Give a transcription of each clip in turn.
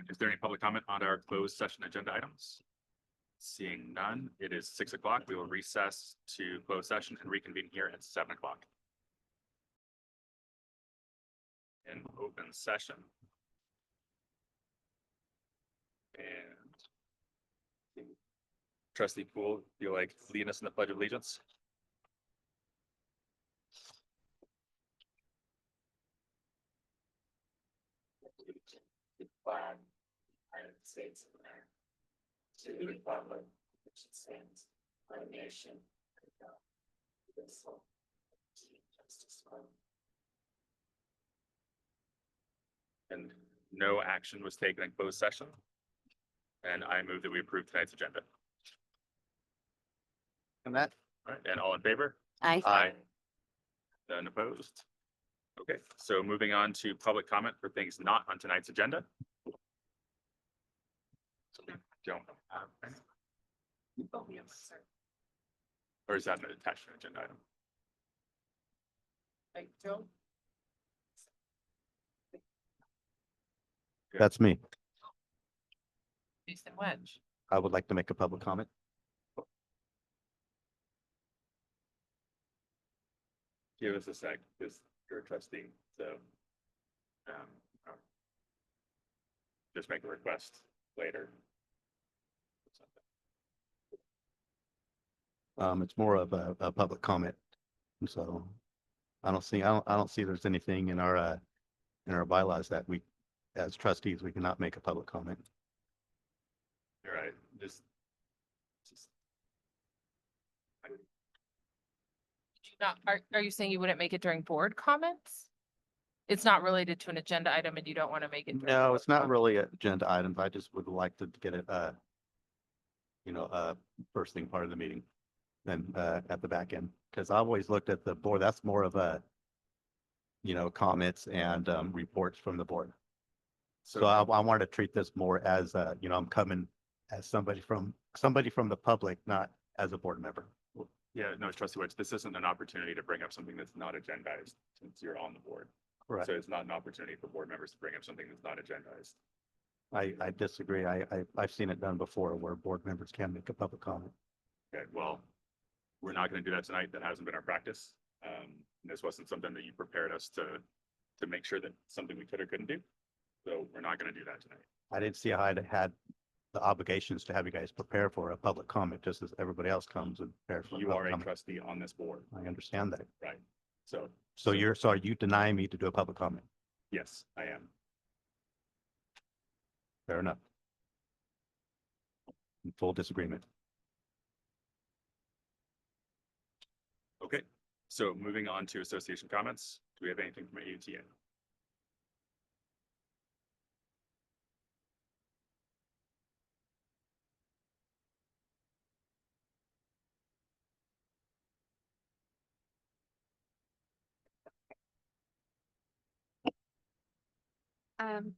Is there any public comment on our closed session agenda items? Seeing none, it is 6 o'clock. We will recess to close session and reconvene here at 7 o'clock. In open session. And Trustee Poole, you like leading us in the Pledge of Allegiance? Flag, United States of America, to the republic which stands, one nation, under God, indivisible, with justice for all. And no action was taken in closed session. And I move that we approve tonight's agenda. And that, All right, and all in favor? Aye. Aye. None opposed. Okay, so moving on to public comment for things not on tonight's agenda. So we don't have any. Oh, yes, sir. Or is that an attachment agenda item? I don't. that's me. Jason Wedge. I would like to make a public comment. Give us a sec, because you're a trustee, so. Just make a request later. It's more of a public comment. And so I don't see there's anything in our bylaws that we, as trustees, we cannot make a public comment. You're right, just. Not, are you saying you wouldn't make it during board comments? It's not related to an agenda item and you don't want to make it? during No, board it's not comments? really an agenda item. I just would like to get it, first thing part of the meeting than at the back end. Because I always looked at the board, that's more of a, comments and reports from the board. So I wanted to treat this more as, I'm coming as somebody from the public, not as a board member. Yeah, no, Trustee Wedge, this isn't an opportunity to bring up something that's not agendized since you're on the board. Correct. So it's not an opportunity for board members to bring up something that's not agendized. I disagree. I've seen it done before where board members can make a public comment. Okay, well, we're not going to do that tonight. That hasn't been our practice. This wasn't something that you prepared us to make sure that something we could or couldn't do. So we're not going to do that tonight. I didn't see how I had the obligations to have you guys prepare for a public comment, just as everybody else comes and prepares for. You are a comment. trustee on this board, I understand that. right? So So are you denying me to do a public comment? yes, I am. Fair enough. In full disagreement. Okay, so moving on to association comments. Do we have anything from AUTA?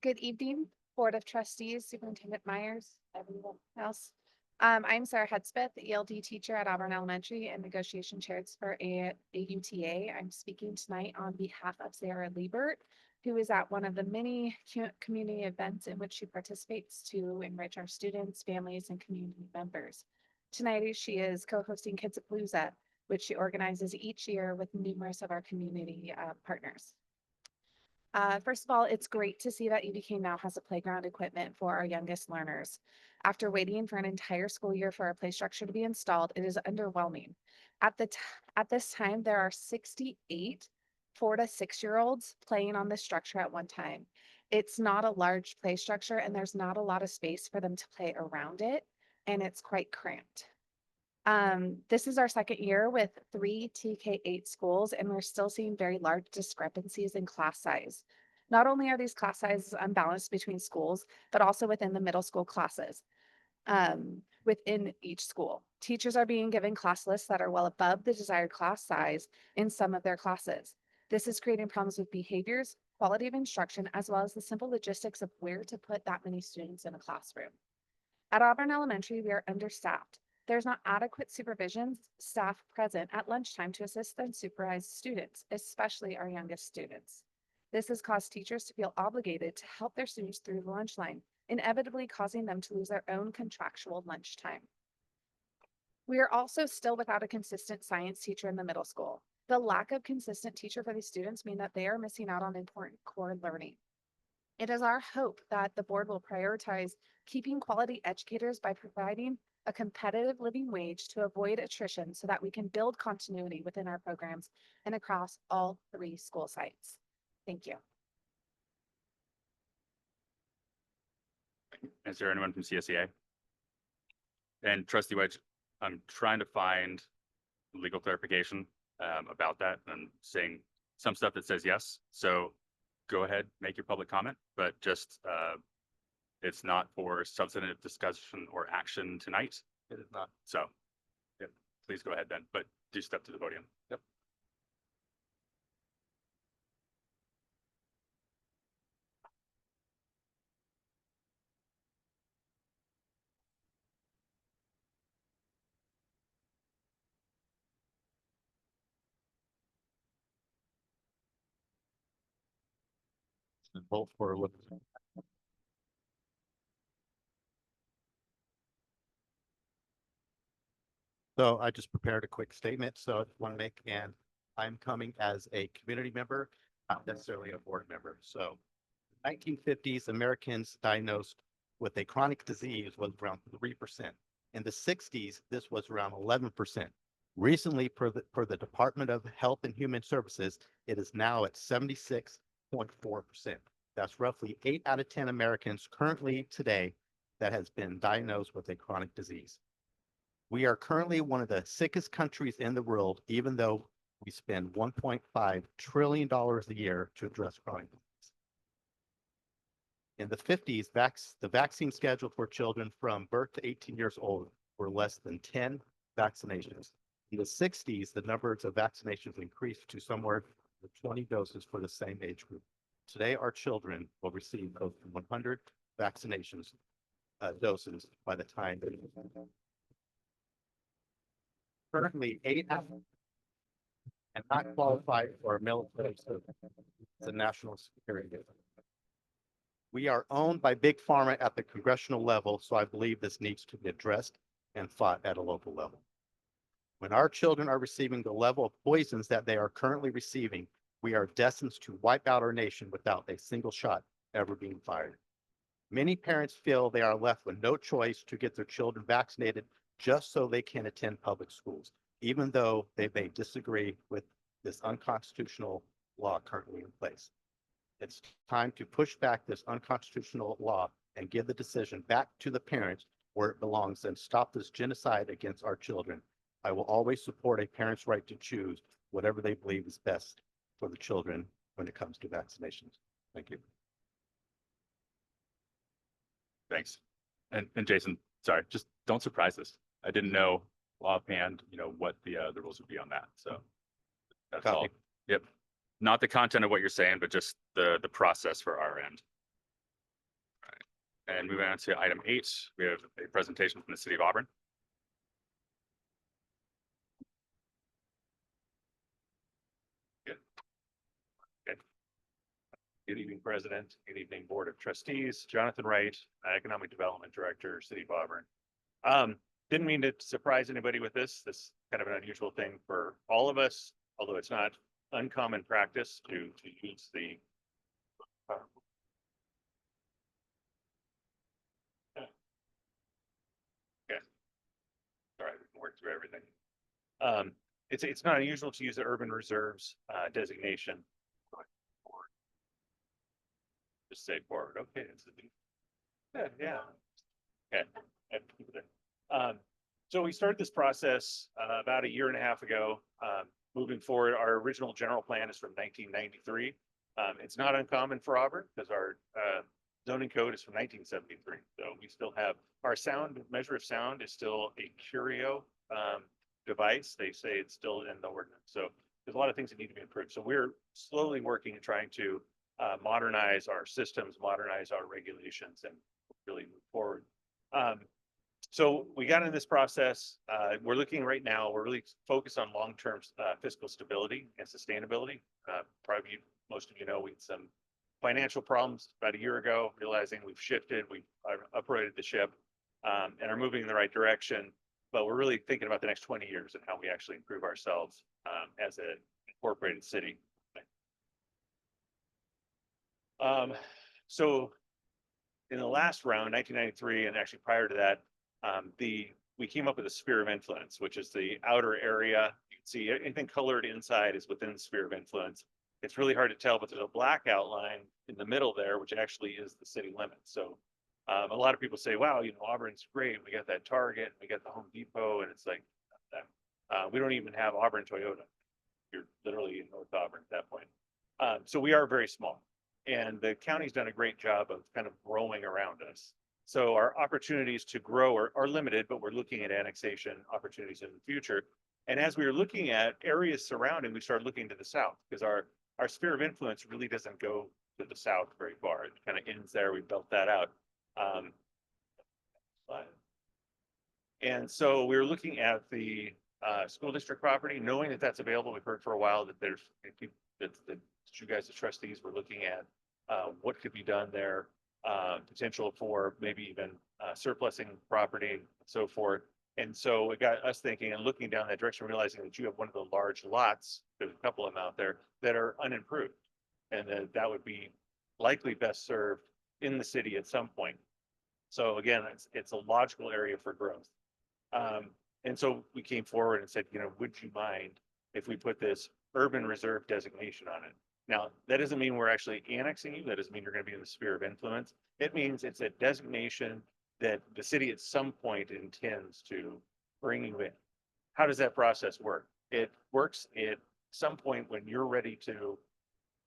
Good evening, Board of Trustees, Superintendent Myers, everyone else. I'm Sarah Hudspeth, the ELD teacher at Auburn Elementary and negotiation chairs for AUTA. I'm speaking tonight on behalf of Sarah Liebert, who is at one of the many community events in which she participates to enrich our students, families, and community members. Tonight, she is co-hosting Kidsapalooza, which she organizes each year with numerous of our community partners. First of all, it's great to see that EDK now has a playground equipment for our youngest learners. After waiting for an entire school year for our play structure to be installed, it is underwhelming. At this time, there are 68 4 to 6-year-olds playing on this structure at one time. It's not a large play structure and there's not a lot of space for them to play around it, and it's quite cramped. This is our second year with 3 TK8 schools, and we're still seeing very large discrepancies in class size. Not only are these class sizes unbalanced between schools, but also within the middle school classes. Within each school, teachers are being given class lists that are well above the desired class size in some of their classes. This is creating problems with behaviors, quality of instruction, as well as the simple logistics of where to put that many students in a classroom. At Auburn Elementary, we are understaffed. There's not adequate supervision staff present at lunchtime to assist and supervise students, especially our youngest students. This has caused teachers to feel obligated to help their students through the lunch line, inevitably causing them to lose their own contractual lunchtime. We are also still without a consistent science teacher in the middle school. The lack of consistent teacher for these students mean that they are missing out on important core learning. It is our hope that the board will prioritize keeping quality educators by providing a competitive living wage to avoid attrition so that we can build continuity within our programs and across all 3 school sites. Thank you. Is there anyone from CSEA? And trustee Wedge, I'm trying to find legal clarification about that and saying some stuff that says yes. So go ahead, make your public comment, but just it's not for substantive discussion or action tonight. It is not. So, yep, please go ahead then, but do step to the podium. Yep. Vote for what? So I just prepared a quick statement, so I want to make, and I'm coming as a community member, not necessarily a board member. So 1950s, Americans diagnosed with a chronic disease was around 3%. In the 60s, this was around 11%. Recently, per the Department of Health and Human Services, it is now at 76.4%. That's roughly 8 out of 10 Americans currently today that has been diagnosed with a chronic disease. We are currently one of the sickest countries in the world, even though we spend $1.5 trillion a year to address chronic disease. In the 50s, the vaccine schedule for children from birth to 18 years old were less than 10 vaccinations. In the 60s, the numbers of vaccinations increased to somewhere 20 doses for the same age group. Today, our children will receive over 100 vaccinations doses by the time they currently 8 and not qualified for military service. It's a national security. We are owned by Big Pharma at the congressional level, so I believe this needs to be addressed and fought at a local level. When our children are receiving the level of poisons that they are currently receiving, we are destined to wipe out our nation without a single shot ever being fired. Many parents feel they are left with no choice to get their children vaccinated just so they can attend public schools, even though they may disagree with this unconstitutional law currently in place. It's time to push back this unconstitutional law and give the decision back to the parents where it belongs and stop this genocide against our children. I will always support a parent's right to choose whatever they believe is best for the children when it comes to vaccinations. Thank you. Thanks. And Jason, sorry, just don't surprise us. I didn't know offhand, what the rules would be on that. So that's all. Copy. Yep. Not the content of what you're saying, but just the process for our end. All right. And moving on to item 8, we have a presentation from the city of Auburn. Good evening, President. Good evening, Board of Trustees. Jonathan Wright, Economic Development Director, City of Auburn. Didn't mean to surprise anybody with this. This is kind of an unusual thing for all of us, although it's not uncommon practice to use the okay. Sorry, we can work through everything. It's not unusual to use the urban reserves designation. Just say forward. Okay, it's yeah. Okay. So we started this process about a year and a half ago. Moving forward, our original general plan is from 1993. It's not uncommon for Auburn because our zoning code is from 1973. So we still have our measure of sound is still a curio device. They say it's still in the ordinance. So there's a lot of things that need to be improved. So we're slowly working and trying to modernize our systems, modernize our regulations, and really move forward. So we got in this process. We're looking right now, we're really focused on long-term fiscal stability and sustainability. Probably most of you know we had some financial problems about a year ago, realizing we've shifted. We've incorporated the ship and are moving in the right direction. But we're really thinking about the next 20 years and how we actually improve ourselves as an incorporated city. So in the last round, 1993, and actually prior to that, we came up with a sphere of influence, which is the outer area. You can see anything colored inside is within the sphere of influence. It's really hard to tell, but there's a black outline in the middle there, which actually is the city limits. So a lot of people say, wow, Auburn's great. We got that Target, we got the Home Depot, and it's like, we don't even have Auburn Toyota. You're literally in North Auburn at that point. So we are very small, and the county's done a great job of kind of growing around us. So our opportunities to grow are limited, but we're looking at annexation opportunities in the future. And as we were looking at areas surrounding, we started looking to the south, because our sphere of influence really doesn't go to the south very far. It kind of ends there. We built that out. And so we were looking at the school district property, knowing that that's available. We've heard for a while that there's that you guys, the trustees, were looking at what could be done there, potential for maybe even surplusing property and so forth. And so it got us thinking and looking down that direction, realizing that you have one of the large lots, there's a couple of them out there, that are unimproved. And that would be likely best served in the city at some point. So again, it's a logical area for growth. And so we came forward and said, would you mind if we put this urban reserve designation on it? Now, that doesn't mean we're actually annexing you. That doesn't mean you're going to be in the sphere of influence. It means it's a designation that the city at some point intends to bring you in. How does that process work? It works at some point when you're ready to,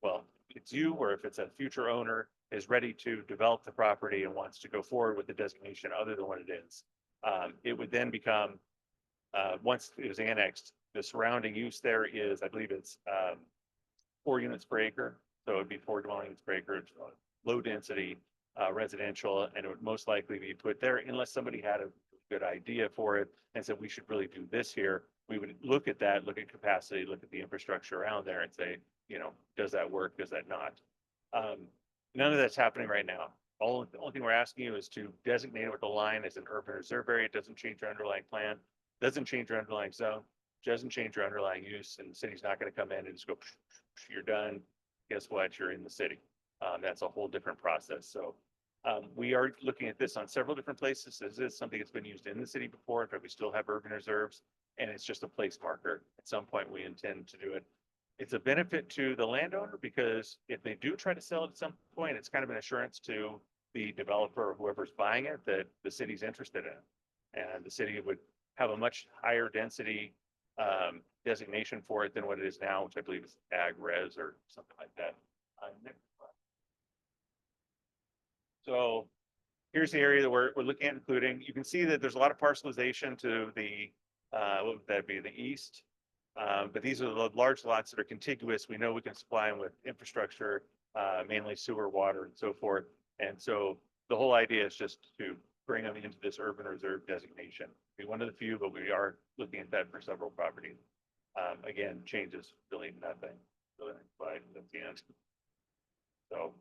well, it's you, or if it's a future owner is ready to develop the property and wants to go forward with the designation other than what it is. It would then become, once it was annexed, the surrounding use there is, I believe it's 4 units per acre. So it'd be 4 dwelling units per acre, low density residential, and it would most likely be put there unless somebody had a good idea for it and said, we should really do this here. We would look at that, look at capacity, look at the infrastructure around there and say, does that work? Does that not? None of that's happening right now. The only thing we're asking you is to designate it with the line as an urban reserve area. It doesn't change your underlying plan, doesn't change your underlying zone, doesn't change your underlying use, and the city's not going to come in and just go, you're done. Guess what? You're in the city. That's a whole different process. So we are looking at this on several different places. This is something that's been used in the city before. In fact, we still have urban reserves, and it's just a place marker. At some point, we intend to do it. It's a benefit to the landowner, because if they do try to sell it at some point, it's kind of an assurance to the developer or whoever's buying it that the city's interested in it. And the city would have a much higher density designation for it than what it is now, which I believe is ag res or something like that. So here's the area that we're looking at including. You can see that there's a lot of parcelization to the, what would that be, the east. But these are the large lots that are contiguous. We know we can supply them with infrastructure, mainly sewer, water, and so forth. And so the whole idea is just to bring them into this urban reserve designation. Be one of the few, but we are looking at that for several properties. Again, changes really nothing. Really, at the end. So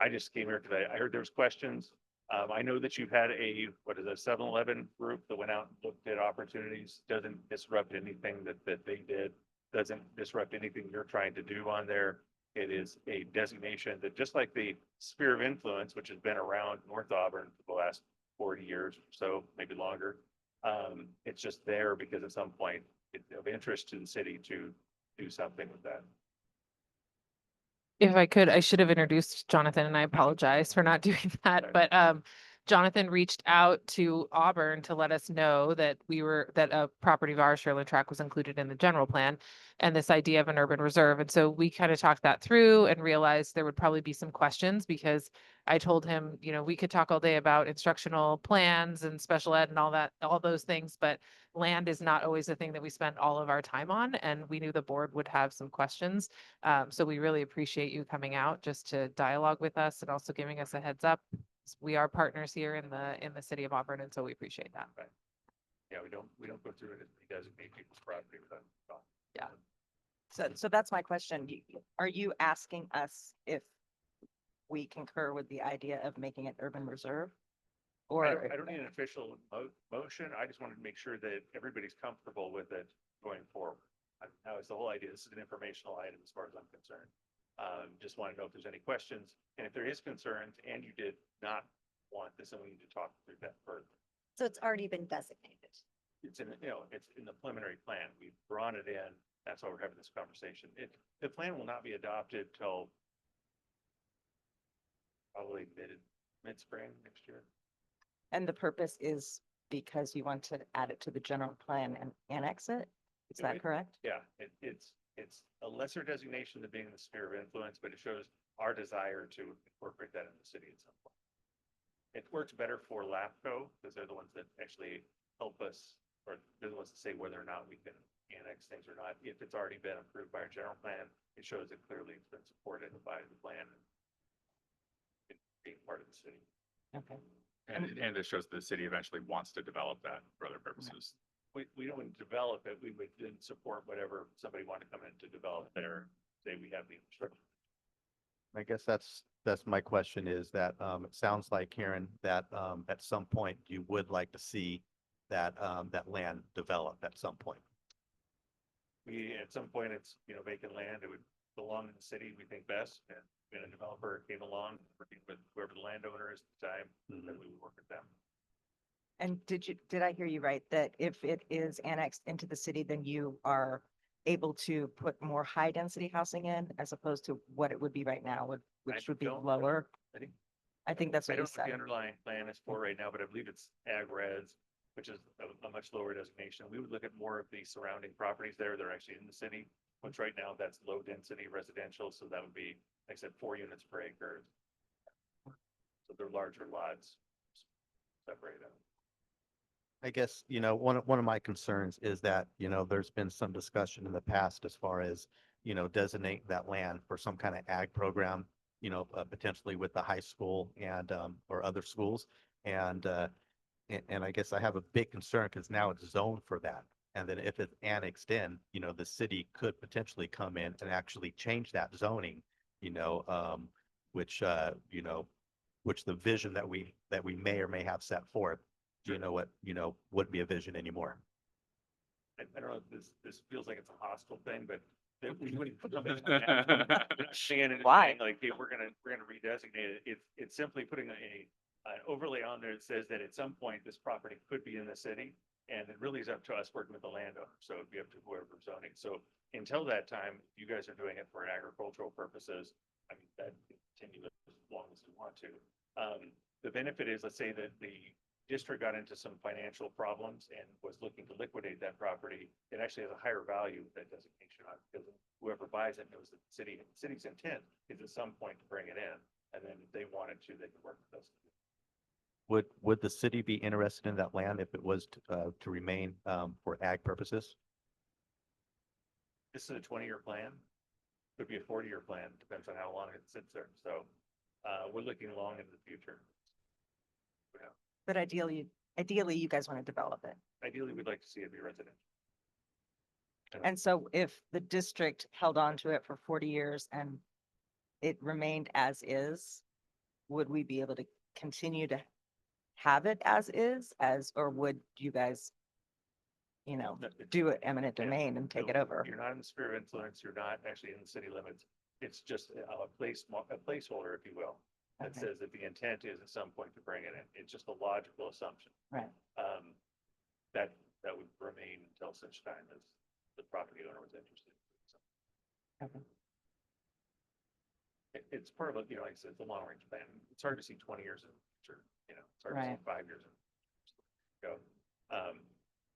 I just came here because I heard there was questions. I know that you've had a 7-Eleven group that went out and looked at opportunities. Doesn't disrupt anything that they did. Doesn't disrupt anything you're trying to do on there. It is a designation that, just like the sphere of influence, which has been around North Auburn for the last 40 years or so, maybe longer. It's just there because at some point it's of interest to the city to do something with that. If I could, I should have introduced Jonathan, and I apologize for not doing that, Sorry. but Jonathan reached out to Auburn to let us know that that a property of ours, Sherland Track, was included in the general plan and this idea of an urban reserve. And so we kind of talked that through and realized there would probably be some questions, because I told him, we could talk all day about instructional plans and special ed and all those things, but land is not always the thing that we spend all of our time on. And we knew the board would have some questions. So we really appreciate you coming out just to dialogue with us and also giving us a heads up. We are partners here in the city of Auburn, and so we appreciate that. Right. Yeah, we don't go through it. He doesn't make people's property without. Yeah. So that's my question. Are you asking us if we concur with the idea of making it urban reserve? Or, I don't need an official motion. I just wanted to make sure that everybody's comfortable with it going forward. That was the whole idea. This is an informational item as far as I'm concerned. Just want to know if there's any questions, and if there is concerns and you did not want this, then we need to talk through that further. So it's already been designated. It's in, it's in the preliminary plan. We've brought it in. That's why we're having this conversation. The plan will not be adopted till probably mid-spring next year. and the purpose is because you want to add it to the general plan and annex it? Is Yeah, that correct? Yeah, it's a lesser designation than being in the sphere of influence, but it shows our desire to incorporate that in the city at some point. It works better for LAFCO because they're the ones that actually help us, or they're the ones that say whether or not we can annex things or not. If it's already been approved by our general plan, it shows that clearly it's been supported by the plan and being part of the city. Okay. And it shows the city eventually wants to develop that for other purposes. We don't develop it, we would then support whatever somebody wanted to come in to develop there, say we have the infrastructure. I guess that's my question is that, it sounds like, Karen, that, at some point you would like to see that, that land developed at some point. At some point, it's, vacant land, it would belong in the city, we think best, and when a developer came along, working with whoever the landowner is at the time, then we would work with them. And did I hear you right, that if it is annexed into the city, then you are able to put more high density housing in as opposed to what it would be right now, which would be don't- lower? I think- I think that's I what you don't know what the said. underlying plan is for right now, but I believe it's ag res, which is a much lower designation. We would look at more of the surrounding properties there. They're actually in the city, which right now that's low density residential. So that would be, like I said, 4 units per acre. So they're larger lots separated out. I guess, one of my concerns is that, there's been some discussion in the past as far as, designate that land for some kind of ag program, potentially with the high school and, or other schools. And I guess I have a big concern because now it's zoned for that. And then if it's annexed in, the city could potentially come in and actually change that zoning, which, which the vision that we may or may have set forth, wouldn't be a vision anymore. I don't know if this feels like it's a hostile thing, but that we wouldn't put something like that. We're not saying anything Why? like, hey, we're gonna redesignate it. It's simply putting an overlay on there that says that at some point this property could be in the city. And it really is up to us working with the landowner. So it'd be up to whoever zoning. So until that time, if you guys are doing it for agricultural purposes, I mean, that can continue as long as you want to. The benefit is, let's say that the district got into some financial problems and was looking to liquidate that property, it actually has a higher value with that designation on it, because whoever buys it knows that the city's intent is at some point to bring it in. And then if they wanted to, they could work with us. Would the city be interested in that land if it was to remain, for ag purposes? This is a 20-year plan. Could be a 40-year plan, depends on how long it sits there. So we're looking long into the future. Yeah. But ideally, you guys want to develop it. Ideally, we'd like to see it be residential. And so if the district held on to it for 40 years and it remained as is, would we be able to continue to have it as is, or would you guys, do it eminent domain and take it over? You're not in the sphere of influence. You're not actually in the city limits. It's just a placeholder, if you will, that Okay. says that the intent is at some point to bring it in. It's just a logical assumption. Right. That would remain until such time as the property owner was interested. So Okay. it's part of, like I said, it's a long range plan. It's hard to see 20 years in the future, it's hard to Right. see 5 years in the future.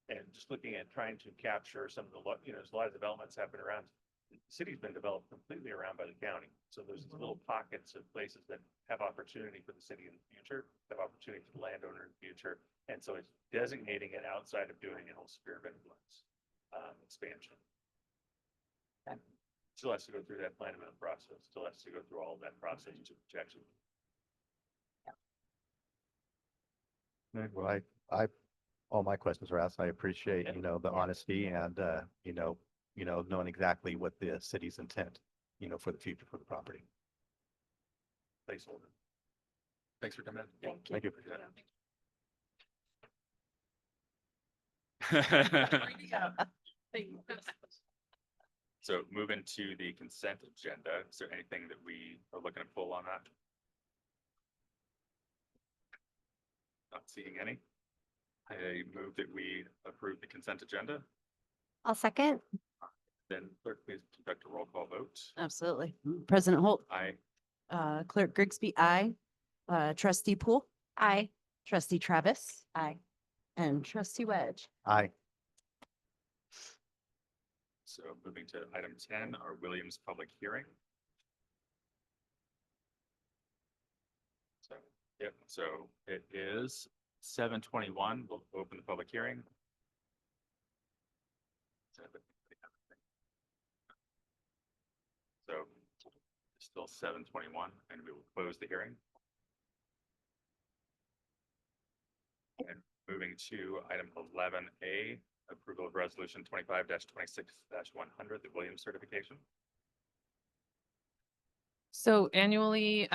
And just looking at trying to capture some of the, there's a lot of developments happening around. The city's been developed completely around by the county. So there's these little pockets of places that have opportunity for the city in the future, have opportunity for the landowner in the future. And so it's designating it outside of doing a whole sphere of influence expansion. Okay. Still has to go through that plan amendment process, still has to go through all of that process to protection. Well, all my questions are asked. I appreciate, the honesty and, knowing exactly what the city's intent, for the future for the property. Placeholder. Thanks for coming in. Thank you. Thank you. So move into the consent agenda. Is there anything that we are looking to pull on that? Not seeing any. I move that we approve the consent agenda. I'll second. Then clerk, please conduct a roll call vote. Absolutely. President Holt, Aye. Clerk Grigsby, aye. Trustee Poole, Aye. Trustee Travis. Aye. And Trustee Wedge. Aye. So moving to item 10, our Williams public hearing. So, yep, so it is 7:21. We'll open the public hearing. So it's still 7:21 and we will close the hearing. And moving to item 11A, approval of resolution 25-26-100, the Williams certification. So annually,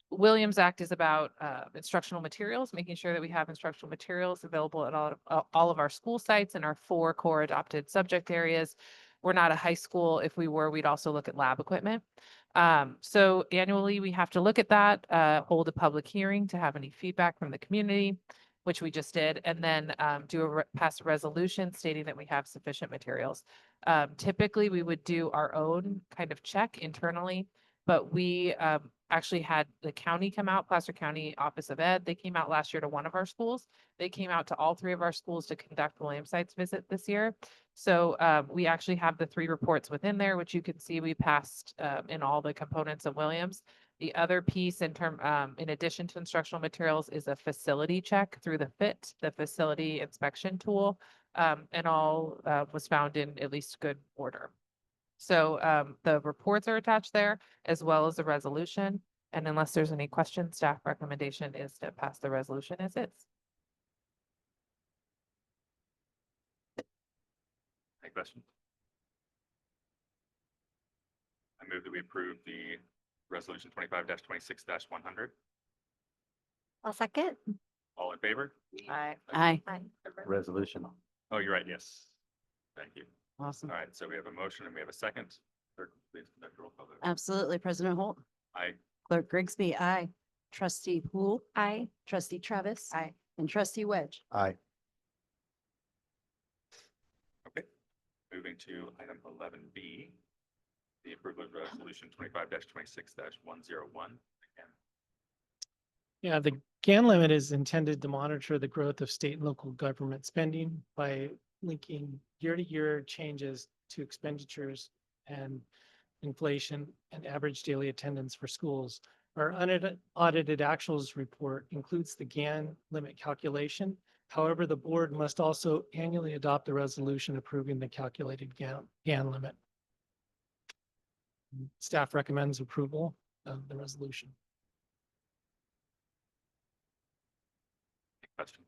Williams Act is about instructional materials, making sure that we have instructional materials available at all of our school sites and our 4 core adopted subject areas. We're not a high school. If we were, we'd also look at lab equipment. So annually, we have to look at that, hold a public hearing to have any feedback from the community, which we just did, and then pass a resolution stating that we have sufficient materials. Typically, we would do our own kind of check internally, but we actually had the county come out, Placer County Office of Ed. They came out last year to one of our schools. They came out to all 3 of our schools to conduct Williams Sites visit this year. So we actually have the 3 reports within there, which you can see we passed in all the components of Williams. The other piece in addition to instructional materials is a facility check through the FIT, the facility inspection tool, and all was found in at least good order. So the reports are attached there as well as the resolution. And unless there's any questions, staff recommendation is to pass the resolution as is. Any questions? I move that we approve the resolution 25-26-100. I'll second. All in favor? Aye. Aye. Aye. Resolution. Oh, you're right. Yes. Thank you. Awesome. All right. So we have a motion and we have a second. Clerk, please conduct a roll call vote. Absolutely. President Holt, Aye. Clerk Grigsby, aye. Trustee Poole, Aye. Trustee Travis. Aye. And Trustee Wedge. Aye. Okay. Moving to item 11B, the approval of resolution 25-26-101. Again, Yeah, the GAN limit is intended to monitor the growth of state and local government spending by linking year-to-year changes to expenditures and inflation and average daily attendance for schools. Our unaudited actuals report includes the GAN limit calculation. However, the board must also annually adopt the resolution approving the calculated GAN limit. Staff recommends approval of the resolution. any questions?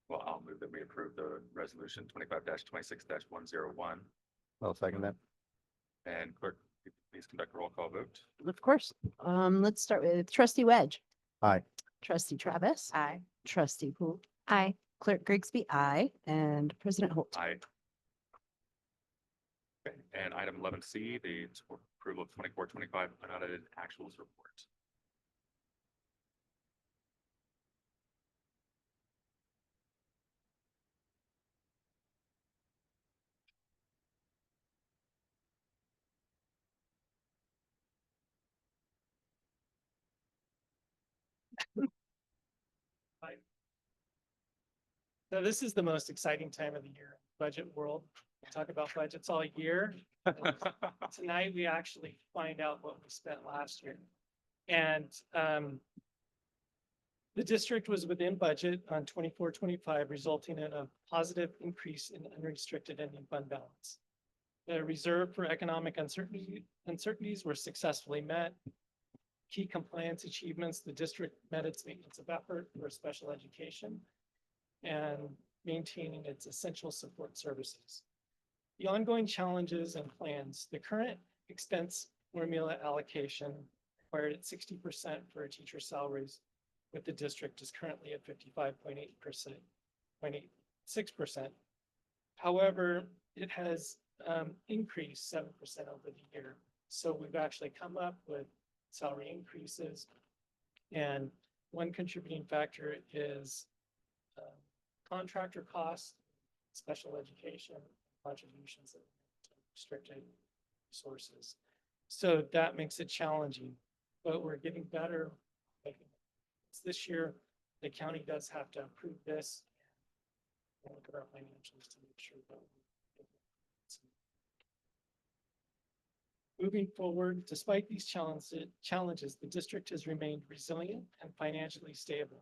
Well, I'll move that we approve the resolution 25-26-101. I'll second that. And clerk, please conduct a roll call vote. Of course. Let's start with Trustee Wedge. Aye. Trustee Travis. Aye. Trustee Poole. Aye. Clerk Grigsby, aye. And President Holt. Aye. Okay, and item 11C, the approval of 24-25 unaudited actuals report. So this is the most exciting time of the year, budget world. We talk about budgets all year. Tonight, we actually find out what we spent last year. And the district was within budget on 24-25, resulting in a positive increase in unrestricted ending fund balance. The reserve for economic uncertainties were successfully met. Key compliance achievements, the district met its maintenance of effort for special education and maintaining its essential support services. The ongoing challenges and plans, the current expense formula allocation required at 60% for a teacher's salaries with the district is currently at 55.8%. 0.86%. However, it has increased 7% over the year. So we've actually come up with salary increases. And one contributing factor is contractor costs, special education, contributions to restricted resources. So that makes it challenging, but we're getting better. This year, the county does have to approve this. We'll look at our financials to make sure that. Moving forward, despite these challenges, the district has remained resilient and financially stable.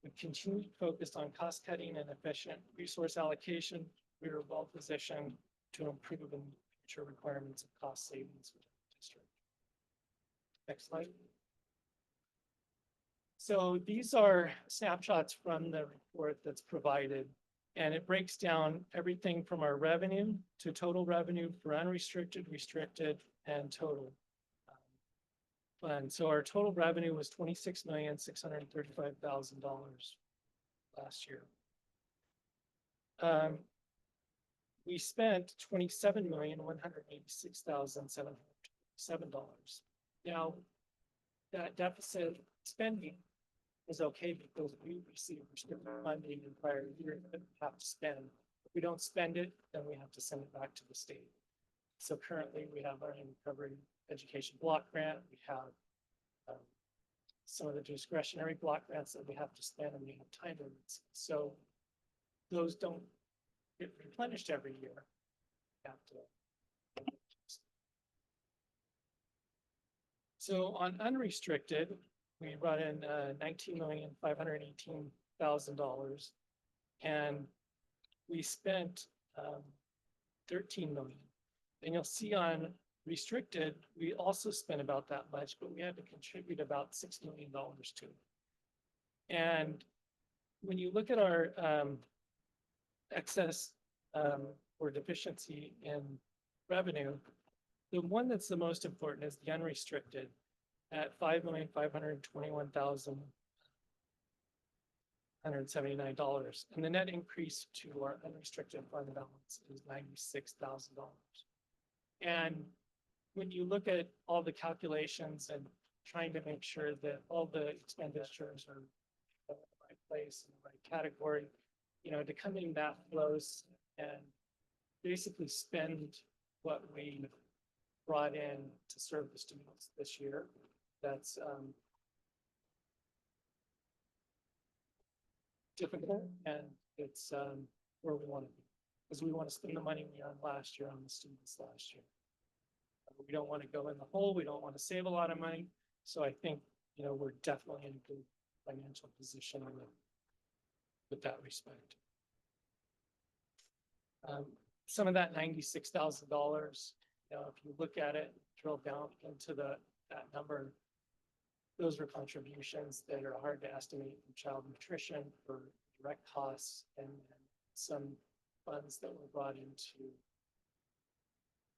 With continued focus on cost cutting and efficient resource allocation, we are well positioned to improve and meet future requirements of cost savings within the district. Next slide. So these are snapshots from the report that's provided, and it breaks down everything from our revenue to total revenue for unrestricted, restricted, and total fund. So our total revenue was $26,635,000 last year. We spent $27,186,707. Now, that deficit spending is okay because we received restricted funding in prior years that we have to spend. If we don't spend it, then we have to send it back to the state. So currently we have our recovery education block grant. We have some of the discretionary block grants that we have to spend, and we have time limits. So those don't get replenished every year. We have to. So on unrestricted, we brought in $19,518,000, and we spent 13 million. And you'll see on restricted, we also spent about that much, but we had to contribute about $6 million to it. And when you look at our excess or deficiency in revenue, the one that's the most important is the unrestricted at $5,521,179. And the net increase to our unrestricted fund balance is $96,000. And when you look at all the calculations and trying to make sure that all the expenditures are in the right place, in the right category, to come in that close and basically spend what we brought in to serve the students this year, that's difficult, and it's where we want to be, because we want to spend the money we earned last year on the students last year. We don't want to go in the hole. We don't want to save a lot of money. So I think, we're definitely in a good financial position with that respect. Some of that $96,000, if you look at it, drill down into that number, those are contributions that are hard to estimate from child nutrition, for direct costs, and some funds that were brought into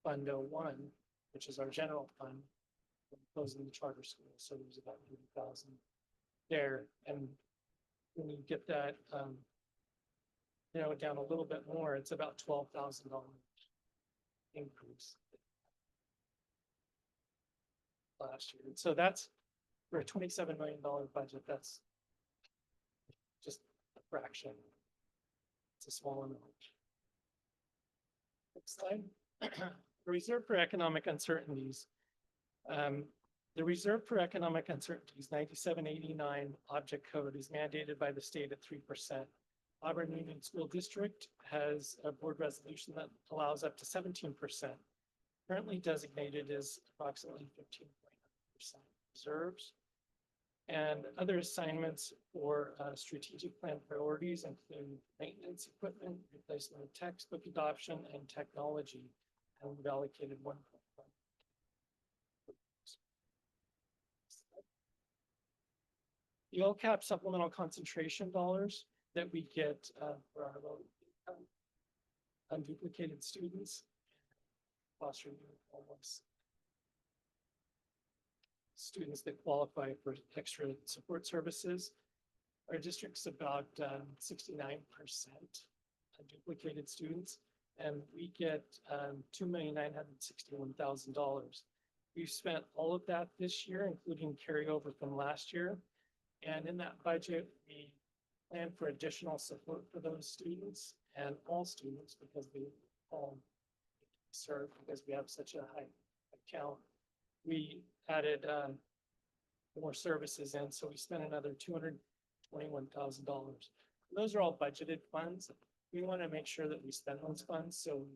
Fund 01, which is our general fund, closing the charter school. So there's about 30,000 there. And when you get that, narrow it down a little bit more, it's about $12,000 increase last year. And so that's for a $27 million budget. That's just a fraction. It's a small amount. Next slide. The Reserve for Economic Uncertainties. The Reserve for Economic Uncertainties 9789 object code is mandated by the state at 3%. Auburn Union School District has a board resolution that allows up to 17%. Currently designated as approximately 15.9% reserves. And other assignments for strategic plan priorities include maintenance equipment, replacement of textbook adoption, and technology. And we've allocated 1.1. The LCAP supplemental concentration dollars that we get for our low income unduplicated students, foster homeless students that qualify for extra support services. Our district's about 69% duplicated students, and we get $2,961,000. We've spent all of that this year, including carryover from last year. And in that budget, we plan for additional support for those students and all students because they all serve because we have such a high account. We added more services in, so we spent another $221,000. Those are all budgeted funds. We want to make sure that we spend those funds, so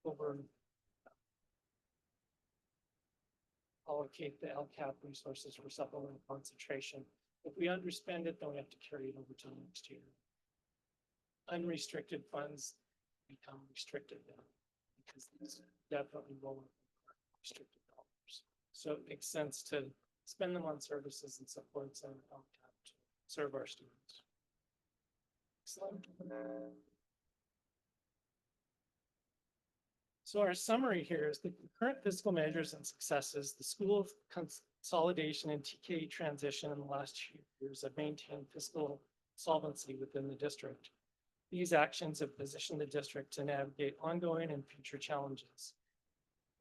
over allocate the LCAP resources for supplemental concentration. If we underspend it, then we have to carry it over to next year. Unrestricted funds become restricted now because these definitely lower restricted dollars. So it makes sense to spend them on services and supports and LCAP to serve our students. Excellent. So our summary here is the current fiscal measures and successes, the school consolidation and TK transition in the last few years have maintained fiscal solvency within the district. These actions have positioned the district to navigate ongoing and future challenges.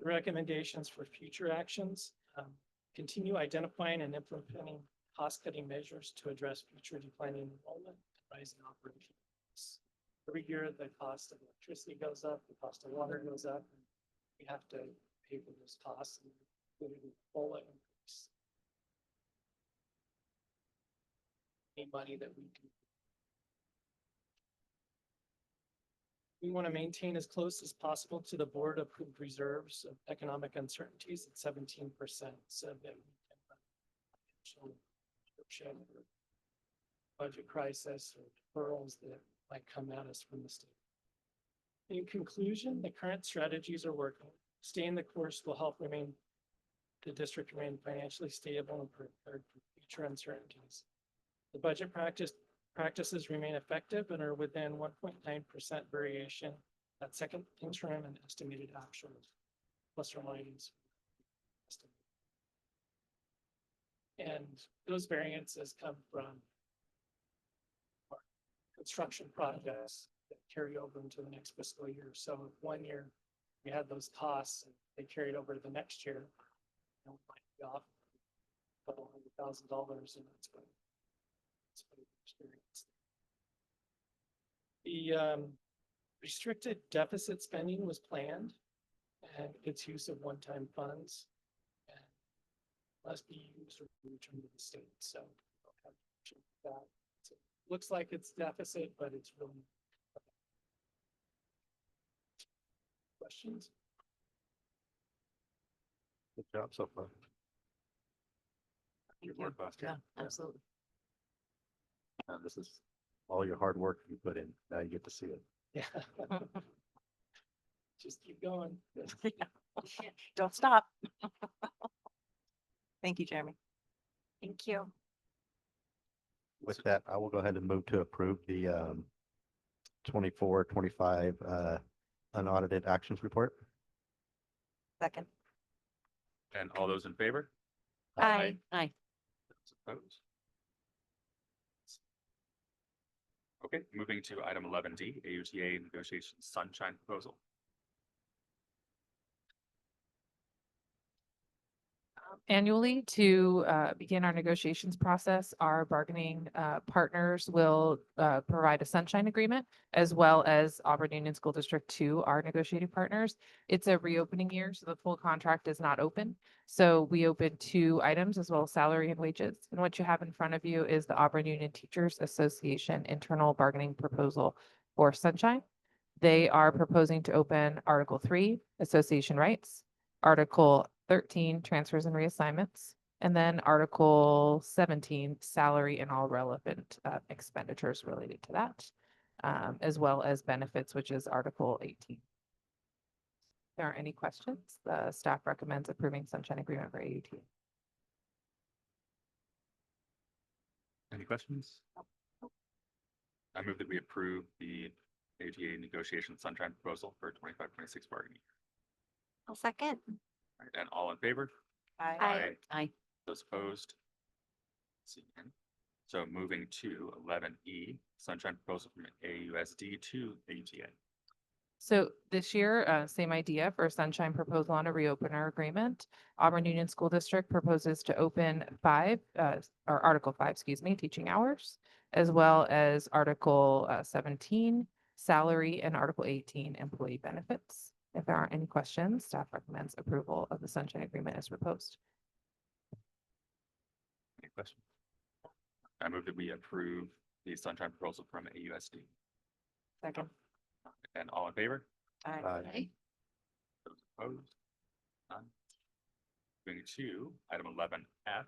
The recommendations for future actions continue identifying and implementing cost-cutting measures to address future declining enrollment and rising operations. Every year, the cost of electricity goes up, the cost of water goes up, and we have to pay for those costs, including COLA increase. Any money that we can. We want to maintain as close as possible to the board approved reserves of economic uncertainties at 17%, so that we can potential budget crisis or deferrals that might come at us from the state. In conclusion, the current strategies are working. Staying the course will help the district remain financially stable and prepared for future uncertainties. The budget practices remain effective and are within 1.9% variation at second interim and estimated actuals, plus or minus. And those variances come from construction projects that carry over into the next fiscal year. So if 1 year we had those costs and they carried over to the next year, we might be off a couple $100,000, and that's what we experienced. The restricted deficit spending was planned, and its use of one-time funds and must be used or returned to the state. So we'll have to check that. So it looks like it's deficit, but it's really. Questions? Good job so far. Good work, Buster. Absolutely. This is all your hard work you put in. Now you get to see it. Yeah. Just keep going. Don't stop. Thank you, Jeremy. Thank you. With that, I will go ahead and move to approve the 24-25 unaudited actions report. Second. And all those in favor? Aye. Aye. Those opposed? Okay, moving to item 11D, AUTA negotiations sunshine proposal. Annually, to begin our negotiations process, our bargaining partners will provide a sunshine agreement as well as Auburn Union School District to our negotiating partners. It's a reopening year, so the full contract is not open. So we open 2 items as well as salary and wages. And what you have in front of you is the Auburn Union Teachers Association internal bargaining proposal for sunshine. They are proposing to open Article 3, association rights, Article 13, transfers and reassignments, and then Article 17, salary and all relevant expenditures related to that, as well as benefits, which is Article 18. If there aren't any questions, the staff recommends approving sunshine agreement for AUT. Any questions? I move that we approve the AUTA negotiation sunshine proposal for 25-26 bargaining year. I'll second. All right, and all in favor? Aye. Aye. Those opposed? See none. So moving to 11E, sunshine proposal from AUSD to AUTA. So this year, same idea for a sunshine proposal on a reopener agreement. Auburn Union School District proposes to open or Article 5, excuse me, teaching hours, as well as Article 17, salary, and Article 18, employee benefits. If there aren't any questions, staff recommends approval of the sunshine agreement as proposed. Any questions? I move that we approve the sunshine proposal from AUSD. Second. And all in favor? Aye. Those opposed? None. Moving to item 11F,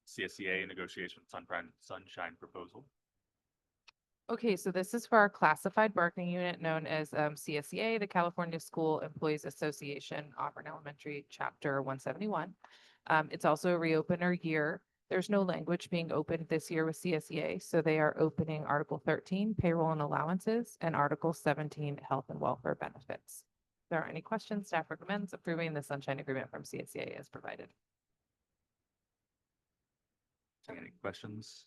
CSEA negotiation sunshine proposal. Okay, so this is for our classified bargaining unit known as CSEA, the California School Employees Association, Auburn Elementary, Chapter 171. It's also a reopener year. There's no language being opened this year with CSEA, so they are opening Article 13, payroll and allowances, and Article 17, health and welfare benefits. If there are any questions, staff recommends approving the sunshine agreement from CSEA as provided. Any questions?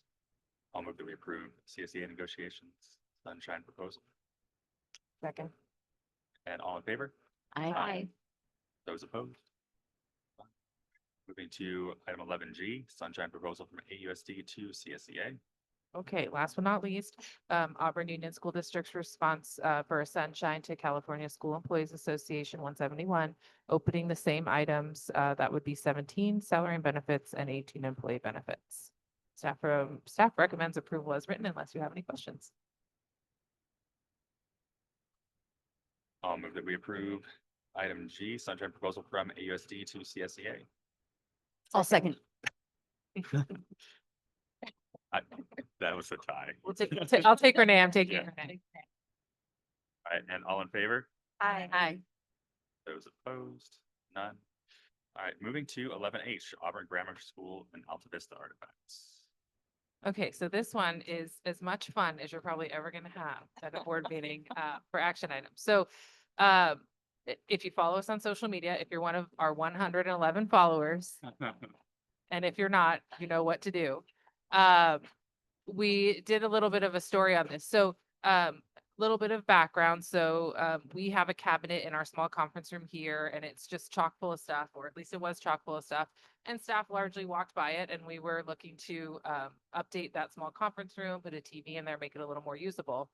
I'll move that we approve CSEA negotiations sunshine proposal. Second. And all in favor? Aye. Those opposed? Moving to item 11G, sunshine proposal from AUSD to CSEA. Okay, last but not least, Auburn Union School District's response for a sunshine to California School Employees Association 171, opening the same items, that would be 17, salary and benefits, and 18, employee benefits. Staff recommends approval as written unless you have any questions. I'll move that we approve item G, sunshine proposal from AUSD to CSEA. I'll second. That was a tie. I'll take Renee. I'm taking Yeah. Renee. All right, and all in favor? Aye. Those opposed? None. All right, moving to 11H, Auburn Grammar School and Alta Vista artifacts. Okay, so this one is as much fun as you're probably ever going to have at a board meeting for action items. So if you follow us on social media, if you're one of our 111 followers, and if you're not, you know what to do. We did a little bit of a story on this. So little bit of background. So we have a cabinet in our small conference room here, and it's just chock full of stuff, or at least it was chock full of stuff. And staff largely walked by it, and we were looking to update that small conference room, put a TV in there, make it a little more usable.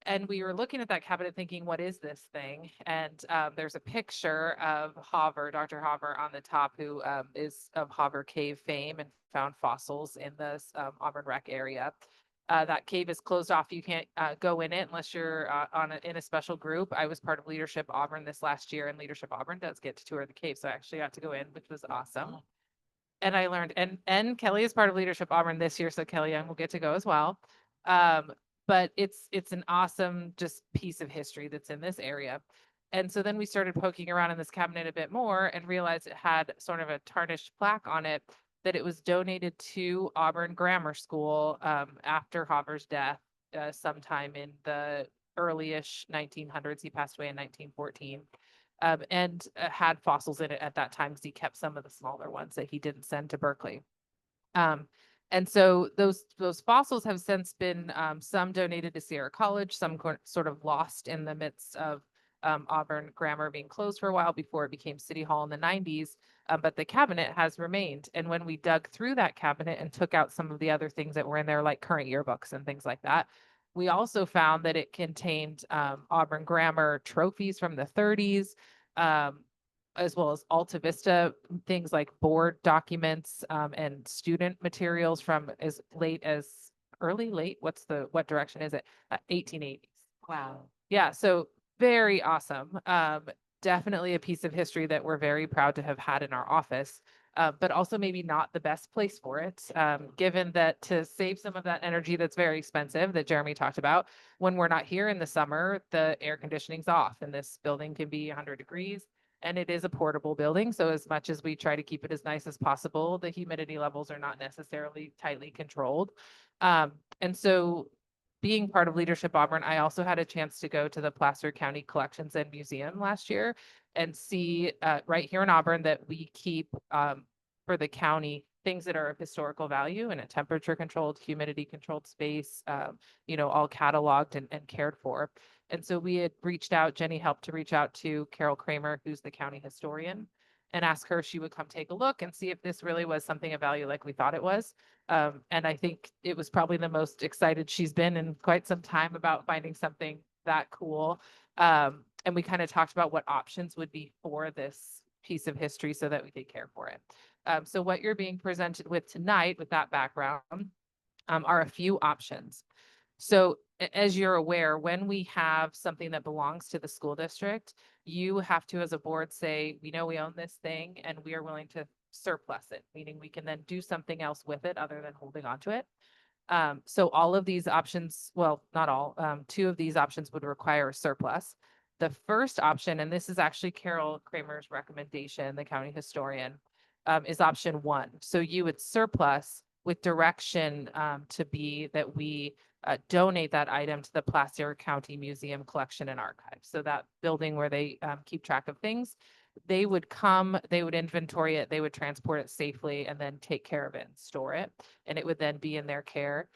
And we were looking at that cabinet thinking, what is this thing? And there's a picture of Hoover, Dr. Hoover on the top, who is of Hoover Cave fame and found fossils in the Auburn Rec area. That cave is closed off. You can't go in it unless you're in a special group. I was part of Leadership Auburn this last year, and Leadership Auburn does get to tour the cave. So I actually got to go in, which was awesome. And I learned, and Kelly is part of Leadership Auburn this year, so Kelly Young will get to go as well. But it's an awesome just piece of history that's in this area. And so then we started poking around in this cabinet a bit more and realized it had sort of a tarnished plaque on it that it was donated to Auburn Grammar School after Hoover's death sometime in the early-ish 1900s. He passed away in 1914. And had fossils in it at that time because he kept some of the smaller ones that he didn't send to Berkeley. And so those fossils have since been some donated to Sierra College, some sort of lost in the midst of Auburn Grammar being closed for a while before it became City Hall in the 90s. But the cabinet has remained. And when we dug through that cabinet and took out some of the other things that were in there, like current yearbooks and things like that, we also found that it contained Auburn Grammar trophies from the 30s, as well as Alta Vista, things like board documents and student materials from as late as what direction is it? 1880s. Wow. Yeah, so very awesome. Definitely a piece of history that we're very proud to have had in our office, but also maybe not the best place for it, given that to save some of that energy that's very expensive that Jeremy talked about, when we're not here in the summer, the air conditioning's off and this building can be 100 degrees. And it is a portable building. So as much as we try to keep it as nice as possible, the humidity levels are not necessarily tightly controlled. And so being part of Leadership Auburn, I also had a chance to go to the Placer County Collections and Museum last year and see right here in Auburn that we keep for the county things that are of historical value in a temperature controlled, humidity controlled space, all cataloged and cared for. And so we had reached out, Jenny helped to reach out to Carol Kramer, who's the county historian, and ask her if she would come take a look and see if this really was something of value like we thought it was. And I think it was probably the most excited she's been in quite some time about finding something that cool. And we kind of talked about what options would be for this piece of history so that we could care for it. So what you're being presented with tonight with that background are a few options. So as you're aware, when we have something that belongs to the school district, you have to, as a board, say, we know we own this thing and we are willing to surplus it, meaning we can then do something else with it other than holding on to it. So all of these options, well, not all, two of these options would require a surplus. The first option, and this is actually Carol Kramer's recommendation, the county historian, is option one. So you would surplus with direction to be that we donate that item to the Placer County Museum Collection and Archive. So that building where they keep track of things, they would come, they would inventory it, they would transport it safely and then take care of it and store it. And it would then be in their care.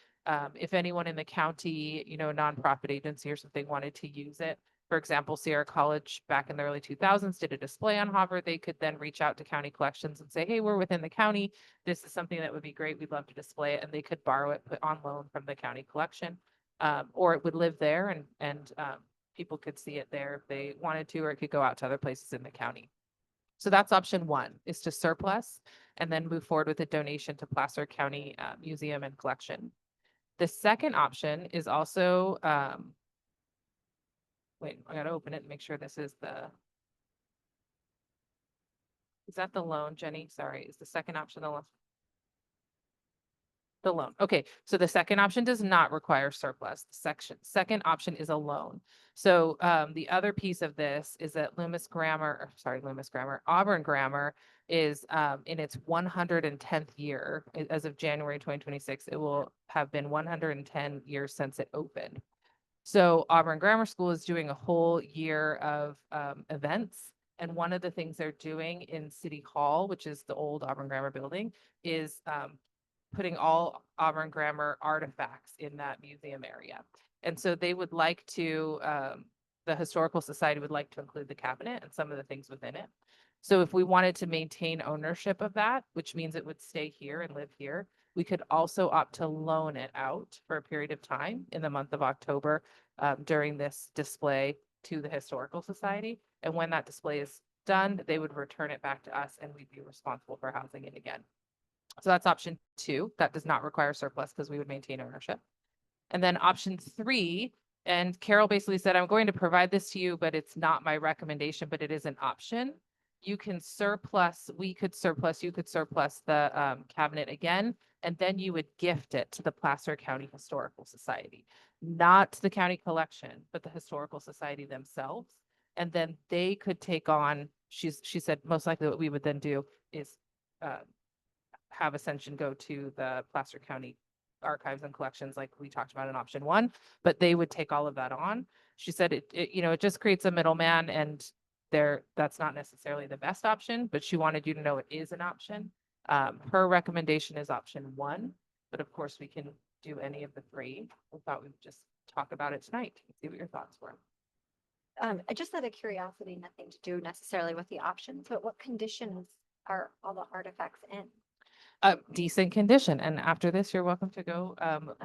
If anyone in the county, nonprofit agency or something wanted to use it, for example, Sierra College back in the early 2000s did a display on Hopper. They could then reach out to county collections and say, hey, we're within the county. This is something that would be great. We'd love to display it. And they could borrow it, put on loan from the county collection. Or it would live there and people could see it there if they wanted to, or it could go out to other places in the county. So that's option one, is to surplus and then move forward with a donation to Placer County Museum and Collection. The second option is also, wait, I gotta open it and make sure this is is that the loan, Jenny? Sorry, is the second option the loan? The loan. Okay, so the second option does not require surplus. The second option is a loan. So the other piece of this is that Auburn Grammar is in its 110th year. As of January 2026, it will have been 110 years since it opened. So Auburn Grammar School is doing a whole year of events. And one of the things they're doing in City Hall, which is the old Auburn Grammar building, is putting all Auburn Grammar artifacts in that museum area. And so they would like to, the Historical Society would like to include the cabinet and some of the things within it. So if we wanted to maintain ownership of that, which means it would stay here and live here, we could also opt to loan it out for a period of time in the month of October during this display to the Historical Society. And when that display is done, they would return it back to us and we'd be responsible for housing it again. So that's option two. That does not require surplus because we would maintain ownership. And then option three, and Carol basically said, I'm going to provide this to you, but it's not my recommendation, but it is an option. You can surplus, you could surplus the cabinet again, and then you would gift it to the Placer County Historical Society, not the county collection, but the Historical Society themselves. And then they could take on, she said, most likely what we would then do is have Ascension go to the Placer County Archives and Collections like we talked about in option one, but they would take all of that on. She said it just creates a middleman and that's not necessarily the best option, but she wanted you to know it is an option. Her recommendation is option one, but of course we can do any of the three. We thought we'd just talk about it tonight and see what your thoughts were. Just out of curiosity, nothing to do necessarily with the options, but what conditions are all the artifacts in? Decent condition. And after this, you're welcome to go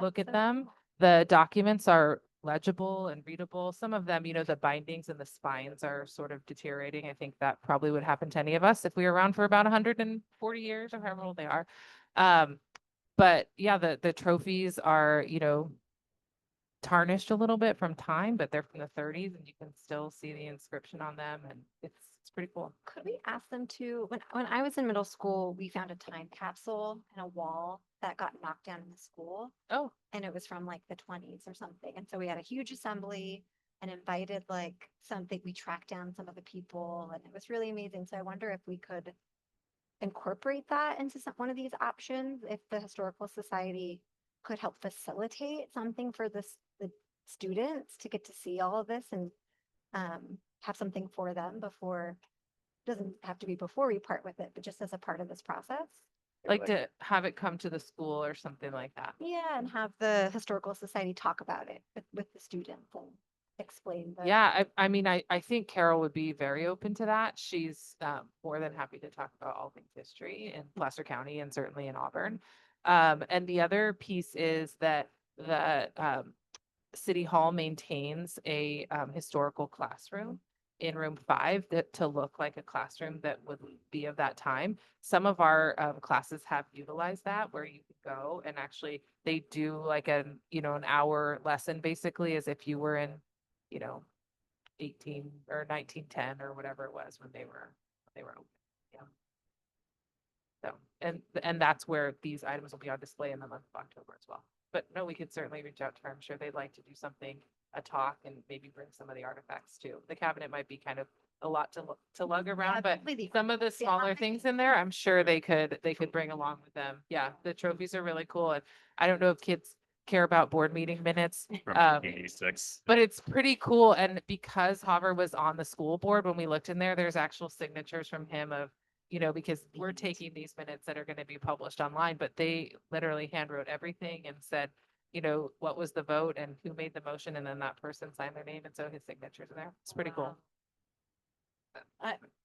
look at so them. The documents are legible and readable. Some of them, the bindings and the spines are sort of deteriorating. I think that probably would happen to any of us if we were around for about 140 years or however old they are. But yeah, the trophies are, tarnished a little bit from time, but they're from the 30s and you can still see the inscription on them and it's pretty cool. Could we ask them to, when I was in middle school, we found a time capsule in a wall that got knocked down in the school. Oh, And it was from like the 20s or something. And so we had a huge assembly and invited like something, we tracked down some of the people and it was really amazing. So I wonder if we could incorporate that into one of these options, if the Historical Society could help facilitate something for the students to get to see all of this and have something for them before, doesn't have to be before we part with it, but just as a part of this process. Like to have it come to the school or something like that. Yeah, and have the historical society talk about it with the students and explain the. Yeah, I mean, I think Carol would be very open to that. She's more than happy to talk about all things history in Placer County and certainly in Auburn. And the other piece is that the City Hall maintains a historical classroom in room 5 that to look like a classroom that would be of that time. Some of our classes have utilized that where you can go and actually they do like an, an hour lesson basically as if you were in, 18 or 1910 or whatever it was when they were open. Yeah. So, and that's where these items will be on display in the month of October as well. But no, we could certainly reach out to her. I'm sure they'd like to do something, a talk, and maybe bring some of the artifacts too. The cabinet might be kind of a lot to lug around, but some of the smaller things in there, I'm sure they could bring along with them. Yeah, the trophies are really cool. And I don't know if kids care about board meeting minutes. From Um, 86. but it's pretty cool. And because Hopper was on the school board, when we looked in there, there's actual signatures from him of, because we're taking these minutes that are going to be published online, but they literally hand wrote everything and said, what was the vote and who made the motion. And then that person signed their name. And so his signatures are there. It's pretty cool.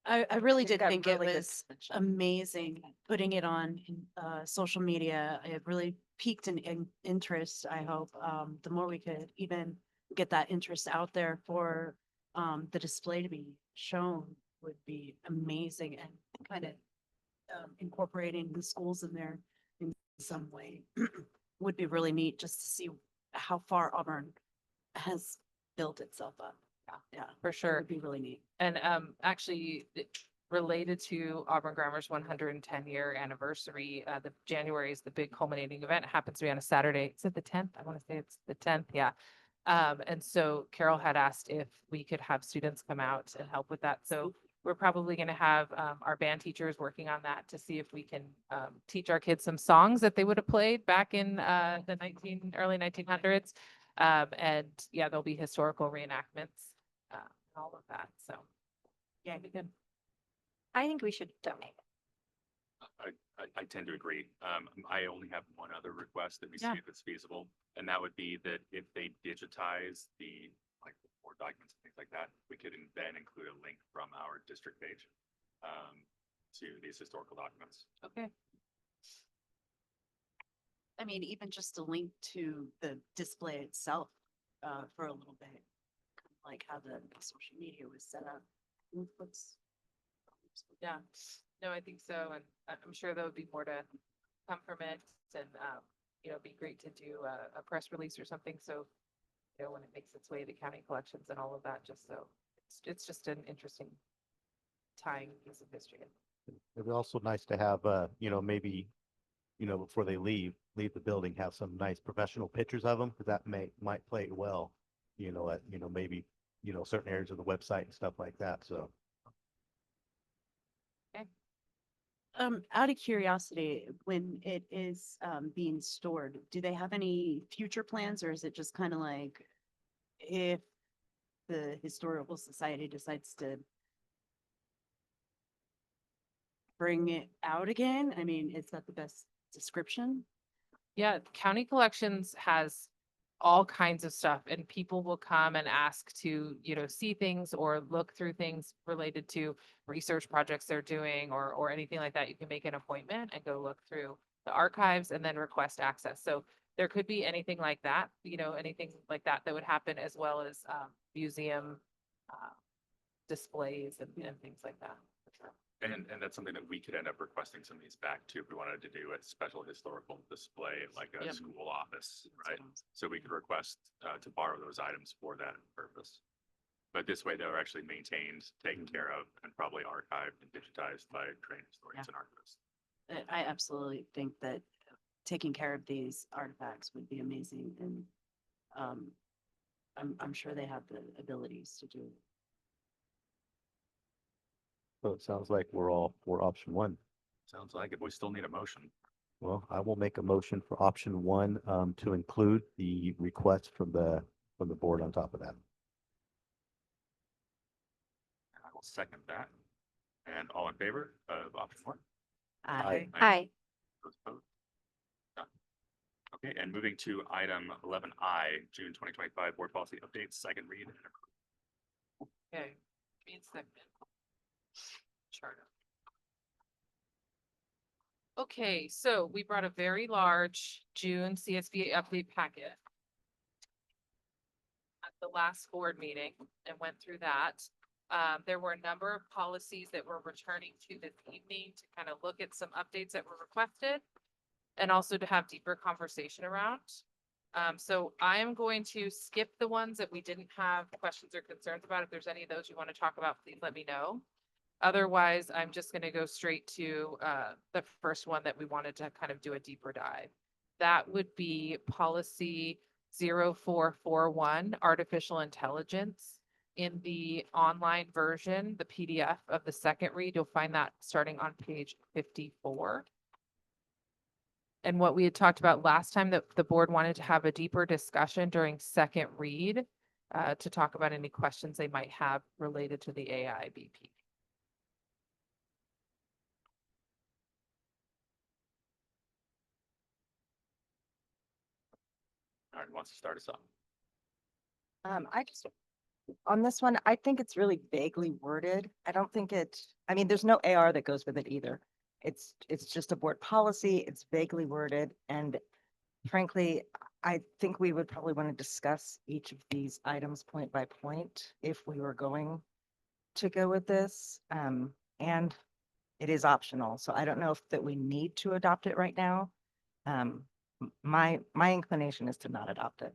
I really did got think it really good was attention. amazing putting it on social media. It really piqued an interest, I hope. The more we could even get that interest out there for the display to be shown would be amazing and kind of incorporating the schools in there in some way would be really neat just to see how far Auburn has built itself up. Yeah, For it sure. would be really neat. And actually related to Auburn Grammar's 110-year anniversary, the January is the big culminating event. It happens to be on a Saturday. Is it the 10th? I want to say it's the 10th. Yeah. And so Carol had asked if we could have students come out and help with that. So we're probably going to have our band teachers working on that to see if we can teach our kids some songs that they would have played back in the early 1900s. And yeah, there'll be historical reenactments. All of that. So yeah, it'd be good. I think we should donate. I tend to agree. I only have one other request that we see Yeah. if it's feasible, and that would be that if they digitize the board documents and things like that, we could then include a link from our district page to these historical documents. Okay. I mean, even just a link to the display itself for a little bit, kind of like how the social media was set up. Yeah. No, I think so. And I'm sure there would be more to come from it. And, it'd be great to do a press release or something. So, when it makes its way to county collections and all of that, just so it's just an interesting tying piece of history. It'd be also nice to have, maybe, before they leave the building, have some nice professional pictures of them, because that might play well, at, maybe, certain areas of the website and stuff like that. So. Out of curiosity, when it is being stored, do they have any future plans, or is it just kind of like if the Historical Society decides to bring it out again? I mean, is that the best description? Yeah, county collections has all kinds of stuff and people will come and ask to, see things or look through things related to research projects they're doing or anything like that. You can make an appointment and go look through the archives and then request access. So there could be anything like that, anything like that would happen, as well as museum displays and things like that. For sure. And that's something that we could end up requesting some of these back too, if we wanted to do a special historical display, like a Yep. school office, right? So we could request to borrow those items for that purpose. But this way they're actually maintained, taken care of, and probably archived and digitized by trained historians and archivists. I absolutely think that taking care of these artifacts would be amazing, and I'm sure they have the abilities to do it. So it sounds like we're all for option one. Sounds like it. We still need a motion. Well, I will make a motion for option one, to include the request from the board on top of that. I will second that. And all in favor of option one? Aye. Aye. Those opposed? None. Okay, and moving to item 11I, June 2025 board policy updates, second read. And approval. Okay. Means that. Charter. Okay, so we brought a very large June CSBA update packet at the last board meeting and went through that. There were a number of policies that we're returning to this evening to kind of look at some updates that were requested and also to have deeper conversation around. So I am going to skip the ones that we didn't have questions or concerns about. If there's any of those you want to talk about, please let me know. Otherwise, I'm just going to go straight to the first one that we wanted to kind of do a deeper dive. That would be policy 0441, artificial intelligence. In the online version, the PDF of the second read, you'll find that starting on page 54. And what we had talked about last time, that the board wanted to have a deeper discussion during second read to talk about any questions they might have related to the AI BP. All right, who wants to start us off? I just, on this one, I think it's really vaguely worded. I don't think I mean, there's no AR that goes with it either. It's just a board policy. It's vaguely worded. And frankly, I think we would probably want to discuss each of these items point by point if we were going to go with this. And it is optional. So I don't know if that we need to adopt it right now. My inclination is to not adopt it.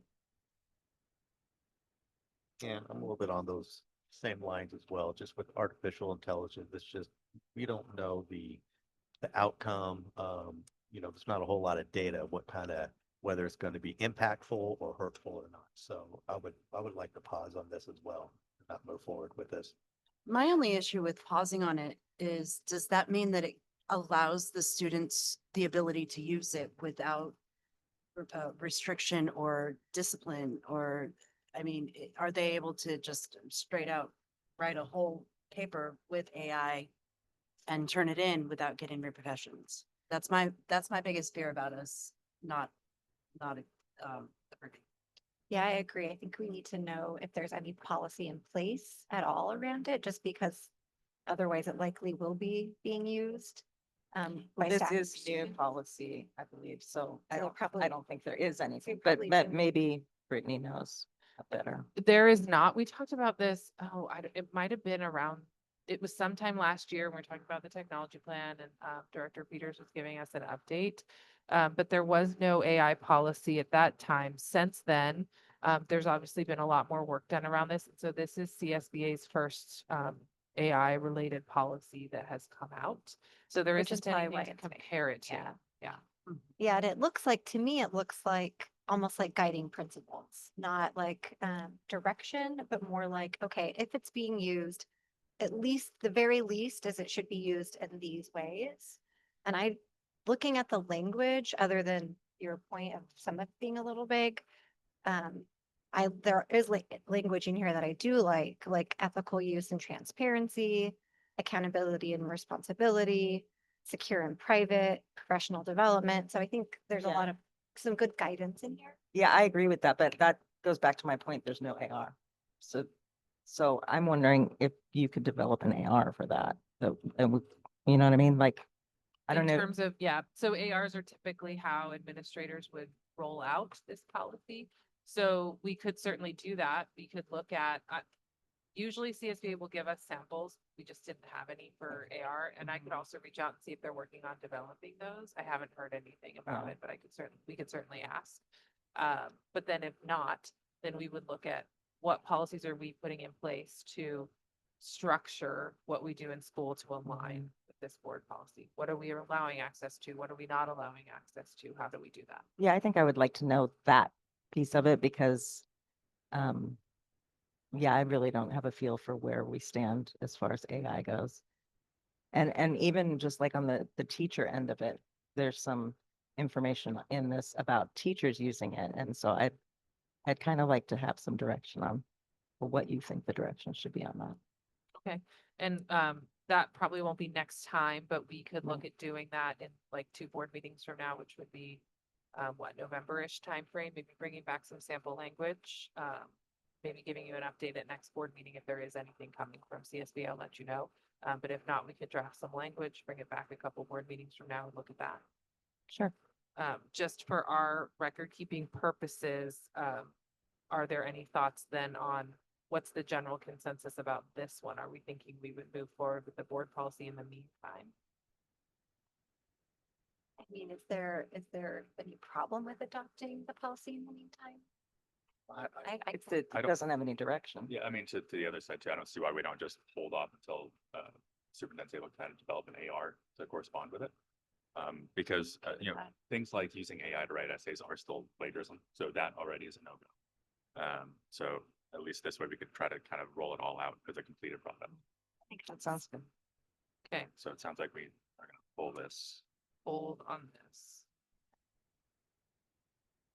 Yeah, I'm a little bit on those same lines as well, just with artificial intelligence. It's just, we don't know the outcome. There's not a whole lot of data, whether it's going to be impactful or hurtful or not. So I would like to pause on this as well, not move forward with this. My only issue with pausing on it is, does that mean that it allows the students the ability to use it without restriction or discipline? Or, I mean, are they able to just straight out write a whole paper with AI and turn it in without getting repercussions? That's my biggest fear about us not approving. Yeah, I agree. I think we need to know if there's any policy in place at all around it, just because otherwise it likely will be being used. By This staff. is new policy, I believe. So I So don't probably- think there is anything, but probably shouldn't. maybe Brittany knows better. There is not, we talked about this, it might have been around, it was sometime last year, when we were talking about the technology plan and Director Peters was giving us an update. But there was no AI policy at that time. Since then, there's obviously been a lot more work done around this. So this is CSBA's first AI related policy that has come out. So there Which is isn't probably why anything to it's compare it to. yeah. Yeah. Yeah, and it looks like, to me, it looks like almost like guiding principles, not like direction, but more like, okay, if it's being used, at least the very least is it should be used in these ways. And looking at the language, other than your point of some of it being a little vague, there is language in here that I do like ethical use and transparency, accountability and responsibility, secure and private, professional development. So I think there's a Yeah. lot of some good guidance in here. Yeah, I agree with that, but that goes back to my point. There's no AR. So I'm wondering if you could develop an AR for that. You know what I mean? Like, I don't In know. terms of, yeah, so ARs are typically how administrators would roll out this policy. So we could certainly do that. We could look at, usually CSBA will give us samples. We just didn't have any for AR. And I could also reach out and see if they're working on developing those. I haven't heard anything about Oh. it, but we could certainly ask. But then if not, then we would look at what policies are we putting in place to structure what we do in school to align with this board policy? What are we allowing access to? What are we not allowing access to? How do we do that? Yeah, I think I would like to know that piece of it because, yeah, I really don't have a feel for where we stand as far as AI goes. And even just like on the teacher end of it, there's some information in this about teachers using it. And so I'd kind of like to have some direction on what you think the direction should be on that. Okay, and that probably won't be next time, but we could look at doing that in like 2 board meetings from now, which would be November-ish timeframe, maybe bringing back some sample language. Maybe giving you an update at next board meeting if there is anything coming from CSB, I'll let you know. But if not, we could draft some language, bring it back a couple board meetings from now and look at that. Sure. Just for our record keeping purposes, are there any thoughts then on what's the general consensus about this one? Are we thinking we would move forward with the board policy in the meantime? I mean, is there any problem with adopting the policy in the meantime? It I don't- doesn't have any direction. Yeah, I mean, to the other side too, I don't see why we don't just hold off until superintendent's able to kind of develop an AR to correspond with it. Because, you know, things like using AI to write essays are still plagiarism, so that already is a no-go. So at least this way we could try to kind of roll it all out as a completed product. I think That sounds good. Okay, So it sounds like we are gonna pull this. hold on this.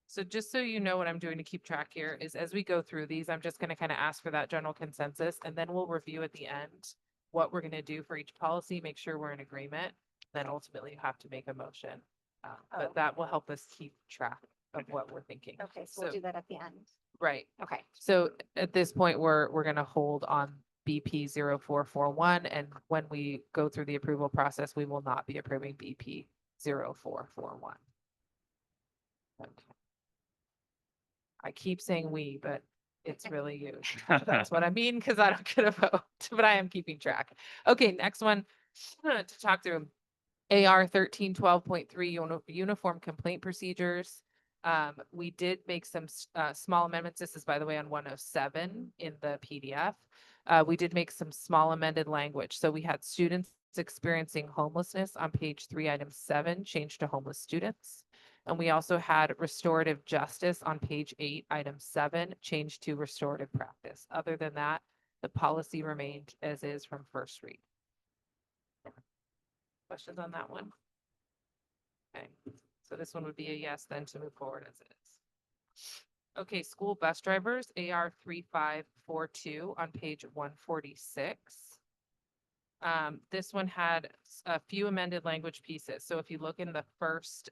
So just so you know what I'm doing to keep track here is as we go through these, I'm just gonna kind of ask for that general consensus and then we'll review at the end what we're gonna do for each policy, make sure we're in agreement. Then ultimately you have to make a motion. Oh. But that will help us keep track of what we're thinking. Okay, so we'll So- do that at the end. Right. Okay. So at this point, we're gonna hold on BP 0441, and when we go through the approval process, we will not be approving BP 0441. Okay. I keep saying we, but it's really you. That's what I mean, because I don't get a vote, but I am keeping track. Okay, next one to talk through. AR 1312.3 uniform complaint procedures. We did make some small amendments. This is, by the way, on 107 in the PDF. We did make some small amended language. So we had students experiencing homelessness on page 3, item 7, changed to homeless students. And we also had restorative justice on page 8, item 7, changed to restorative practice. Other than that, the policy remained as is from first read. Questions on that one? Okay, so this one would be a yes then to move forward as is. Okay, school bus drivers, AR 3542 on page 146. This one had a few amended language pieces. So if you look in the first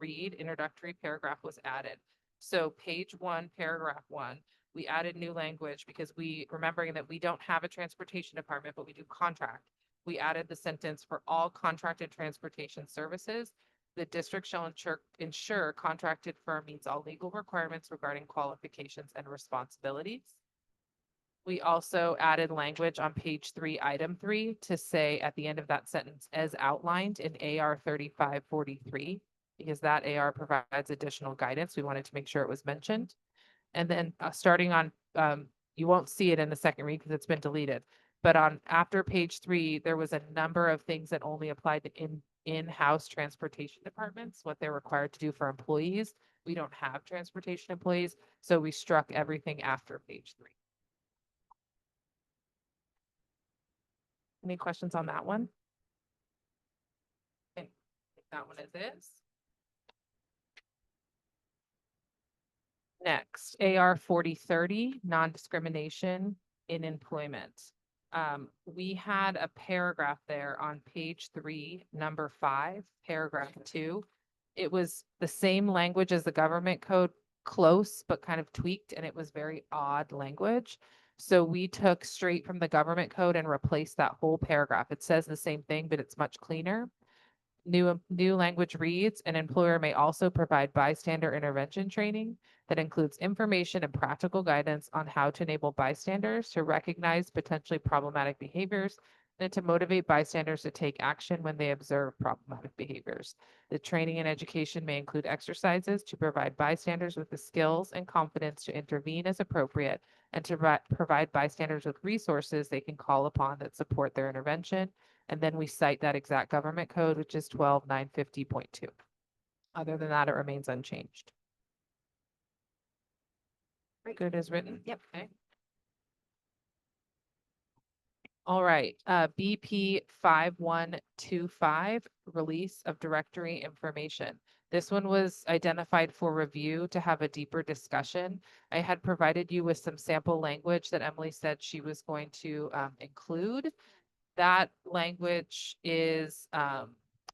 read, introductory paragraph was added. So page 1, paragraph 1, we added new language because remembering that we don't have a transportation department, but we do contract. We added the sentence for all contracted transportation services. The district shall ensure contracted firm meets all legal requirements regarding qualifications and responsibilities. We also added language on page 3, item 3 to say at the end of that sentence, as outlined in AR 3543, because that AR provides additional guidance. We wanted to make sure it was mentioned. And then starting on, you won't see it in the second read because it's been deleted. But on after page 3, there was a number of things that only applied to in-house transportation departments, what they're required to do for employees. We don't have transportation employees, so we struck everything after page 3. Any questions on that one? Okay, that one is. Next, AR 4030, non-discrimination in employment. We had a paragraph there on page 3, number 5, paragraph 2. It was the same language as the government code, close, but kind of tweaked, and it was very odd language. So we took straight from the government code and replaced that whole paragraph. It says the same thing, but it's much cleaner. New language reads, an employer may also provide bystander intervention training that includes information and practical guidance on how to enable bystanders to recognize potentially problematic behaviors and to motivate bystanders to take action when they observe problematic behaviors. The training and education may include exercises to provide bystanders with the skills and confidence to intervene as appropriate and to provide bystanders with resources they can call upon that support their intervention. And then we cite that exact government code, which is 12950.2. Other than that, it remains unchanged. Good as written? Yep. Okay. All right, BP 5125, release of directory information. This one was identified for review to have a deeper discussion. I had provided you with some sample language that Emily said she was going to include. that language is,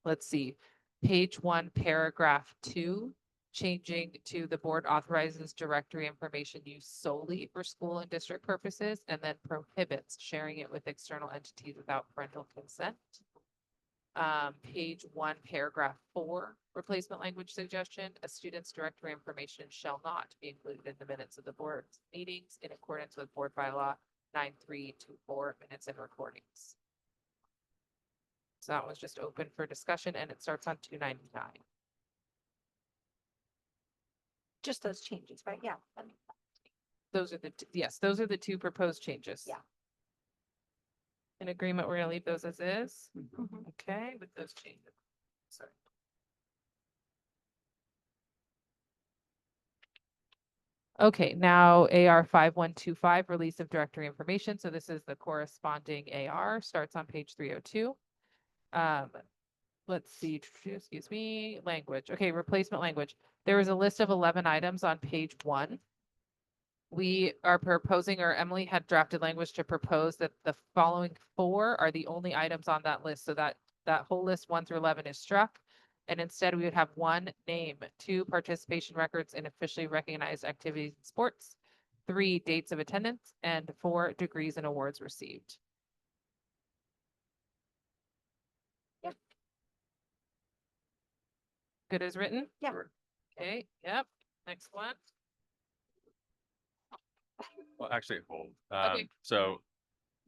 let's see, page 1, paragraph 2, changing to the board authorizes directory information used solely for school and district purposes, and then prohibits sharing it with external entities without parental consent. Page 1, paragraph 4, replacement language suggestion, a student's directory information shall not be included in the minutes of the board's meetings in accordance with board bylaw 9324, minutes and recordings. So that was just open for discussion, and it starts on 299. Just those changes, right? Yeah. that makes sense. Those are yes, those are the 2 proposed changes. Yeah. In agreement, we're gonna leave those as is. Mhm. Okay, with those changes. Sorry. Okay, now AR 5125, release of directory information. So this is the corresponding AR, starts on page 302. Let's see, excuse me, language. Okay, replacement language. There was a list of 11 items on page 1. We are proposing, or Emily had drafted language to propose that the following 4 are the only items on that list. So that whole list 1 through 11 is struck. And instead we would have 1 name, 2 participation records in officially recognized activities and sports, 3 dates of attendance, and 4 degrees and awards received. Yep. Good as written? Yeah. Okay, yep. Next one. Well, actually, hold. Okay. So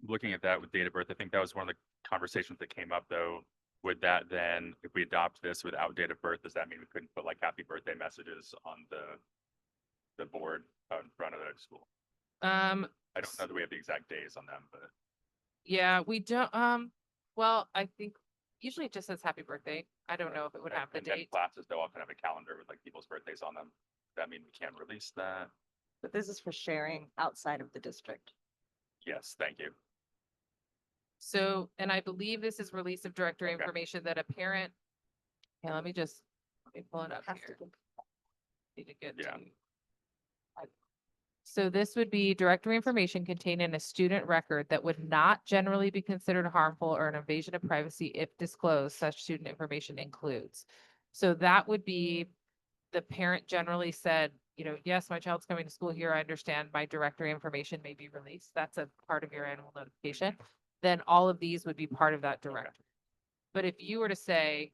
looking at that with date of birth, I think that was one of the conversations that came up though. Would that then, if we adopt this without date of birth, does that mean we couldn't put like happy birthday messages on the board out in front of the school? I don't know that we have the exact days on them, but Yeah, we don't, well, I think usually it just says happy birthday. I don't know if it would have the and then date. classes, they'll often have a calendar with like people's birthdays on them. Does that mean we can't release that? But this is for sharing outside of the district. Yes, thank you. So, and I believe this is release of directory Okay. information that a parent. Yeah, let me pull it up Has to here. be- Need to get Yeah. to- So this would be directory information contained in a student record that would not generally be considered harmful or an invasion of privacy if disclosed. Such student information includes. So that would be the parent generally said, you know, yes, my child's coming to school here. I understand my directory information may be released. That's a part of your annual notification. Then all of these would be part of that directory. But if you were to say,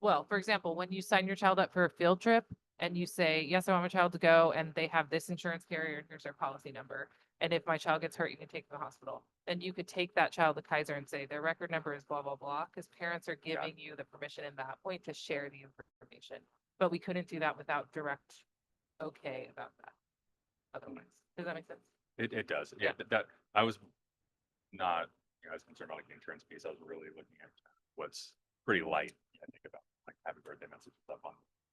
well, for example, when you sign your child up for a field trip and you say, yes, I want my child to go and they have this insurance carrier, and here's their policy number. And if my child gets hurt, you can take them to the hospital. Then you could take that child to Kaiser and say their record number is blah, blah, blah, because parents are giving you the permission in that point to share the information. But we couldn't do that without direct okay about that. Otherwise, does that make sense? It does. Yeah. Yeah, that I was not, I was concerned about like the insurance piece. I was really looking at what's pretty light. I think about like happy birthday messages up on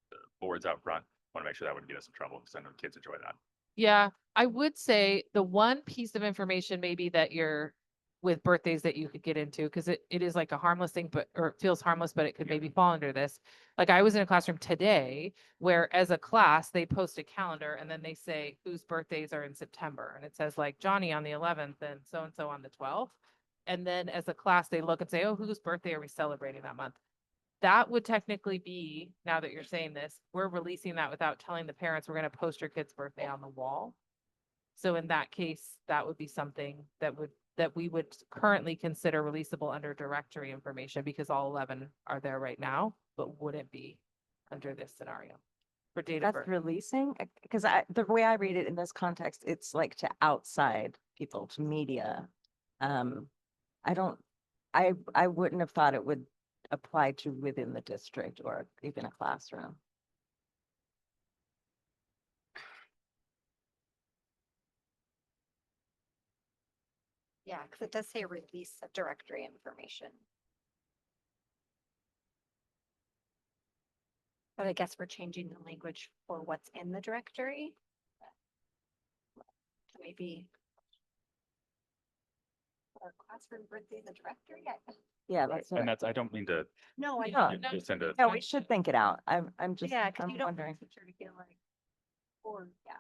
the boards out front. Want to make sure that wouldn't get us in trouble because I know kids enjoy that. Yeah, I would say the one piece of information maybe that you're with birthdays that you could get into, because it is like a harmless thing, but, or it feels harmless, but it could maybe fall under this. Like I was in a classroom today where as a class, they post a calendar and then they say whose birthdays are in September. And it says like Johnny on the 11th and so on the 12th. And then as a class, they look and say, oh, whose birthday are we celebrating that month? That would technically be, now that you're saying this, we're releasing that without telling the parents we're going to post your kid's birthday on the wall. So in that case, that would be something that we would currently consider releasable under directory information because all 11 are there right now, but wouldn't be under this scenario for date of That's birth. releasing, because the way I read it in this context, it's like to outside people, to media. I wouldn't have thought it would apply to within the district or even a classroom. Yeah, because it does say release of directory information. But I guess we're changing the language for what's in the directory. Maybe. Our classroom birthday, the directory. Yeah, that's And what, that's, I don't mean to No, I Yeah. don't. just into, no, we should think it out. I'm just, Yeah, because I'm you don't want wondering. the teacher to feel like, or, yeah.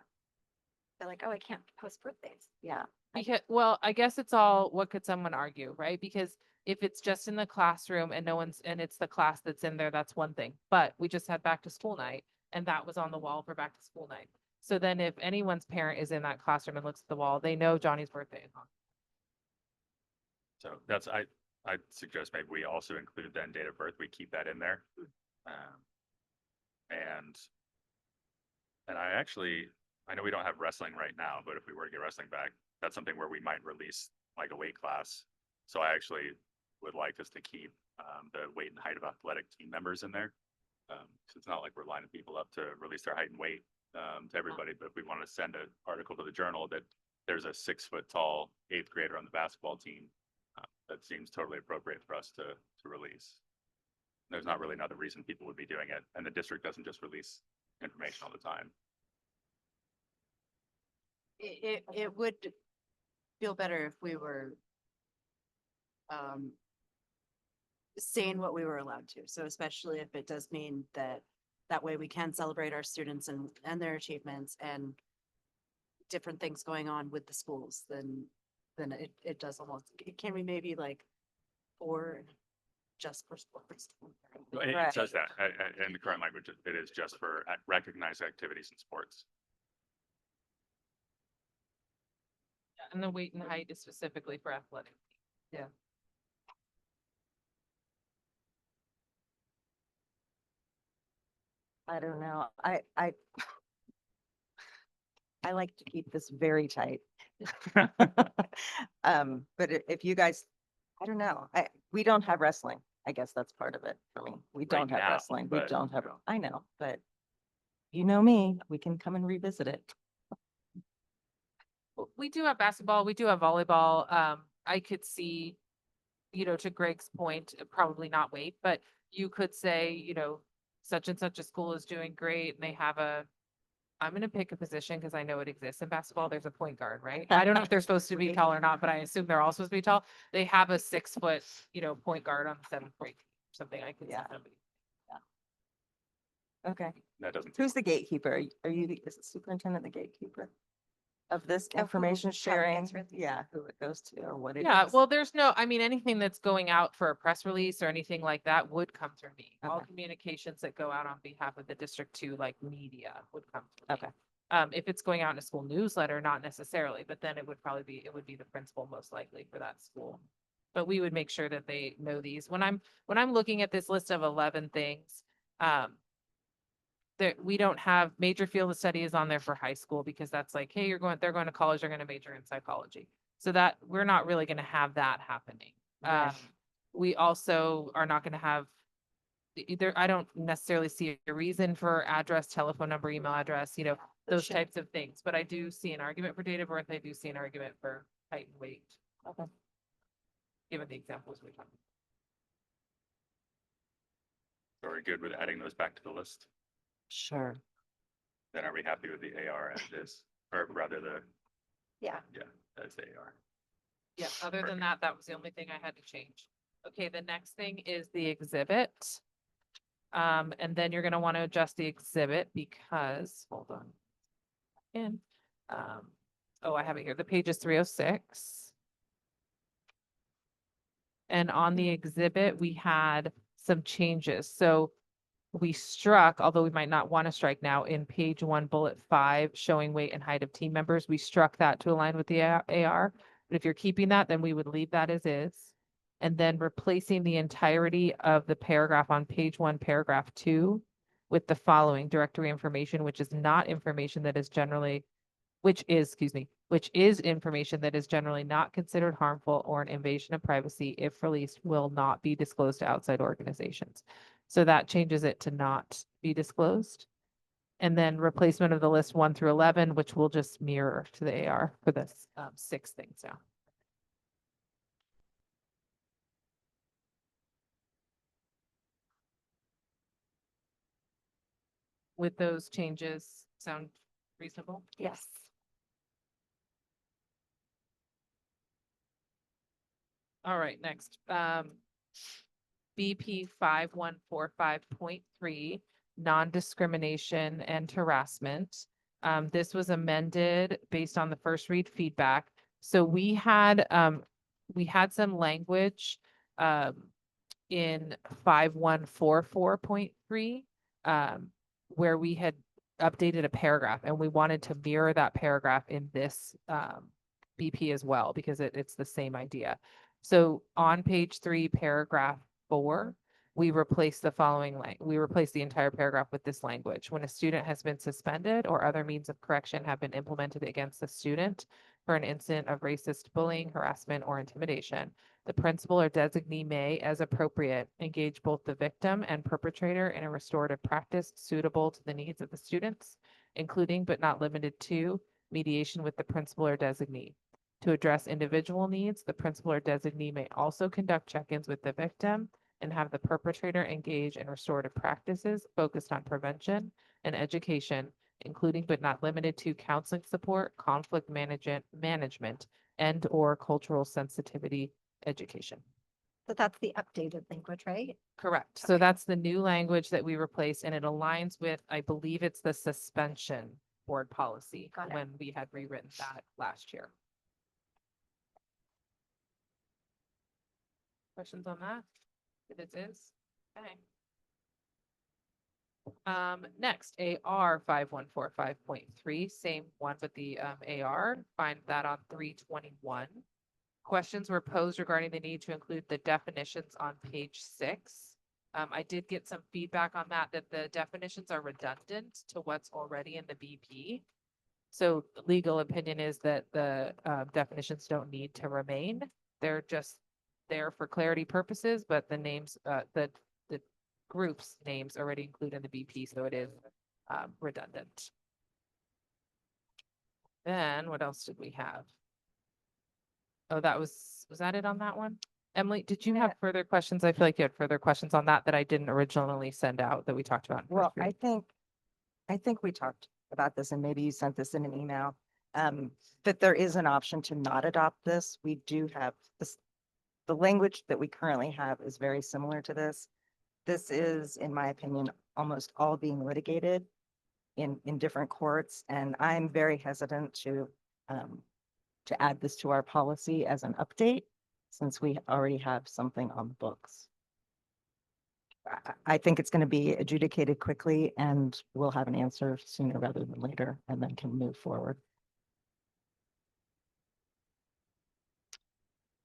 They're like, oh, I can't post birthdays. Yeah, Because, well, I guess it's all, what could someone argue, right? Because if it's just in the classroom and no one's, and it's the class that's in there, that's one thing. But we just had back to school night and that was on the wall for back to school night. So then if anyone's parent is in that classroom and looks at the wall, they know Johnny's birthday is on. So that's, I suggest maybe we also include then date of birth, we keep that in there. And I actually, I know we don't have wrestling right now, but if we were to get wrestling back, that's something where we might release like a weight class. So I actually would like us to keep the weight and height of athletic team members in there. So it's not like we're lining people up to release their height and weight to everybody, but if we want to send an article to the Journal that there's a 6 foot tall 8th grader on the basketball team, that seems totally appropriate for us to release. There's not really another reason people would be doing it, and the district doesn't just release information all the time. It would feel better if we were saying what we were allowed to. So especially if it does mean that way we can celebrate our students and their achievements and different things going on with the schools, then it does almost, can we maybe like, or just for sports? It Right. says that in the current language, it is just for recognized activities in sports. And the weight and height is specifically for athletic. I don't know. I like to keep this very tight. But if you guys, I don't know, we don't have wrestling. I guess that's part of it for me. We Right don't have now, wrestling. We but, don't have, you know. I know, but you know me, we can come and revisit it. We do have basketball, we do have volleyball. I could see, to Greg's point, probably not weight, but you could say, such and such a school is doing great and they have I'm gonna pick a position because I know it exists in basketball. There's a point guard, right? I don't know if they're supposed to be Right. tall or not, but I assume they're all supposed to be tall. They have a 6 foot, point guard on the 7th grade, something I could see Yeah. somebody. Okay. That doesn't. Who's the gatekeeper? Are you, is the superintendent the gatekeeper of this Of who information probably sharing? gets released. Yeah, who it goes to or what it is? Yeah, well, there's no, anything that's going out for a press release or anything like that would come through me. All Okay. communications that go out on behalf of the district to like media would come through me. Okay. If it's going out in a school newsletter, not necessarily, but then it would be the principal most likely for that school. But we would make sure that they know these. When I'm looking at this list of 11 things, we don't have major field of study is on there for high school because that's like, hey, they're going to college, they're going to major in psychology. So that we're not really going to have that happening. Right. We also are not going to have either. I don't necessarily see a reason for address, telephone number, email address, those Sure. types of things. But I do see an argument for date of birth. I do see an argument for height and weight. Okay. Given the examples we talked Are we good with adding those back to the list? Sure. Then are we happy with the AR as is, or rather Yeah. as they are? Yeah, other than Perfect. that was the only thing I had to change. Okay, the next thing is the exhibit. And then you're gonna want to adjust the exhibit because, hold on. I have it here. The page is 306. And on the exhibit, we had some changes. So we struck, although we might not want to strike now, in page 1, bullet 5, showing weight and height of team members. We struck that to align with the AR. But if you're keeping that, then we would leave that as is. And then replacing the entirety of the paragraph on page 1, paragraph 2, with the following directory information, which is information that is generally not considered harmful or an invasion of privacy, if released, will not be disclosed to outside organizations. So that changes it to not be disclosed. And then replacement of the list 1 through 11, which will just mirror to the AR for this 6 things now. With those changes, sound reasonable? Yes. All right, next, BP 5145.3, non-discrimination and harassment. This was amended based on the first read feedback So we had some language, in 5144.3, where we had updated a paragraph and we wanted to mirror that paragraph in this, BP as well, because it's the same idea. So on page 3, paragraph 4, we replaced the following we replaced the entire paragraph with this language. When a student has been suspended or other means of correction have been implemented against the student for an incident of racist bullying, harassment, or intimidation, the principal or designee may, as appropriate, engage both the victim and perpetrator in a restorative practice suitable to the needs of the students, including but not limited to mediation with the principal or designee. To address individual needs, the principal or designee may also conduct check-ins with the victim and have the perpetrator engage in restorative practices focused on prevention and education, including but not limited to counseling support, conflict management, and/or cultural sensitivity education. So that's the updated language, right? Correct. So Okay. that's the new language that we replaced, and it aligns with, I believe it's the suspension board policy Got it. when we had rewritten that last year. Questions on that? It is. Okay. Next, AR 5145.3, same one with the AR, find that on 321. Questions were posed regarding the need to include the definitions on page 6. I did get some feedback on that the definitions are redundant to what's already in the BP. So the legal opinion is that the definitions don't need to remain. They're just there for clarity purposes, but the names, the group's names already included in the BP, so it is redundant. Then what else did we have? Oh, was that it on that one? Emily, did you have further questions? I feel like you had further questions on that I didn't originally send out that we talked about. in first Well, read. I think we talked about this and maybe you sent this in an email. That there is an option to not adopt this. We do have this, the language that we currently have is very similar to this. This is, in my opinion, almost all being litigated in different courts, and I'm very hesitant to add this to our policy as an update, since we already have something on the books. I think it's going to be adjudicated quickly and we'll have an answer sooner rather than later and then can move forward.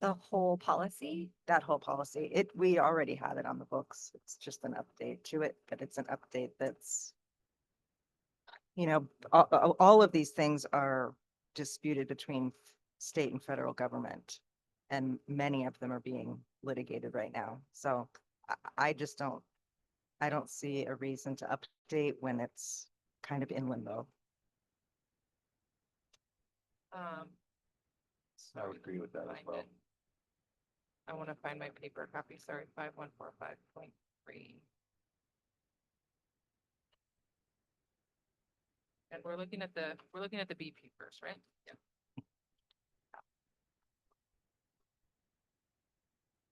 The whole policy? That whole policy, we already have it on the books. It's just an update to it, but it's an update that's, all of these things are disputed between state and federal government. And many of them are being litigated right now. So I just I don't see a reason to update when it's kind of in limbo. I would agree with that as well. I want to find my paper copy, sorry, 5145.3. And we're looking at the BP first, right? Yeah.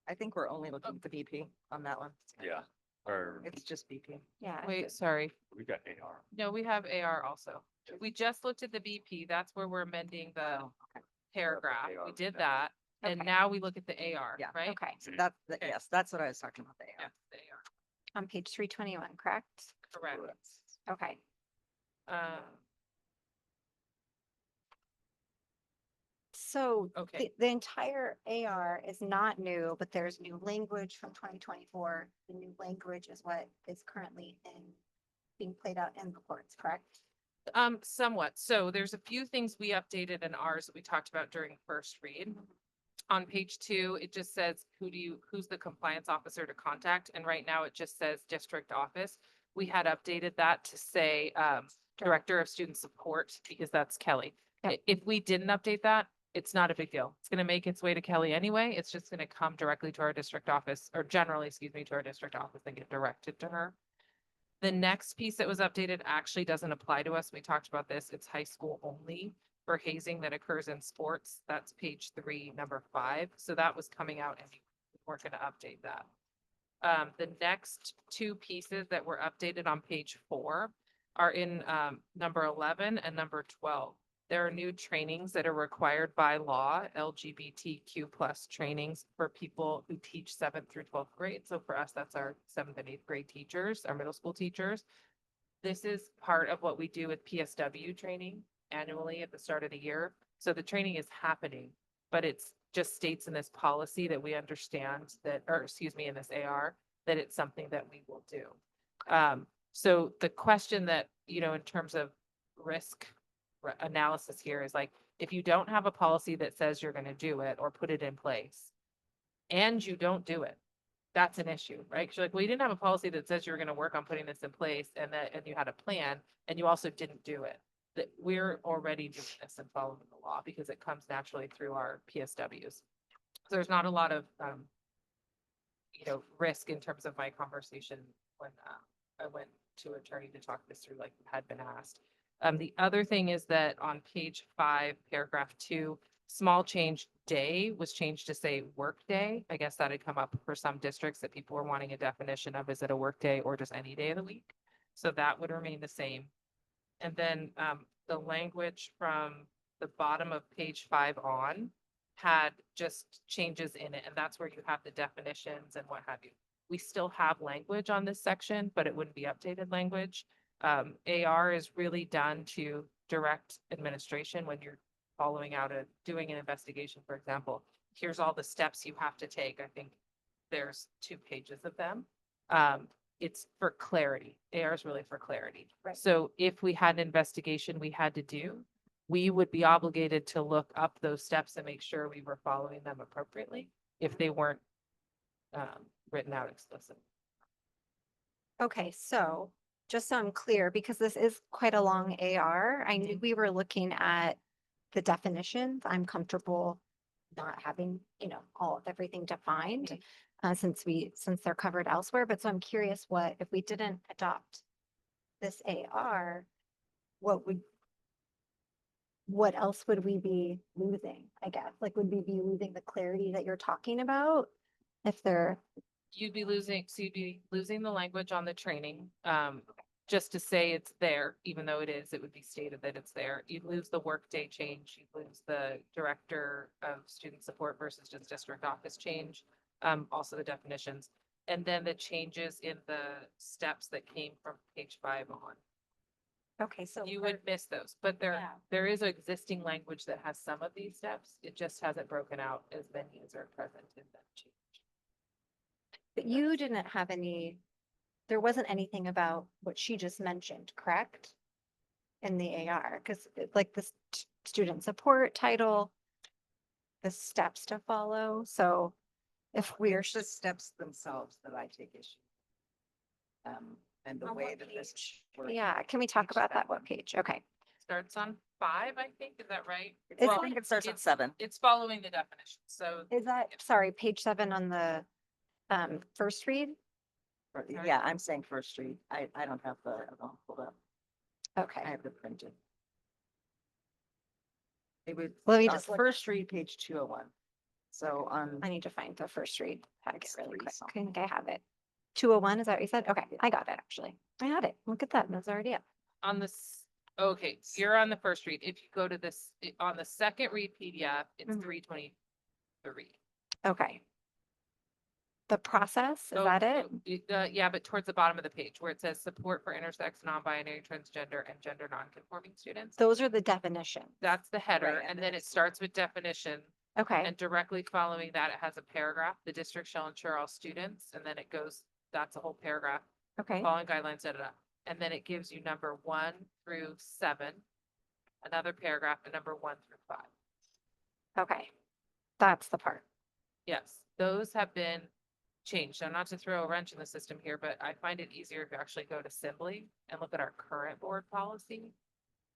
I think we're only looking at the BP on that one. Yeah, or It's just BP. Yeah. Wait, sorry. we got AR. No, we have AR also. We just looked at the BP. That's where we're amending the paragraph. AR, We did yeah. that. And Okay. now we look at the AR, Yeah. right? Okay, So Okay. yes, that's what I was talking about there. Yeah, the AR, on page 321, correct? correct. Okay. Um, So Okay. the entire AR is not new, but there's new language from 2024. The new language is what is currently being played out in the courts, correct? somewhat. So there's a few things we updated in ours that we talked about during first read. On page 2, it just says, who's the compliance officer to contact? And right now it just says district office. We had updated that to say, director of student support, because that's Kelly. Yep. If we didn't update that, it's not a big deal. It's gonna make its way to Kelly anyway. It's just gonna come directly to our district office, or generally, excuse me, to our district office and get directed to her. The next piece that was updated actually doesn't apply to us. We talked about this. It's high school only for hazing that occurs in sports. That's page 3, number 5. So that was coming out and we're gonna update that. The next 2 pieces that were updated on page 4 are in number 11 and number 12. There are new trainings that are required by law, LGBTQ plus trainings for people who teach 7th through 12th grade. So for us, that's our 7th and 8th grade teachers, our middle school teachers. This is part of what we do with PSW training annually at the start of the year. So the training is happening, but it's just states in this policy that we understand that, or excuse me, in this AR, that it's something that we will do. So the question that, in terms of risk analysis here is like, if you don't have a policy that says you're going to do it or put it in place and you don't do it, that's an issue, right? Because you're like, well, you didn't have a policy that says you were going to work on putting this in place and you had a plan and you also didn't do it. That we're already doing this and following the law because it comes naturally through our PSWs. So there's not a lot of, risk in terms of my conversation when I went to attorney to talk this through, like had been asked. The other thing is that on page 5, paragraph 2, small change day was changed to say work day. I guess that had come up for some districts that people were wanting a definition of, is it a work day or just any day of the week? So that would remain the same. And then the language from the bottom of page 5 on had just changes in it. And that's where you have the definitions and what have you. We still have language on this section, but it wouldn't be updated language. AR is really done to direct administration when you're doing an investigation, for example. Here's all the steps you have to take. I think there's 2 pages of them. It's for clarity. AR is really for clarity. Right. So if we had an investigation we had to do, we would be obligated to look up those steps and make sure we were following them appropriately if they weren't written out explicitly. Okay, so just so I'm clear, because this is quite a long AR, I knew we were looking at the definitions. I'm comfortable not having, everything defined since they're covered elsewhere. But so I'm curious if we didn't adopt this AR, what else would we be losing, I guess? Like, would we be losing the clarity that you're talking about? You'd be losing the language on the training, just to say it's there, even though it would be stated that it's there. You'd lose the workday change, you'd lose the director of student support versus just district office change, also the definitions. And then the changes in the steps that came from page 5 on. Okay, so You would miss those, but there is existing language that has some of these steps. It just hasn't broken out as many as are present in that change. but you didn't have there wasn't anything about what she just mentioned, correct? In the AR, because like the student support title, the steps to follow. So if we're It's the steps themselves that I take issue. And the On way what that this. yeah, can we talk Page about that? 7. What page? Okay. Starts on 5, I think, is that right? It's I think it starts at 7. It's following the definition, so Is that, sorry, page 7 on the first read? Yeah, I'm saying First Street. I don't have the, hold up. Okay. I have the printed. It would, Let me on just look. First Street, page 201. So on, I need to find the first read packet It's really 3 quick. I something. think I have it. 201, is that what you said? Okay, I got it actually. I had it. Look at that. That's already up. on this, okay, you're on the first read. If you go to this, on the second read PDF, it's Mhm. 323. Okay. The process, is that it? Yeah, but towards the bottom of the page where it says support for intersex, non-binary, transgender, and gender non-conforming students. Those are the definitions. That's the header, Right, and then it starts with definition. Okay, And directly following that, it has a paragraph, the district shall ensure all students, and then it goes, that's a whole paragraph, okay, following guidelines, da, da, da. And then it gives you number 1 through 7, another paragraph, and number 1 through 5. okay. That's the part. Yes, those have been changed. Now, not to throw a wrench in the system here, but I find it easier if you actually go to Assembly and look at our current board policy.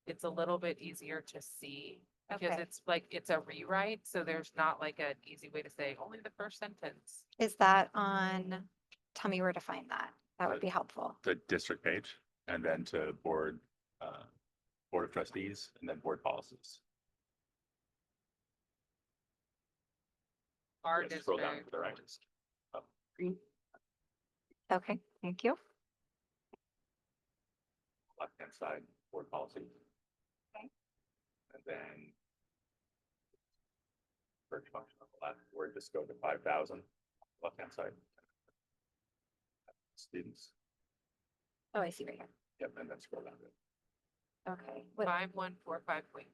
It's a little bit easier to see because Okay. it's like, it's a rewrite. So there's not like an easy way to say only the first sentence. Is that on, tell me where to find that. That would be helpful. The district page, and then to board of trustees, and then board policies. Our Yes, scroll down district. to the right. Okay, thank you. Left-hand side, board policy. Okay. And then. Search function on the left, where just go to 5,000, left-hand side. Students, Oh, I see right here. yep, and then scroll down to it. Okay. What, 5145.3.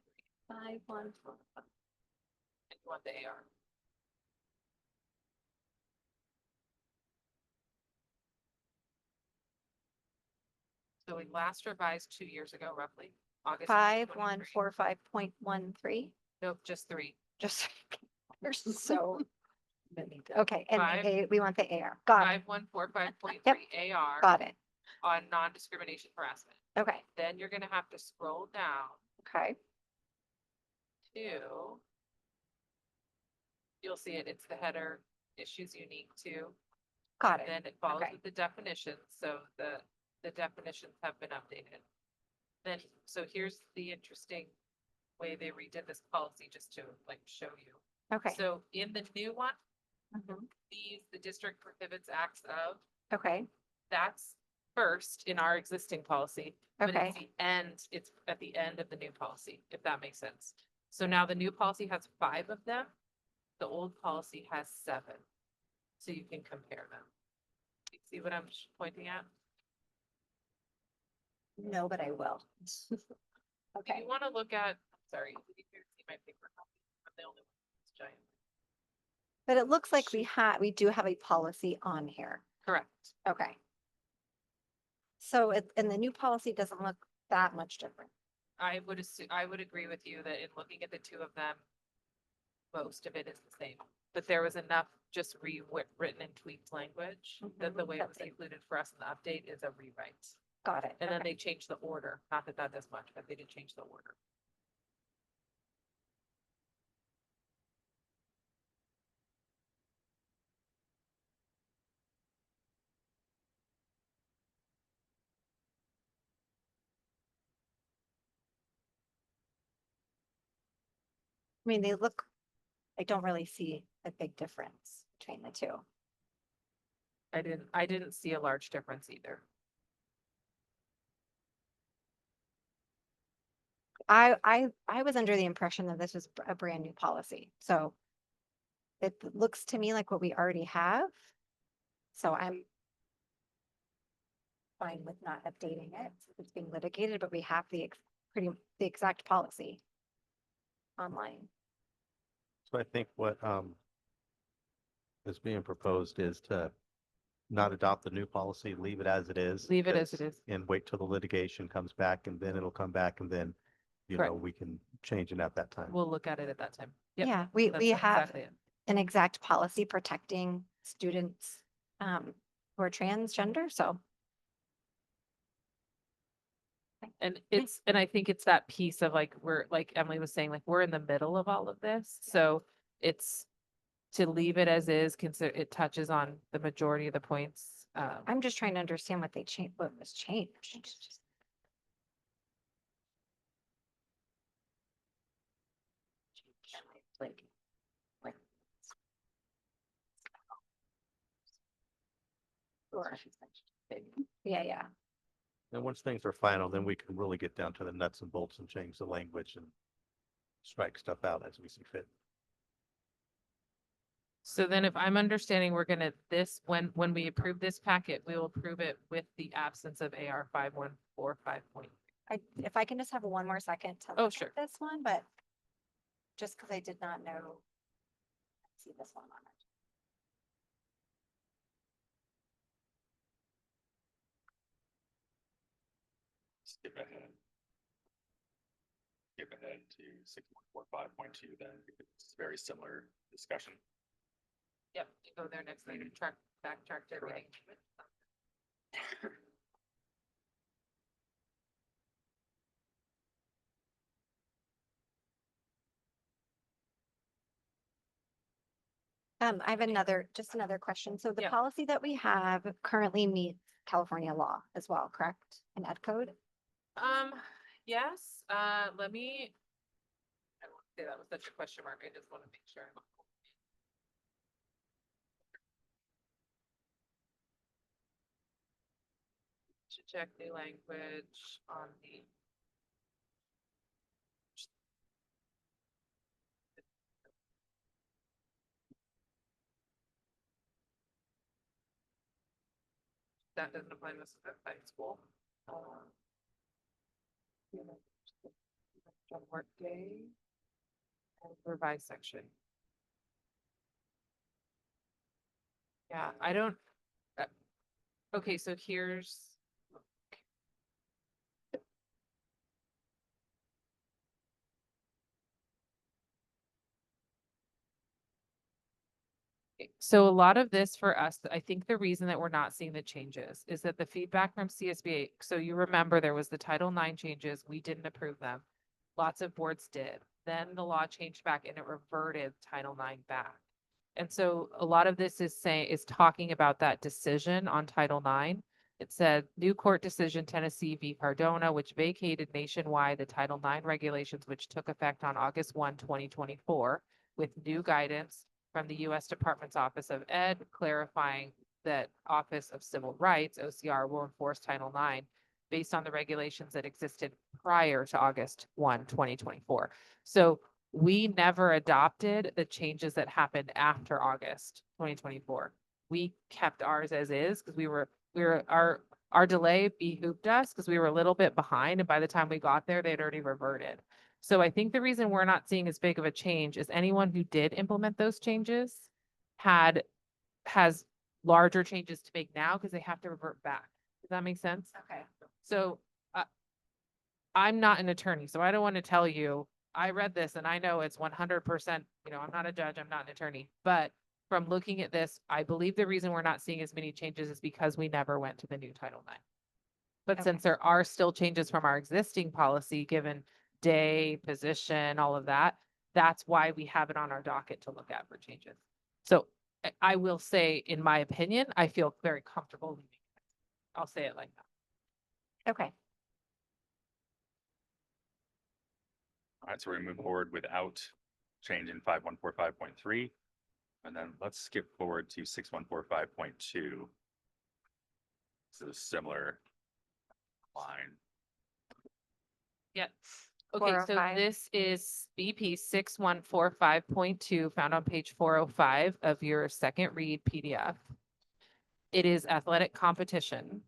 5145? And you want the AR. So we last revised 2 years ago, roughly, August. 2023. 5145.13, Nope, just 3. just, there's so many. Okay, and Five. we want the AR. Got it, 5145.3 AR got it. on non-discrimination harassment. Okay, Then you're gonna have to scroll down okay, to. You'll see it, it's the header, issues unique to. got it. Then it follows Okay. with the definitions, so the definitions have been updated. Then, so here's the interesting way they redid this policy, just to like show you. Okay. So in the new one, Mhm. the district prohibits acts of, Okay, that's first in our existing policy. But Okay. it's the end, it's at the end of the new policy, if that makes sense. So now the new policy has 5 of them. The old policy has 7. So you can compare them. You see what I'm pointing at? no, but I will. If Okay, you want to look at, sorry, did you see my paper copy? I'm the only one that's giant. but it looks like we do have a policy on here. Correct. Okay. So and the new policy doesn't look that much different. I would assume, I would agree with you that in looking at the 2 of them, most of it is the same. But there was enough just rewritten and tweaked language that the way it was Okay. included for us in the update is a rewrite. Got it. And then Okay. they changed the order. Not that that does much, but they did change the order. I mean, they look, I don't really see a big difference between the two. I didn't see a large difference either. I was under the impression that this was a brand new policy, so it looks to me like what we already have. So I'm fine with not updating it. Since it's being litigated, but we have the the exact policy online. So I think what is being proposed is to not adopt the new policy, leave it as it is. Leave it as it because- is. And wait till the litigation comes back, and then it'll come back, and then, Correct. we can change it at that time. We'll look at it at that time. Yep, Yeah, we that's have exactly it. an exact policy protecting students who are transgender, so. And and I think it's that piece of like, we're, like Emily was saying, like, we're in the middle of all of this. So it's to leave it as is, consider it touches on the majority of the points. I'm just trying to understand what they changed, what was changed. Like. Sure. Yeah, yeah. And once things are final, then we can really get down to the nuts and bolts and change the language and strike stuff out as we see fit. So then if I'm understanding, we're gonna, when we approve this packet, we will approve it with the absence of AR 5145. If I can just have one more second to Oh, look sure. at this one, but just because I did not know. See this one on it. Skip ahead. Skip ahead to 6145.2, then it's very similar discussion. Yep, you go there next, later, backtrack to everything. I have just another question. So the Yeah. policy that we have currently meets California law as well, correct? And ed code? Yes, let me. I won't say that was such a question mark. I just want to make sure. To check new language on the. that doesn't apply to us at high school. Work day. And revised section. Yeah, I don't. Okay, so here's. So a lot of this for us, I think the reason that we're not seeing the changes is that the feedback from CSBA, so you remember there was the Title IX changes, we didn't approve them. Lots of boards did. Then the law changed back and it reverted Title IX back. And so a lot of this is talking about that decision on Title IX. It said new court decision Tennessee v. Cardona, which vacated nationwide the Title IX regulations, which took effect on August 1, 2024, with new guidance from the U.S. Department's Office of Ed, clarifying that Office of Civil Rights, OCR, will enforce Title IX based on the regulations that existed prior to August 1, 2024. So we never adopted the changes that happened after August 2024. We kept ours as is because our delay behooved us because we were a little bit behind. And by the time we got there, they'd already reverted. So I think the reason we're not seeing as big of a change is anyone who did implement those changes has larger changes to make now because they have to revert back. Does that make sense? Okay. So I'm not an attorney, so I don't want to tell you, I read this and I know it's 100%, I'm not a judge, I'm not an attorney, but from looking at this, I believe the reason we're not seeing as many changes is because we never went to the new Title IX. But Okay. since there are still changes from our existing policy, given day, position, all of that, that's why we have it on our docket to look at for changes. So I will say, in my opinion, I feel very comfortable leaving it. I'll say it like that. Okay. All right, so we're gonna move forward without changing 5145.3. And then let's skip forward to 6145.2. So similar line. Yeah. Okay, so 405. this is BP 6145.2 found on page 405 of your second read PDF. It is athletic competition.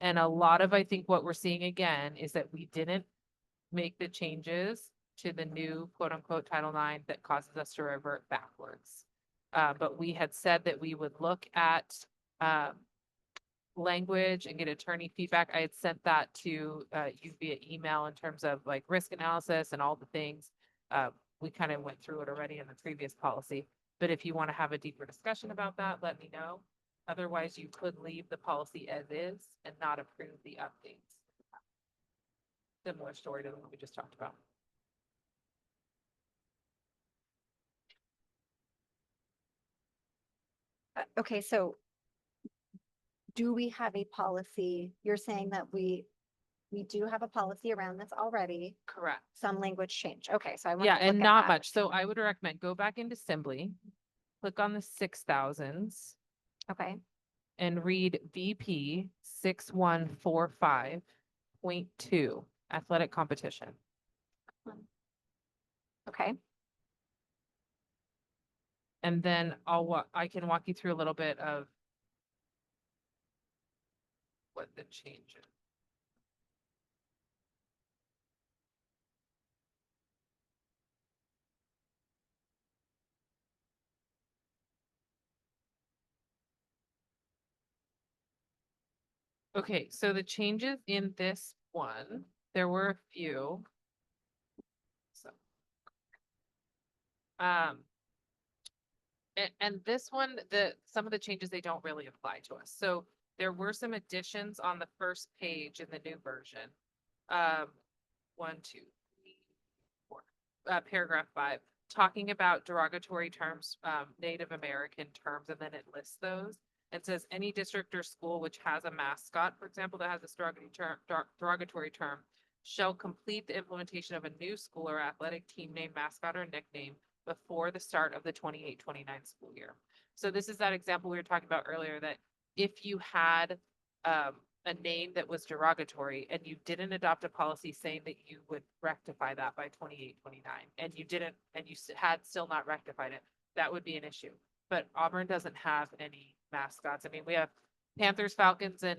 And a lot of, I think what we're seeing again is that we didn't make the changes to the new quote unquote Title IX that causes us to revert backwards. But we had said that we would look at language and get attorney feedback. I had sent that to you via email in terms of like risk analysis and all the things. We kind of went through it already in the previous policy. But if you want to have a deeper discussion about that, let me know. Otherwise, you could leave the policy as is and not approve the updates. Similar story to what we just talked about. Okay, so do we have a policy? You're saying that we do have a policy around this already, Correct. some language change. Okay, so I want Yeah, to and look at not that. much. So I would recommend go back into Assembly, click on the 6000s Okay, and read VP 6145.2 athletic competition. okay. And then I can walk you through a little bit of what the change is. Okay, so the changes in this one, there were a few. So. And this one, some of the changes, they don't really apply to us. So there were some additions on the first page in the new version. 1, 2, 3, 4, paragraph 5, talking about derogatory terms, Native American terms, and then it lists those. It says any district or school which has a mascot, for example, that has a derogatory term, shall complete the implementation of a new school or athletic team name, mascot, or nickname before the start of the 28-29 school year. So this is that example we were talking about earlier, that if you had a name that was derogatory and you didn't adopt a policy saying that you would rectify that by 28-29, and you didn't, and you had still not rectified it, that would be an issue. But Auburn doesn't have any mascots. I mean, we have Panthers, Falcons, and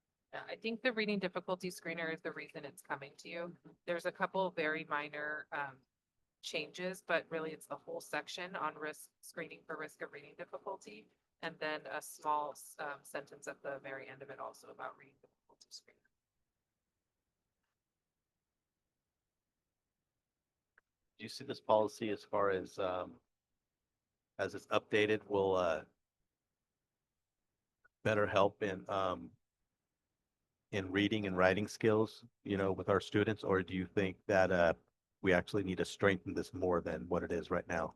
I think the reading difficulty screener is the reason it's coming to you. There's a couple of very minor changes, but really it's the whole section on risk screening for risk of reading difficulty. And then a small sentence at the very end of it also about reading difficulty screener. Do you see this policy as far as it's updated will better help in reading and writing skills, you know, with our students, or do you think that we actually need to strengthen this more than what it is right now?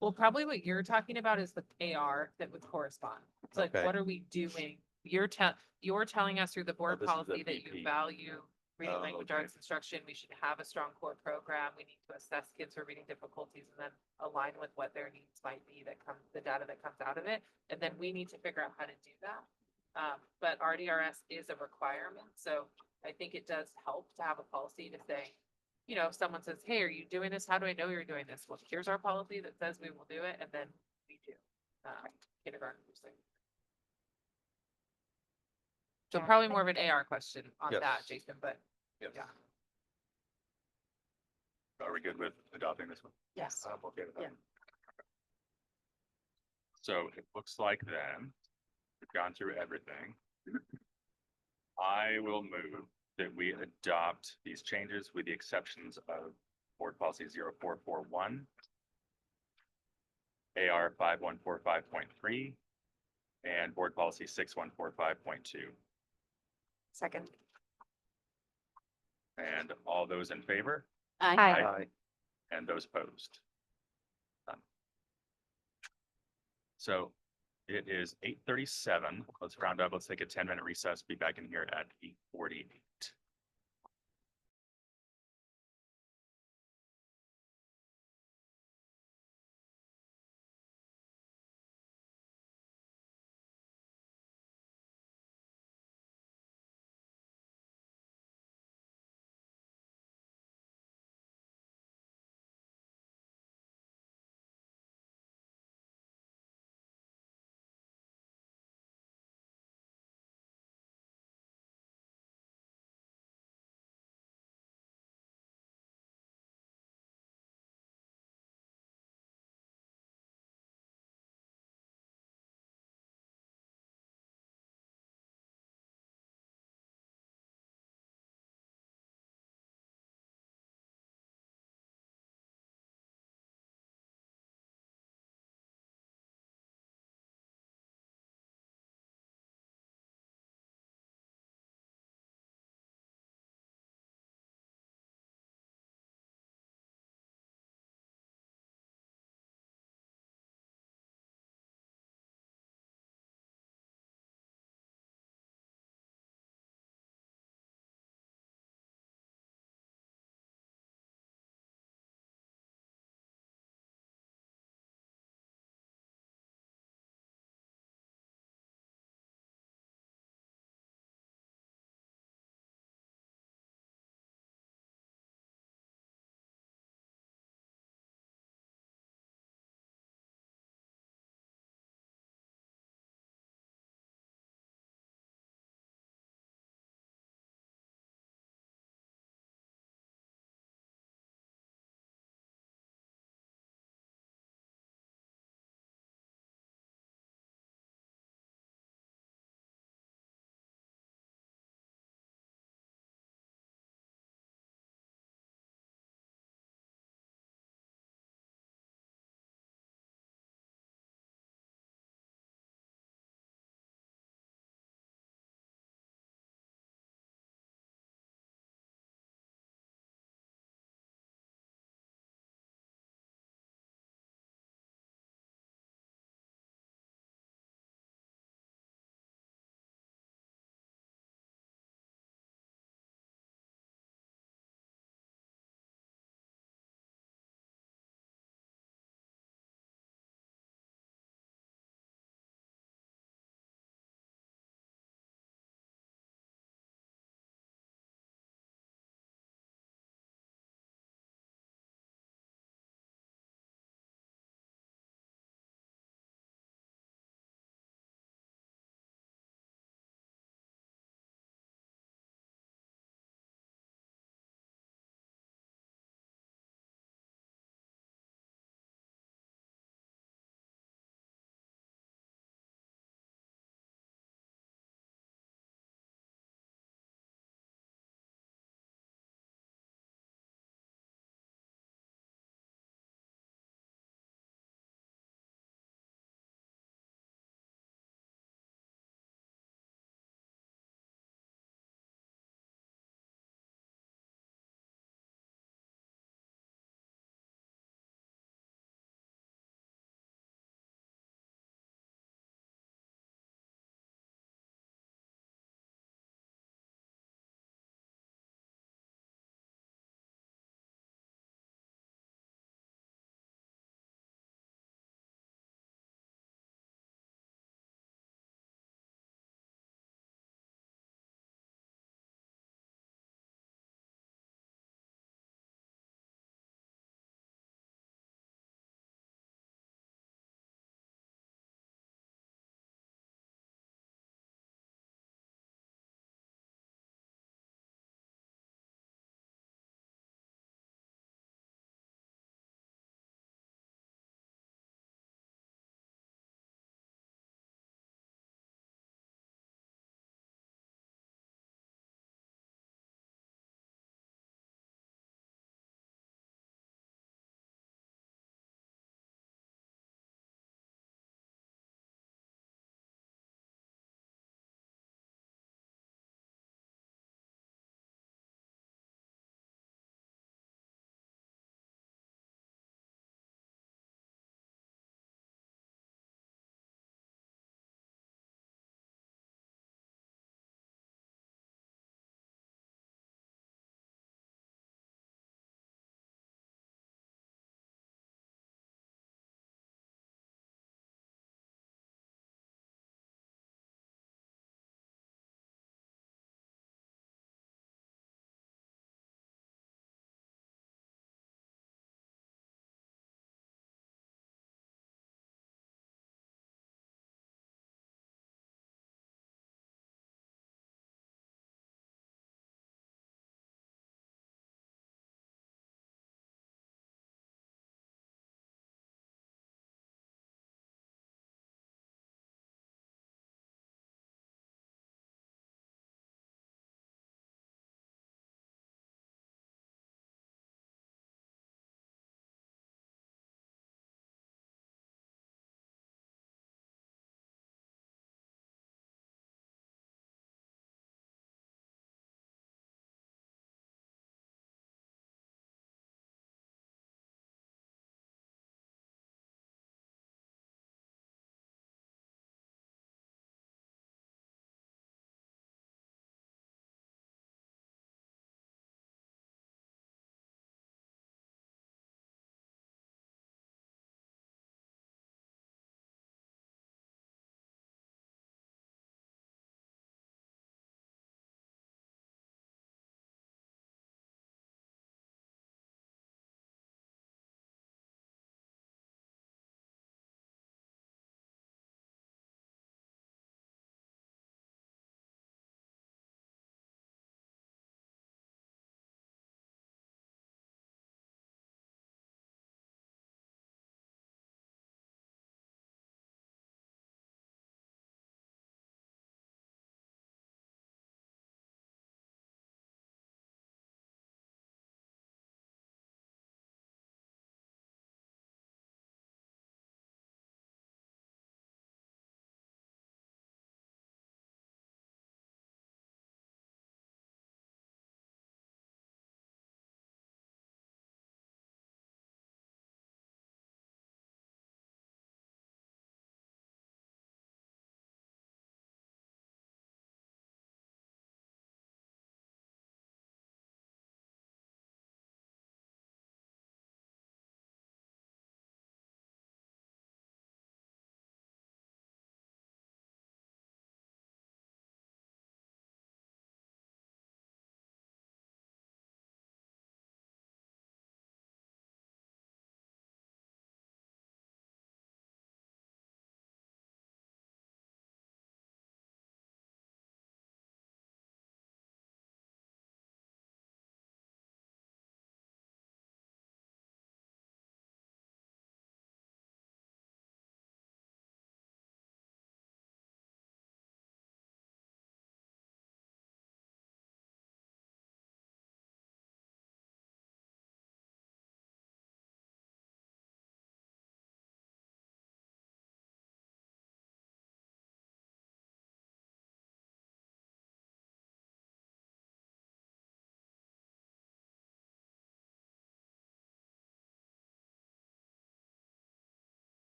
Well, probably what you're talking about is the AR that would correspond. It's like, Okay. what are we doing? You're telling us through the board this is a policy that you VP. value reading Oh, language okay. arts instruction. We should have a strong core program. We need to assess kids for reading difficulties and then align with what their needs might be the data that comes out of it. And then we need to figure out how to do that. But RDRS is a requirement, so I think it does help to have a policy to say, you know, if someone says, hey, are you doing this? How do I know you're doing this? Well, here's our policy that says we will do it, and then we do. Kindergarten. So probably more of an AR question on Yes. that, Jason, but Yes. yeah. Are we good with adopting this one? Yes. I'm okay with that. Yeah. So it looks like then we've gone through everything. I will move that we adopt these changes with the exceptions of board policy 0441, AR 5145.3, and board policy 6145.2. Second. And all those in favor Hi. Aye. and those opposed. None. So it is 8:37. Let's round up. Let's take a 10-minute recess. Be back in here at 8:48.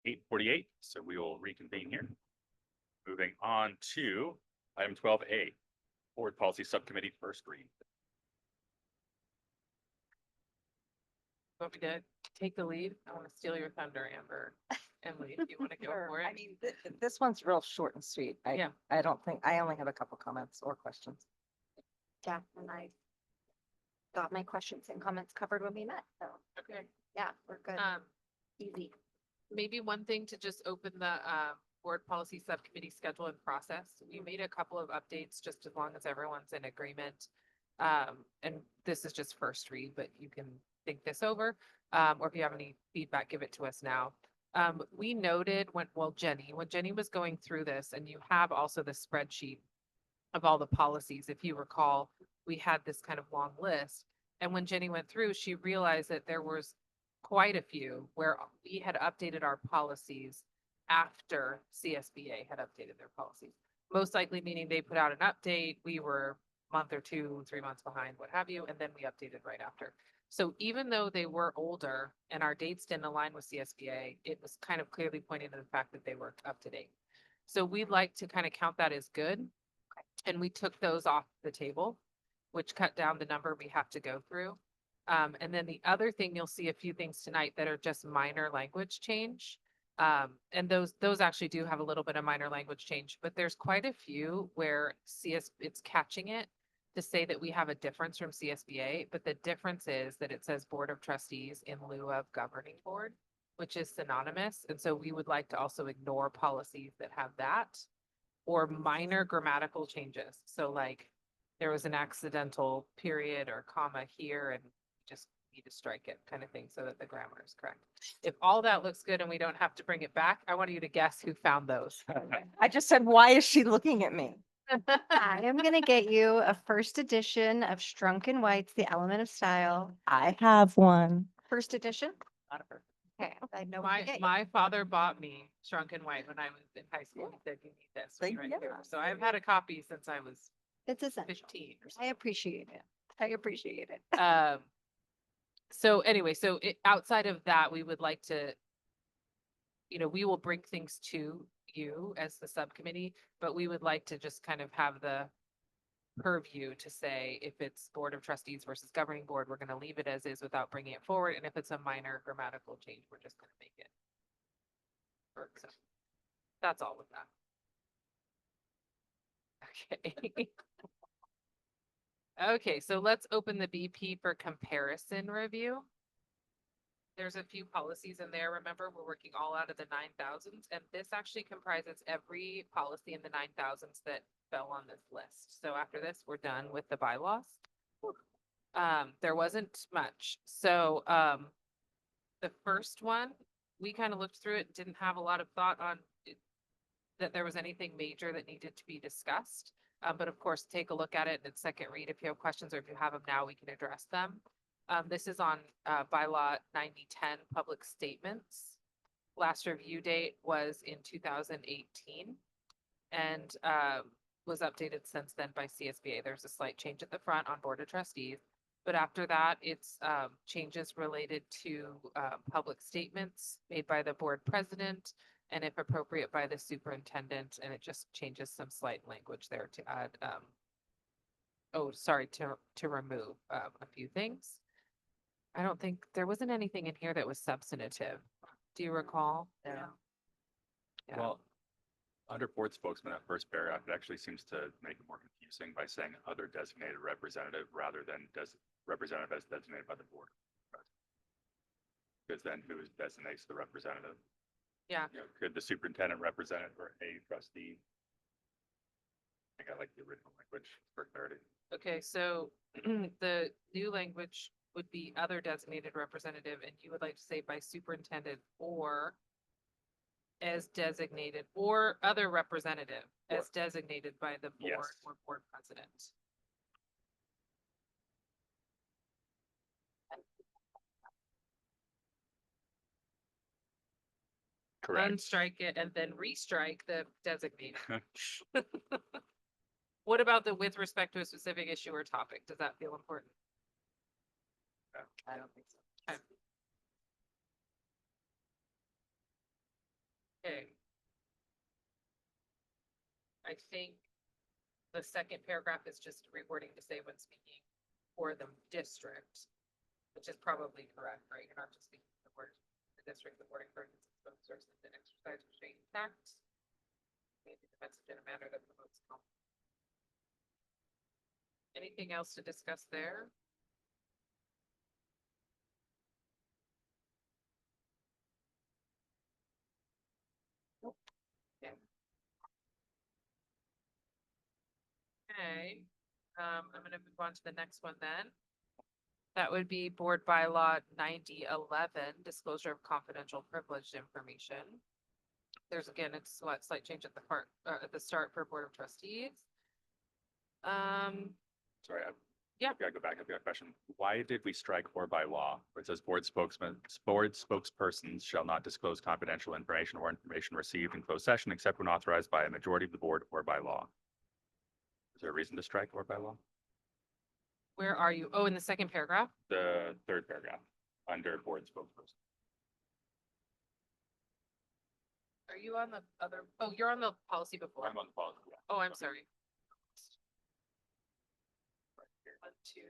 8:48, so we will reconvene here. Moving on to item 12A, Board Policy Subcommittee first read. Want me to take the lead? I want to steal your thunder, Amber. Emily, if you want to go Sure. for I it. mean, this one's real short and sweet. Yeah. I don't think, I only have a couple comments or questions. Yeah, and I got my questions and comments covered when we met, so, Okay. yeah, we're good, easy. Maybe one thing to just open the board policy subcommittee schedule and process. We made a couple of updates just as long as everyone's in agreement. And this is just first read, but you can think this over. Or if you have any feedback, give it to us now. We noted when Jenny was going through this, and you have also the spreadsheet of all the policies. If you recall, we had this kind of long list. And when Jenny went through, she realized that there was quite a few where we had updated our policies after CSBA had updated their policies. Most likely meaning they put out an update, we were a month or 2, 3 months behind, what have you, and then we updated right after. So even though they were older and our dates didn't align with CSBA, it was kind of clearly pointing to the fact that they were up to date. So we'd like to kind of count that as good. And we took those off the table, which cut down the number we have to go through. And then the other thing, you'll see a few things tonight that are just minor language change. And those actually do have a little bit of minor language change, but there's quite a few where it's catching it to say that we have a difference from CSBA, but the difference is that it says Board of Trustees in lieu of Governing Board, which is synonymous. And so we would like to also ignore policies that have that or minor grammatical changes. So like there was an accidental period or comma here and just need to strike it kind of thing so that the grammar is correct. If all that looks good and we don't have to bring it back, I want you to guess who found those. I just said, why is she looking at me? I am gonna get you a first edition of Strunk & White's The Element of Style. I have one. First edition? Not a perfect. Okay, I know. what to get you. My father bought me Shrunk and White when I was in high school. He said, you need this Thank right you. here. So I've had a copy since I was It's essential. 15 or I something. appreciate it. I appreciate it. So anyway, outside of that, we would like to, we will bring things to you as the subcommittee, but we would like to just kind of have the purview to say if it's Board of Trustees versus Governing Board, we're going to leave it as is without bringing it forward. And if it's a minor grammatical change, we're just going to make it work. So that's all with that. Okay. Okay, so let's open the BP for comparison review. There's a few policies in there. Remember, we're working all out of the 9,000s, and this actually comprises every policy in the 9,000s that fell on this list. So after this, we're done with the bylaws. There wasn't much. So the first one, we kind of looked through it, didn't have a lot of thought on it, that there was anything major that needed to be discussed. But of course, take a look at it in second read. If you have questions or if you have them now, we can address them. This is on bylaw 9010 public statements. Last review date was in 2018 and was updated since then by CSBA. There's a slight change at the front on Board of Trustees. But after that, it's changes related to public statements made by the board president and if appropriate by the superintendent, and it just changes some slight language there to add, to remove a few things. I don't think, there wasn't anything in here that was substantive. Do you recall? Yeah. Yeah. Well, under board spokesman, that first paragraph, it actually seems to make it more confusing by saying other designated representative rather than representative as designated by the board. Because then who designates the representative? Yeah. Could the superintendent represent it or a trustee? I think I like the original language for clarity. Okay, so the new language would be other designated representative, and you would like to say by superintendent or as designated, or other representative as designated by the board Yes. or board president. Correct. Unstrike it and then restrike the designated. What about the with respect to a specific issue or topic? Does that feel important? I don't think so. Okay. Okay. I think the second paragraph is just rewording to say when speaking for the district, which is probably correct, right? You're not just speaking the word, the district, the wording for sources and exercise restraint tax. Maybe the message in a manner that promotes confidence. Anything else to discuss there? Okay. Okay, I'm gonna move on to the next one then. That would be board bylaw 9011, disclosure of confidential privileged information. There's again, it's what slight change at the part, at the start for Board of Trustees. Sorry, Yeah. Gotta go back. I've got a question. Why did we strike or by law? Where it says board spokespersons shall not disclose confidential information or information received in closed session except when authorized by a majority of the board or by law. Is there a reason to strike or by law? Where are you? Oh, in the second paragraph? The third paragraph, under board spokesperson. Are you on the other, oh, you're on the policy before. I'm on the policy. Yeah. Oh, I'm sorry. 1, 2, 3.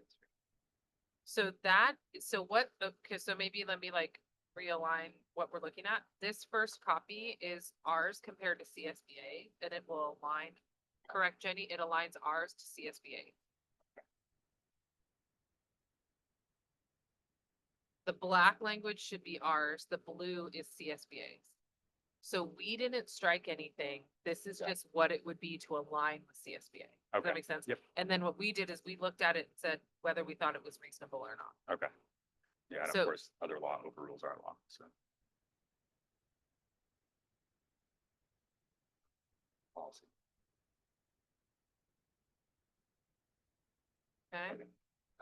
So that, so what, okay, so maybe let me like realign what we're looking at. This first copy is ours compared to CSBA, and it will align, correct, Jenny? It aligns ours to CSBA. The black language should be ours, the blue is CSBA's. So we didn't strike anything. This is just what it would be to align with CSBA. Does Okay. that make sense? Yep. And then what we did is we looked at it and said whether we thought it was reasonable or not. Okay. Yeah, and So- of course, other law overrules our law, so. Policy. Okay,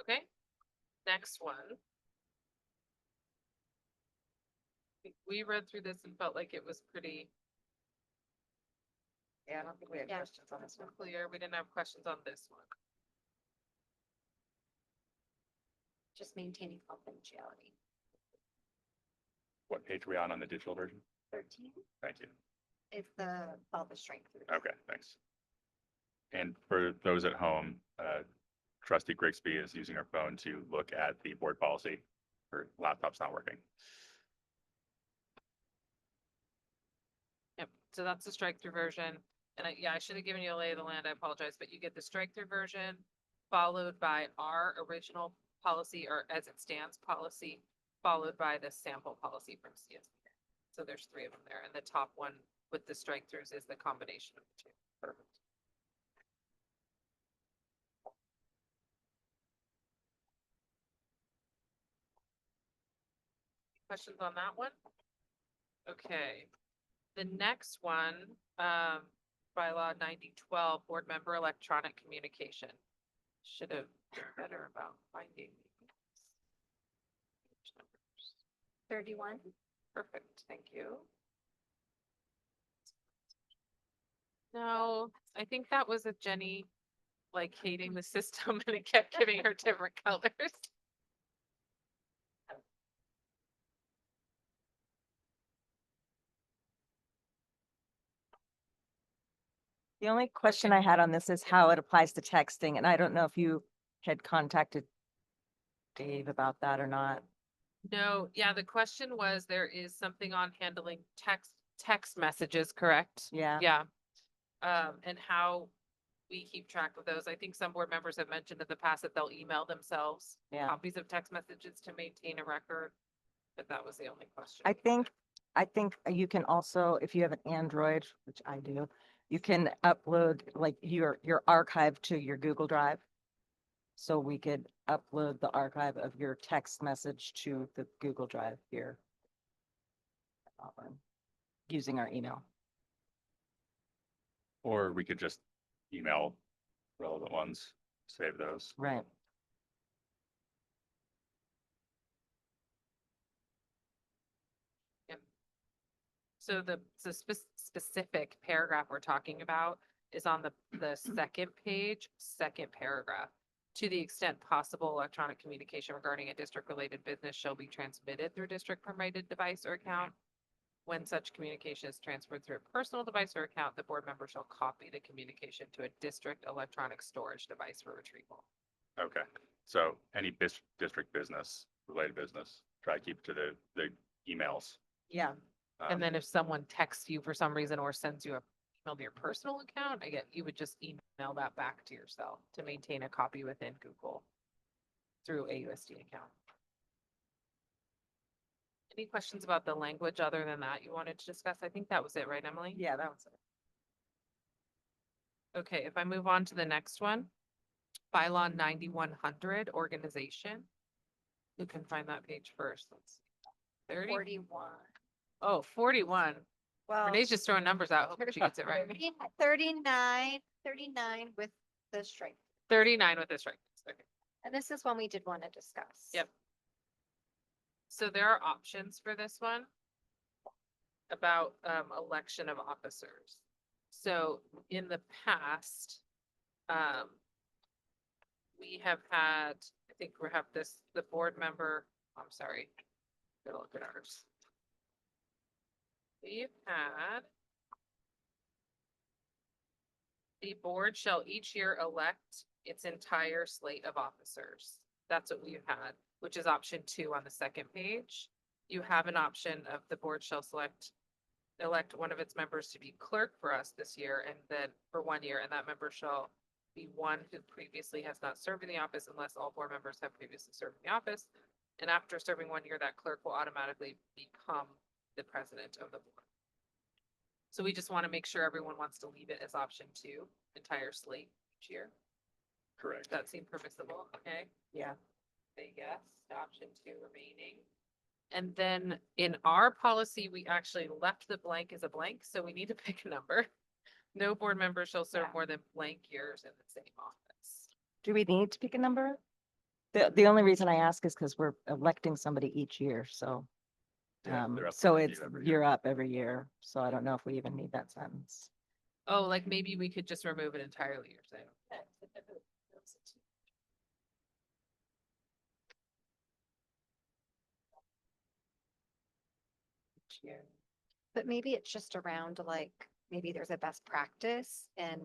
okay. Next one. We read through this and felt like it was pretty Yeah, I don't think we have Yeah. questions on this one. clear. We didn't have questions on this one. Just maintaining confidentiality. What page are we on the digital version? 13 Thank you. is the strength. Okay, thanks. And for those at home, trustee Grigsby is using her phone to look at the board policy. Her laptop's not working. Yep, so that's the strike through version. And I should have given you a lay of the land. I apologize, but you get the strike through version followed by our original policy or as it stands policy, followed by the sample policy from CSBA. So there's 3 of them there. And the top one with the strike throughs is the combination of the 2. Perfect. Questions on that one? Okay. The next one, bylaw 9012, board member electronic communication. Should have been better about finding these. Page numbers. 31. Perfect, thank you. No, I think that was a Jenny like hating the system and it kept giving her different colors. The only question I had on this is how it applies to texting, and I don't know if you had contacted Dave about that or not. No, yeah, the question was, there is something on handling text messages, correct? Yeah. Yeah. And how we keep track of those. I think some board members have mentioned in the past that they'll email themselves Yeah. copies of text messages to maintain a record. But that was the only question. I think you can also, if you have an Android, which I do, you can upload like your archive to your Google Drive. So we could upload the archive of your text message to the Google Drive here. Using our email. Or we could just email relevant ones, save those. Right. So the specific paragraph we're talking about is on the second page, second paragraph. To the extent possible, electronic communication regarding a district-related business shall be transmitted through district-permitted device or account. When such communication is transferred through a personal device or account, the board member shall copy the communication to a district electronic storage device for retrieval. Okay, so any district business, related business, try to keep it to the emails. Yeah, And then if someone texts you for some reason or sends you a email to your personal account, you would just email that back to yourself to maintain a copy within Google through AUSD account. Any questions about the language other than that you wanted to discuss? I think that was it, right, Emily? yeah, that was it. Okay, if I move on to the next one, bylaw 9100 organization. Who can find that page first? Let's see. 30? 41. Oh, 41. Well, Renee's just throwing numbers out, hoping she gets it right. 39 with the strike. 39 with this right. Okay. And this is one we did want to discuss. Yep. So there are options for this one about election of officers. So in the past, we have had, I think we have this, the board member, I'm sorry, gotta look at ours. We've had the board shall each year elect its entire slate of officers. That's what we've had, which is option 2 on the second page. You have an option of the board shall elect one of its members to be clerk for us this year and then for 1 year, and that member shall be one who previously has not served in the office unless all board members have previously served in the office. And after serving 1 year, that clerk will automatically become the president of the board. So we just want to make sure everyone wants to leave it as option 2, entire slate each year. Correct. That seemed permissible, okay? Yeah. Say yes, option 2 remaining. And then in our policy, we actually left the blank as a blank, so we need to pick a number. No board member shall serve Yeah. more than blank years in the same office. Do we need to pick a number? The only reason I ask is because we're electing somebody each year, so. Yeah, they're up for So review it's, every year. you're up every year, so I don't know if we even need that sentence. Oh, like maybe we could just remove it entirely, you're saying? Each year. But maybe it's just around like, maybe there's a best practice and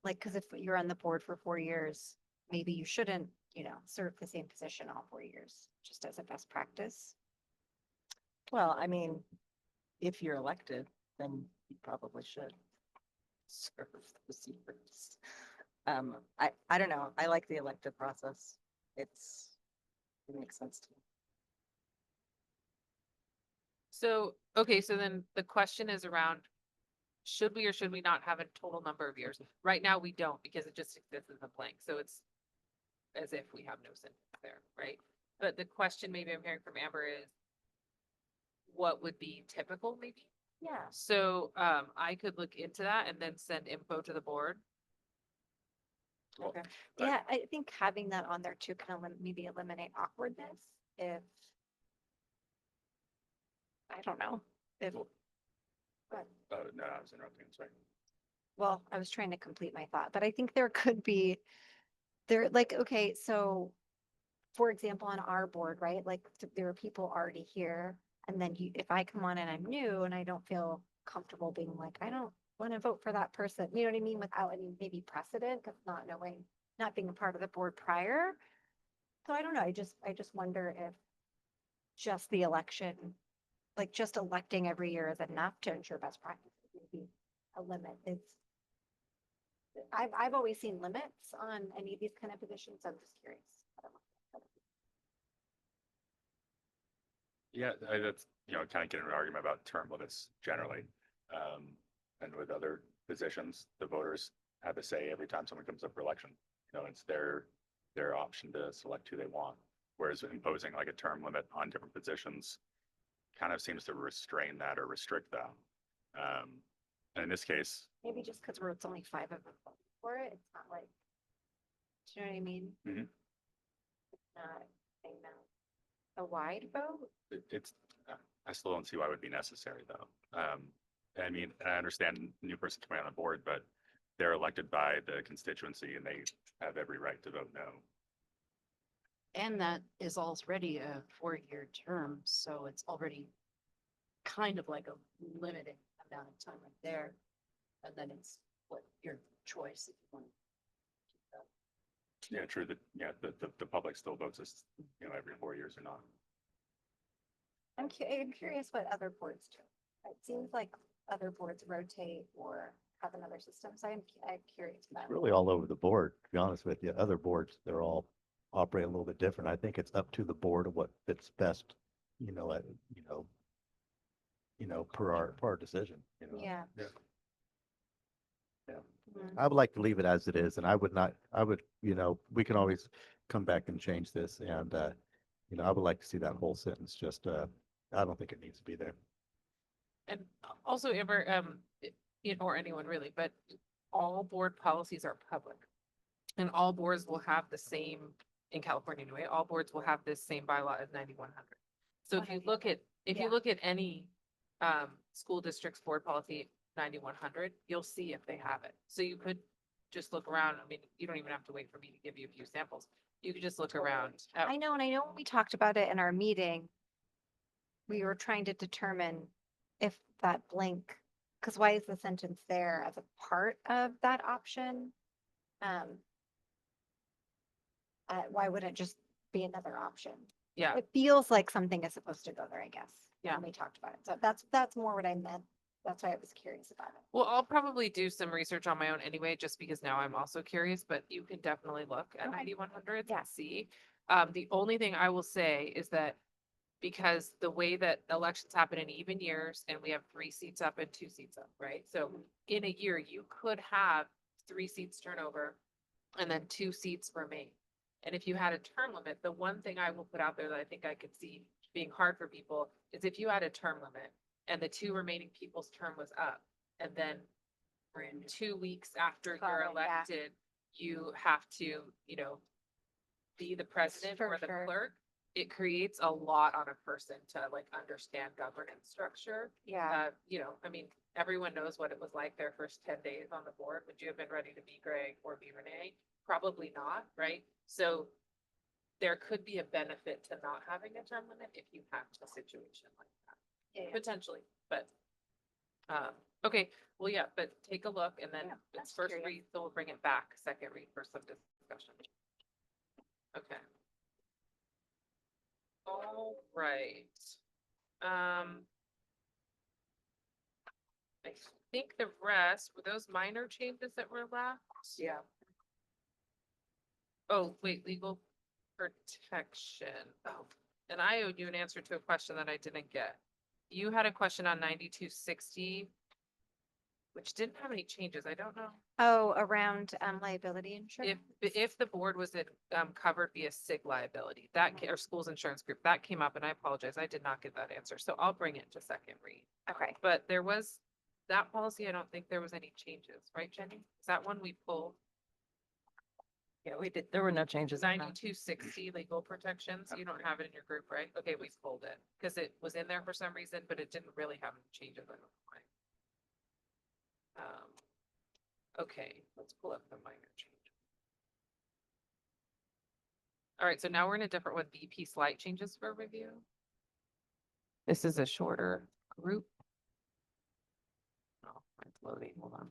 like, cause if you're on the board for 4 years, maybe you shouldn't, serve the same position all 4 years, just as a best practice. Well, I mean, if you're elected, then you probably should serve those years. I don't know. I like the elected process. It makes sense to me. So, okay, so then the question is around, should we or should we not have a total number of years? Right now, we don't because it just exists as a blank, so it's as if we have no sentence there, right? But the question maybe I'm hearing from Amber is, what would be typical maybe? Yeah. So, I could look into that and then send info to the board. Well, Okay. Yeah, I think having that on there too can maybe eliminate awkwardness if. I don't know, if. Well- But, No, I was interrupting, sorry. well, I was trying to complete my thought, but I think there could be, okay, so. For example, on our board, right, like there are people already here. And then if I come on and I'm new and I don't feel comfortable being like, I don't want to vote for that person, you know what I mean? Without any maybe precedent, because not being a part of the board prior. So I don't know, I just wonder if just the election, like just electing every year is enough to ensure best practice, maybe a limit is. I've always seen limits on any of these kind of positions, so I'm just curious. I don't know. Yeah, that's, kind of getting an argument about term limits generally. And with other positions, the voters have a say every time someone comes up for election. It's their option to select who they want. Whereas imposing like a term limit on different positions kind of seems to restrain that or restrict that. And in this case, Maybe just because it's only 5 of them for it, it's not like, do you know what I mean? Mhm. It's not a wide vote. it's, I still don't see why it would be necessary though. I mean, I understand new person coming on the board, but they're elected by the constituency and they have every right to vote no. And that is already a 4-year term, so it's already kind of like a limited amount of time right there. And then it's what your choice if you want. Yeah, true, that, yeah, the public still votes us, every 4 years or not. I'm curious what other boards do. It seems like other boards rotate or have another system, so I'm curious about It's really all over the board, to be honest with you. Other boards, they're all operate a little bit different. I think it's up to the board of what fits best, per our decision, Yeah. Yeah. Mhm. I would like to leave it as it is, and I would not, we can always come back and change this, and, I would like to see that whole sentence just, I don't think it needs to be there. And also, Amber, or anyone really, but all board policies are public. And all boards will have the same, in California anyway, all boards will have this same bylaw as 9100. So if you look at, any school district's board policy 9100, you'll see if they have it. So you could just look around. I mean, you don't even have to wait for me to give you a few samples. You could just look around. I know, and I know when we talked about it in our meeting, we were trying to determine if that blank, because why is the sentence there as a part of that option? Why wouldn't it just be another option? Yeah, It feels like something is supposed to go there, I guess. Yeah. When we talked about it. So that's more what I meant. That's why I was curious about it. well, I'll probably do some research on my own anyway, just because now I'm also curious, but you can definitely look at Okay. 9100s Yeah. and see. The only thing I will say is that because the way that elections happen in even years, and we have 3 seats up and 2 seats up, right? So in a year, you could have 3 seats turnover and then 2 seats remain. And if you had a term limit, the one thing I will put out there that I think I could see being hard for people is if you had a term limit and the 2 remaining people's term was up, and then 2 weeks after you're Following back. elected, you have to, be the president For or the sure. clerk. It creates a lot on a person to like understand governance structure. Yeah. I mean, everyone knows what it was like their first 10 days on the board. Would you have been ready to be Greg or be Renee? Probably not, right? So there could be a benefit to not having a term limit if you have a situation like that, Yeah. potentially, but. Okay, well, yeah, but take a look and then Yeah, it's that's first curious. read, so we'll bring it back, second read for some discussion. Okay. All right. I think the rest, were those minor changes that were left? Yeah. Oh, wait, legal protection. Oh, and I owed you an answer to a question that I didn't get. You had a question on 9260, which didn't have any changes. I don't know. Oh, around liability insurance? If the board was covered via SIG liability, or schools insurance group, that came up, and I apologize, I did not get that answer, so I'll bring it to second read. Okay. But there was, that policy, I don't think there was any changes, right, Jenny? Is that one we pulled? Yeah, we did. There were no changes. on that. 9260 legal protections, you don't have it in your group, right? Okay, we pulled it, because it was in there for some reason, but it didn't really have any changes, I don't know why. Okay, let's pull up the minor change. All right, so now we're in a different one, BP slight changes for review. This is a shorter group. Oh, it's loading, hold on.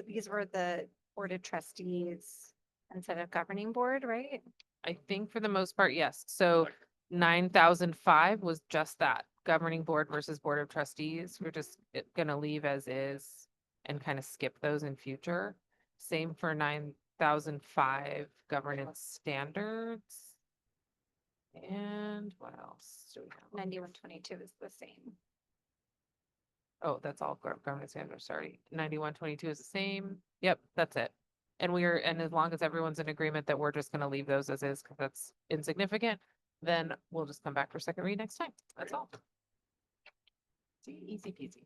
These were the board of trustees instead of governing board, right? I think for the most part, yes. So 9005 was just that, governing board versus board of trustees. We're just gonna leave as is and kind of skip those in future. Same for 9005 governance standards. And what else do we have? 9122 is the same. Oh, that's all governance standards, sorry. 9122 is the same. Yep, that's it. And as long as everyone's in agreement that we're just gonna leave those as is, because that's insignificant, then we'll just come back for second read next time. That's all. See, easy peasy.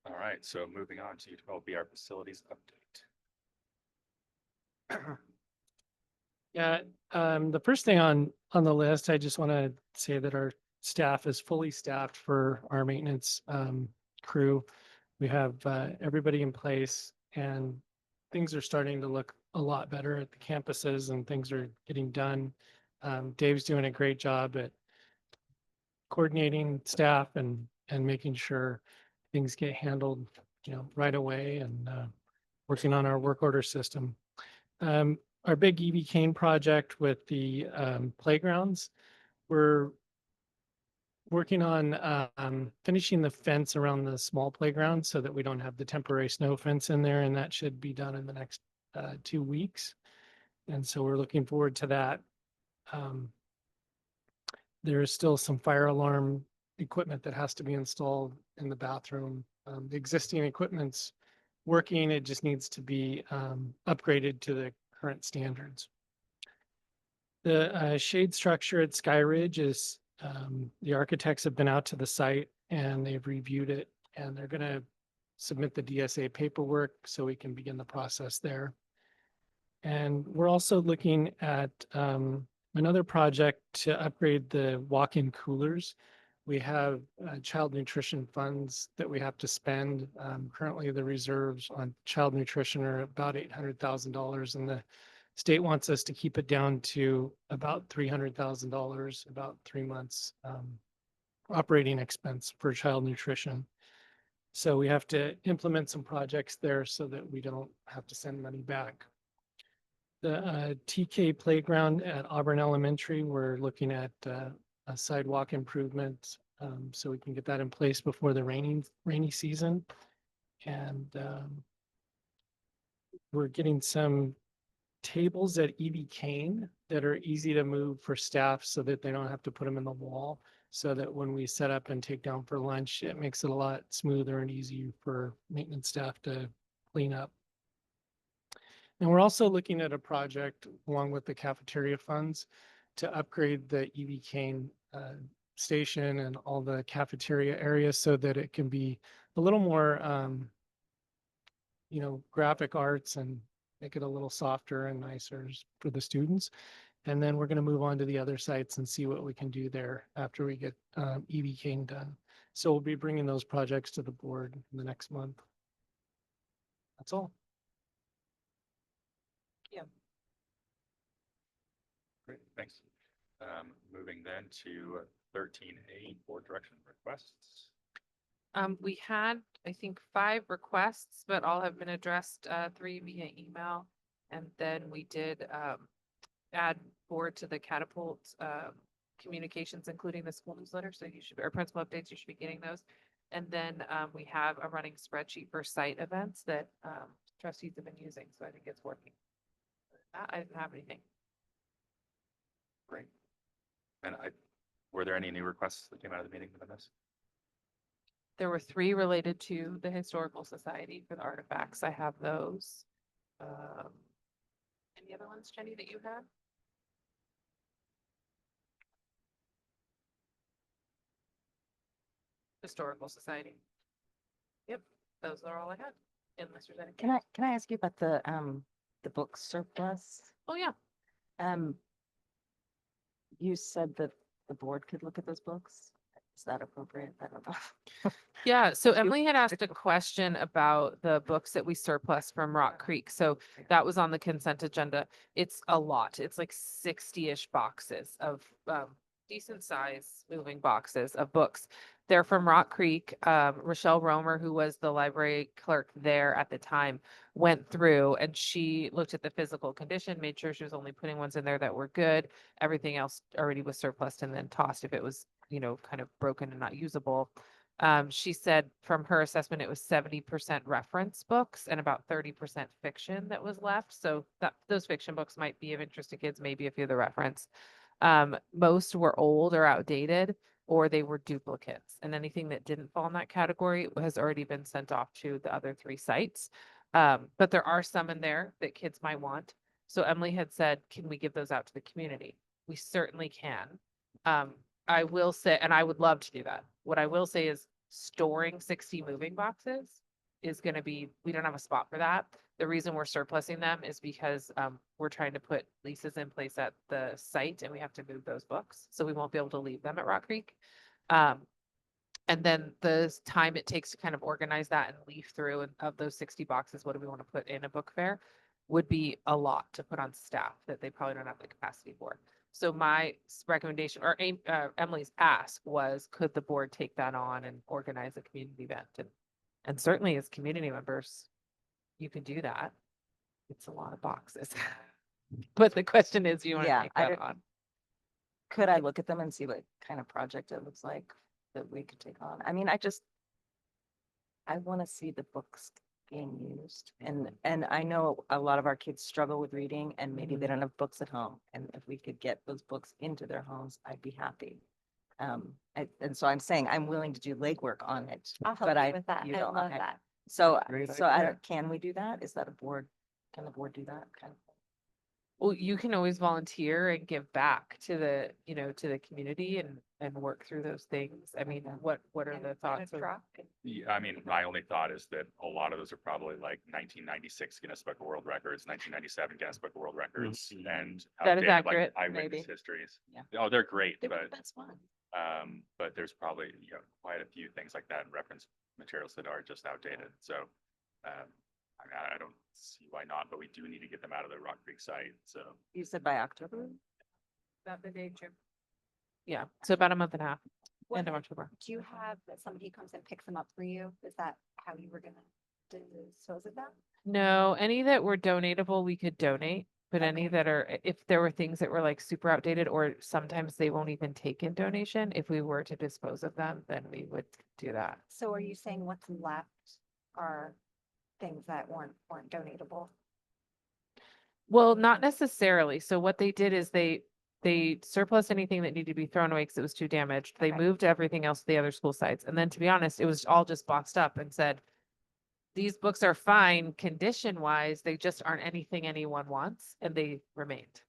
All right, so moving on to 12B, our facilities update. Yeah, the first thing on the list, I just want to say that our staff is fully staffed for our maintenance crew. We have everybody in place and things are starting to look a lot better at the campuses and things are getting done. Dave's doing a great job at coordinating staff and making sure things get handled, right away and working on our work order system. Our big EV Kane project with the playgrounds, we're working on finishing the fence around the small playground so that we don't have the temporary snow fence in there, and that should be done in the next 2 weeks. And so we're looking forward to that. There is still some fire alarm equipment that has to be installed in the bathroom. The existing equipment's working, it just needs to be upgraded to the current standards. The shade structure at Sky Ridge is, the architects have been out to the site and they've reviewed it, and they're gonna submit the DSA paperwork so we can begin the process there. And we're also looking at another project to upgrade the walk-in coolers. We have child nutrition funds that we have to spend. Currently, the reserves on child nutrition are about $800,000, and the state wants us to keep it down to about $300,000, about 3 months operating expense for child nutrition. So we have to implement some projects there so that we don't have to send money back. The TK playground at Auburn Elementary, we're looking at a sidewalk improvement so we can get that in place before the rainy season. And we're getting some tables at EB Kane that are easy to move for staff so that they don't have to put them in the wall, so that when we set up and take down for lunch, it makes it a lot smoother and easier for maintenance staff to clean up. And we're also looking at a project along with the cafeteria funds to upgrade the EB Kane station and all the cafeteria areas so that it can be a little more, graphic arts and make it a little softer and nicer for the students. And then we're going to move on to the other sites and see what we can do there after we get EB Kane done. So we'll be bringing those projects to the board in the next month. That's all. Great, thanks. Moving then to 13A, board direction requests. We had, I think, 5 requests, but all have been addressed, 3 via email. And then we did add board to the catapult communications, including the school newsletter. So you should, or principal updates, you should be getting those. And then we have a running spreadsheet for site events that trustees have been using. So I think it's working. I didn't have anything. Great. And were there any new requests that came out of the meeting that I missed? There were 3 related to the Historical Society for the artifacts. I have those. Any other ones, Jenny, that you have? Historical Society. Yep, those are all I had. Unless there's any. Can I ask you about the book surplus? Oh, yeah. You said that the board could look at those books. Is that appropriate? I don't know. Yeah, so Emily had asked a question about the books that we surplus from Rock Creek. So that was on the consent agenda. It's a lot. It's like 60-ish boxes of decent size moving boxes of books. They're from Rock Creek. Rochelle Romer, who was the library clerk there at the time, went through and she looked at the physical condition, made sure she was only putting ones in there that were good. Everything else already was surplused and then tossed if it was, kind of broken and not usable. She said from her assessment, it was 70% reference books and about 30% fiction that was left. So those fiction books might be of interest to kids, maybe a few of the reference. Most were old or outdated, or they were duplicates, and anything that didn't fall in that category has already been sent off to the other 3 sites. But there are some in there that kids might want. So Emily had said, can we give those out to the community? We certainly can. I will say, and I would love to do that. What I will say is storing 60 moving boxes is going to be, we don't have a spot for that. The reason we're surplusing them is because we're trying to put leases in place at the site and we have to move those books. So we won't be able to leave them at Rock Creek. And then the time it takes to kind of organize that and leaf through of those 60 boxes, what do we want to put in a book fair? would be a lot to put on staff that they probably don't have the capacity for. So my recommendation or Emily's ask was, could the board take that on and organize a community event? And certainly as community members, you can do that. It's a lot of boxes. But the question is, do you want to Yeah, take I that don't- on? Could I look at them and see what kind of project it looks like that we could take on? I mean, I want to see the books being used. And I know a lot of our kids struggle with reading and maybe they don't have books at home. And if we could get those books into their homes, I'd be happy. And so I'm saying I'm willing to do legwork on it. I'll help but you I- with that. you I don't, love okay. that. So, Great so I idea. don't, can we do that? Is that a board? Can the board do that kind of? Well, you can always volunteer and give back to the, to the community and work through those things. I mean, what are And the get a thoughts of? truck. Yeah, I mean, my only thought is that a lot of those are probably like 1996 Guinness Book of World Records, 1997 Guinness Book of World Records, and That is outdated, like, accurate, eyewitness maybe. histories. Yeah. Oh, they're great, They were but the best one. but there's probably, quite a few things like that and reference materials that are just outdated. So, I mean, I don't see why not, but we do need to get them out of the Rock Creek site. So, You said by October? About the day, Jim. Yeah, so about a month and a half, What- end of October. Do you have that somebody comes and picks them up for you? Is that how you were gonna dispose of them? No, any that were donatable, we could donate, but any that are, if there were things that were like super outdated, or sometimes they won't even take in donation, if we were to dispose of them, then we would do that. So are you saying what's left are things that weren't donatable? Well, not necessarily. So what they did is they surplus anything that needed to be thrown away because it was too damaged. They Okay. moved everything else to the other school sites. And then, to be honest, it was all just boxed up and said, these books are fine condition wise, they just aren't anything anyone wants, and they remained.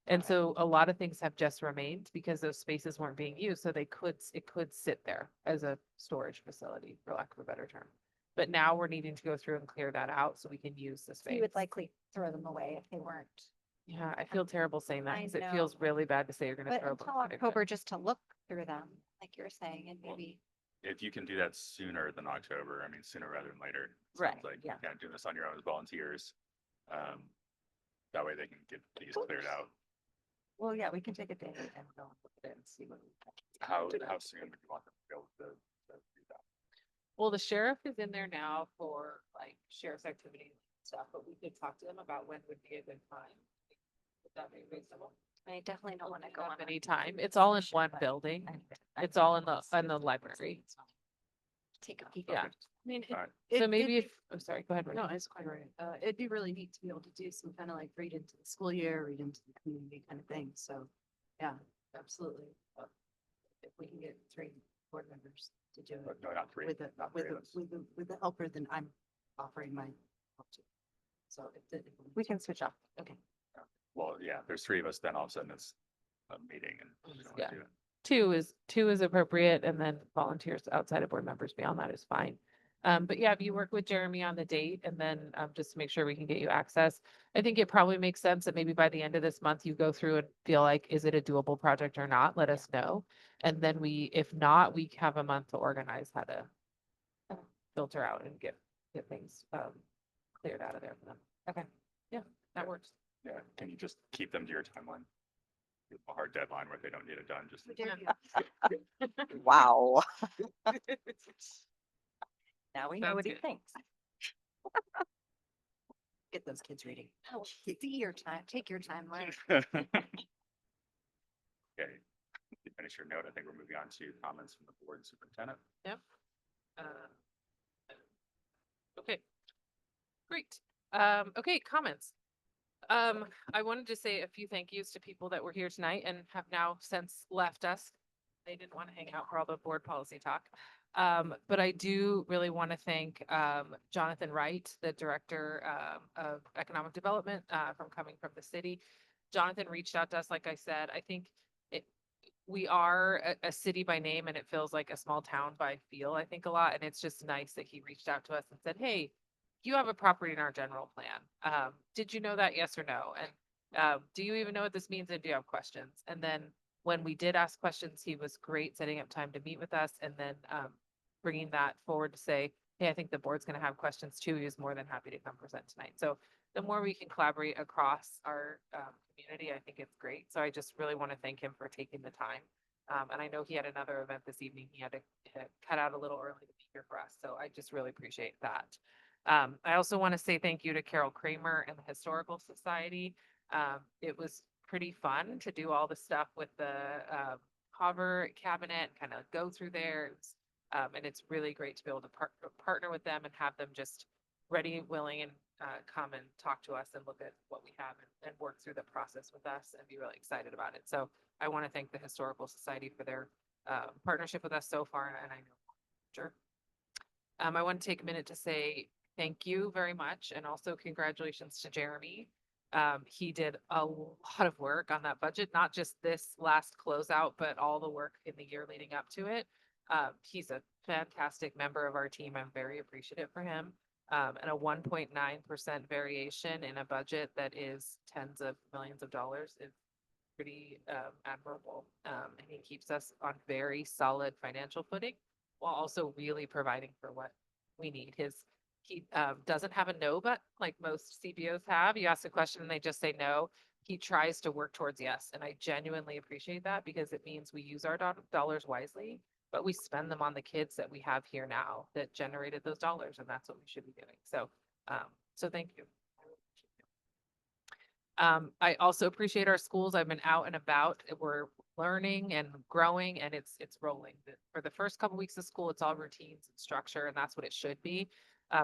And Okay. so a lot of things have just remained because those spaces weren't being used, so it could sit there as a storage facility, for lack of a better term. But now we're needing to go through and clear that out so we can use the So space. you would likely throw them away if they weren't. Yeah, I feel terrible saying that I because it feels know. really bad to say you're gonna But throw. until books away, but- October, just to look through them, like you're saying, and maybe. if you can do that sooner than October, I mean, sooner rather than later. it Right, sounds Like yeah. you can't do this on your own as volunteers. That way they can get these cleared out. Well, yeah, we can take a day and go look at it and see what. How soon would you want them to be able to do that? Well, the sheriff is in there now for like sheriff's activities and stuff, but we could talk to them about when would be a good time. Would that be reasonable? I definitely don't want to go on Any time. It's all in one But building. I It's think all in let's the see if library. take a peek. Yeah. Okay. I mean, Alright. So maybe if, oh, sorry, go ahead. No, Rachel. it's quite right. It'd be really neat to be able to do some kind of like read into the school year, read into the community kind of thing. So, yeah, absolutely. If we can get 3 board members to do it No, not three. with the, not with three the, of us. with the helper, then I'm offering my help too. So if We can switch off. Okay. Well, yeah, there's 3 of us, then all of a sudden it's a meeting and. we don't wanna Yeah. do it. Two is appropriate, and then volunteers outside of board members beyond that is fine. But yeah, if you work with Jeremy on the date and then just to make sure we can get you access. I think it probably makes sense that maybe by the end of this month, you go through and feel like, is it a doable project or not? Let us know. And then if not, we have a month to organize how to filter out and get things cleared out of there for them. Okay. Yeah, that works. Yeah, can you just keep them to your timeline? Give a hard deadline where they don't need it done, just. Wow. Now we know Sounds what he good. thinks. get those kids reading. Oh, see your time, take your time, Larry. Okay. You finish your note. I think we're moving on to comments from the board and superintendent. Okay. Great. Okay, comments. I wanted to say a few thank yous to people that were here tonight and have now since left us. They didn't want to hang out for all the board policy talk. But I do really want to thank Jonathan Wright, the Director of Economic Development from coming from the city. Jonathan reached out to us, like I said. I think we are a city by name and it feels like a small town by feel, I think a lot. And it's just nice that he reached out to us and said, hey, you have a property in our general plan. Did you know that? Yes or no? And do you even know what this means? And do you have questions? And then when we did ask questions, he was great setting up time to meet with us and then bringing that forward to say, hey, I think the board's going to have questions too. He was more than happy to come present tonight. So the more we can collaborate across our community, I think it's great. So I just really want to thank him for taking the time. And I know he had another event this evening. He had to cut out a little early to be here for us. So I just really appreciate that. I also want to say thank you to Carol Kramer and the Historical Society. It was pretty fun to do all the stuff with the hover cabinet, kind of go through there. And it's really great to be able to partner with them and have them just ready, willing, and come and talk to us and look at what we have and work through the process with us and be really excited about it. So I want to thank the Historical Society for their partnership with us so far, and I know. Sure. I want to take a minute to say thank you very much, and also congratulations to Jeremy. He did a lot of work on that budget, not just this last closeout, but all the work in the year leading up to it. He's a fantastic member of our team. I'm very appreciative for him. And a 1.9% variation in a budget that is tens of millions of dollars is pretty admirable. And he keeps us on very solid financial footing while also really providing for what we need. He doesn't have a no, but like most CBOs have, you ask a question and they just say no. He tries to work towards yes. And I genuinely appreciate that because it means we use our dollars wisely, but we spend them on the kids that we have here now that generated those dollars. And that's what we should be doing. So, so thank you. I also appreciate our schools. I've been out and about. We're learning and growing, and it's rolling. For the first couple weeks of school, it's all routines and structure, and that's what it should be.